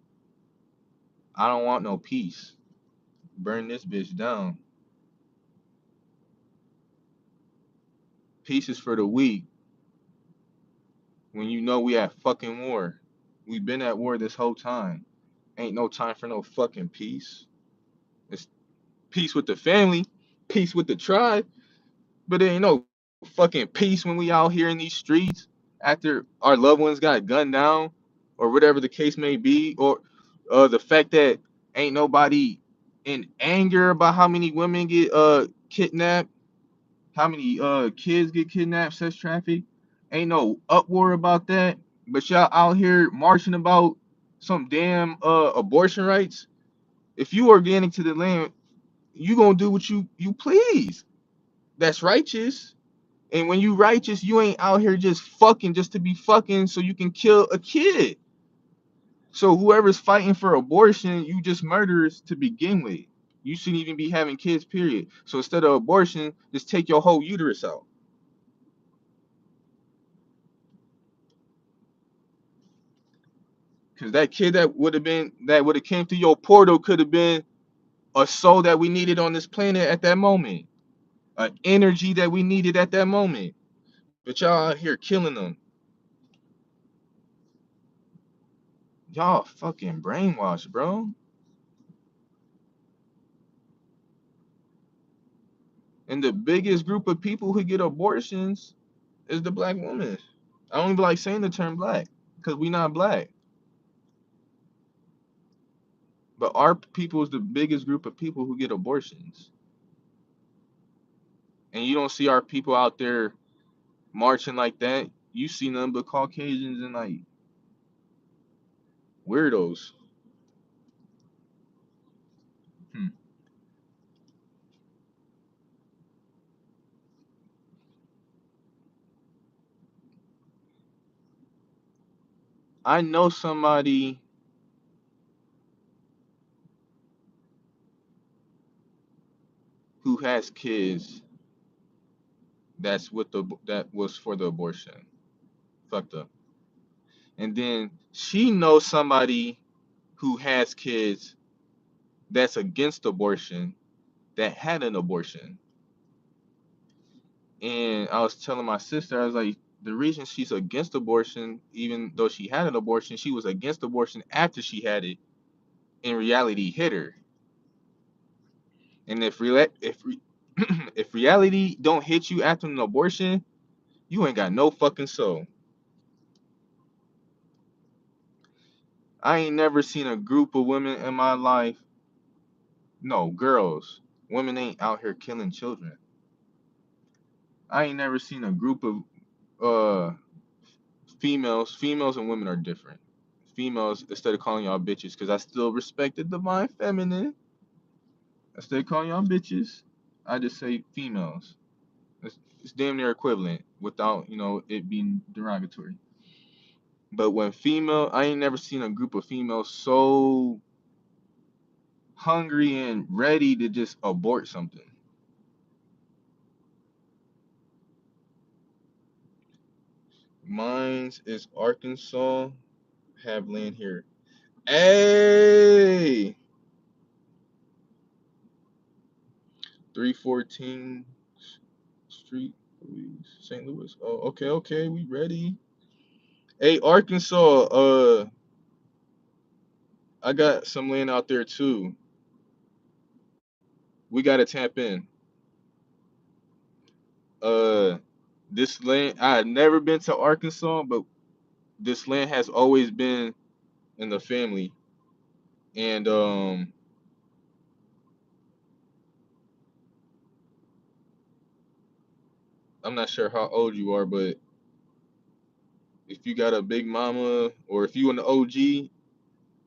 I don't want no peace. Burn this bitch down. Peace is for the weak. When you know we at fucking war. We been at war this whole time. Ain't no time for no fucking peace. It's peace with the family, peace with the tribe, but there ain't no fucking peace when we out here in these streets after our loved ones got gunned down or whatever the case may be, or the fact that ain't nobody in anger about how many women get kidnapped, how many kids get kidnapped, sex trafficked. Ain't no uproar about that, but y'all out here marching about some damn abortion rights. If you organic to the land, you gonna do what you please. That's righteous. And when you righteous, you ain't out here just fucking just to be fucking so you can kill a kid. So whoever's fighting for abortion, you just murderers to begin with. You shouldn't even be having kids, period. So instead of abortion, just take your whole uterus out. Cause that kid that would have came through your portal could have been a soul that we needed on this planet at that moment. An energy that we needed at that moment. But y'all out here killing them. Y'all fucking brainwashed, bro. And the biggest group of people who get abortions is the black woman. I don't even like saying the term black because we not black. But our people is the biggest group of people who get abortions. And you don't see our people out there marching like that. You see none but Caucasians and like weirdos. Hmm. I know somebody who has kids that was for the abortion. Fucked up. And then she knows somebody who has kids that's against abortion that had an abortion. And I was telling my sister, I was like, the reason she's against abortion, even though she had an abortion, she was against abortion after she had it. In reality, hit her. And if reality don't hit you after an abortion, you ain't got no fucking soul. I ain't never seen a group of women in my life. No, girls. Women ain't out here killing children. I ain't never seen a group of uh females and women are different. Females, instead of calling y'all bitches, because I still respect the divine feminine, instead of calling y'all bitches, I just say females. It's damn near equivalent without, it being derogatory. But when female, I ain't never seen a group of females so hungry and ready to just abort something. Mine's is Arkansas, have land here. Hey! 314 Street, St. Louis. Oh, okay, we ready. Hey, Arkansas, I got some land out there too. We gotta tap in. Uh, this land, I had never been to Arkansas, but this land has always been in the family. And I'm not sure how old you are, but if you got a big mama or if you an OG,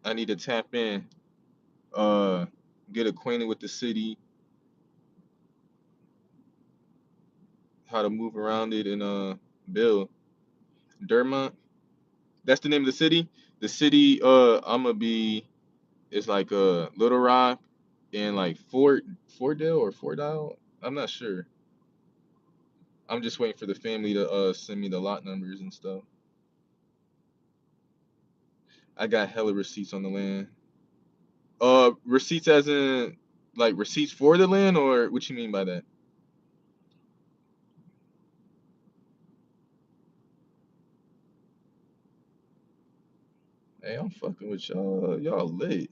I need to tap in. Uh, get acquainted with the city, how to move around it, and build. Dermont, that's the name of the city. The city I'ma be is like Little Rock and like Fordale or Fordale. I'm not sure. I'm just waiting for the family to send me the lot numbers and stuff. I got hella receipts on the land. Receipts as in like receipts for the land, or what you mean by that? Hey, I'm fucking with y'all. Y'all lit.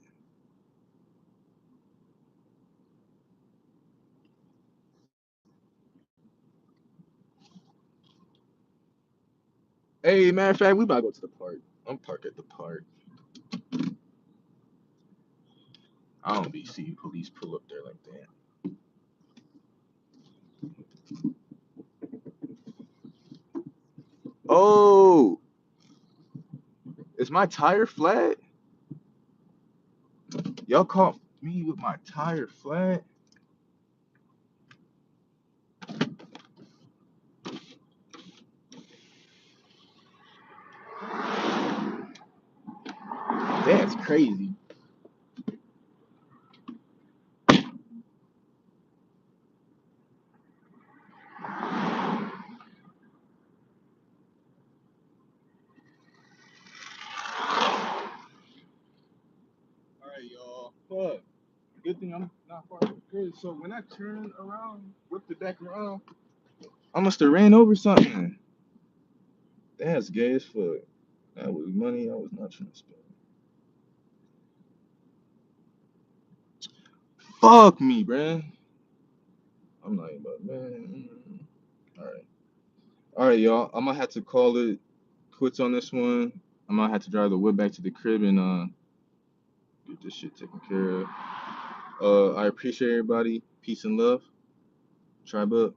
Hey, matter of fact, we about to go to the park. I'm parked at the park. I don't be seeing police pull up there like that. Oh, is my tire flat? Y'all caught me with my tire flat? That's crazy. All right, y'all. Fuck. Good thing I'm not far from the crib. So when I turn around, whipped it back around, I must have ran over something. That's gay as fuck. That was money I was not trying to spend. Fuck me, bruh. I'm not even about, man. All right. All right, y'all. I'm gonna have to call it quits on this one. I'm gonna have to drive the whip back to the crib and get this shit taken care of. I appreciate everybody. Peace and love. Tribe up.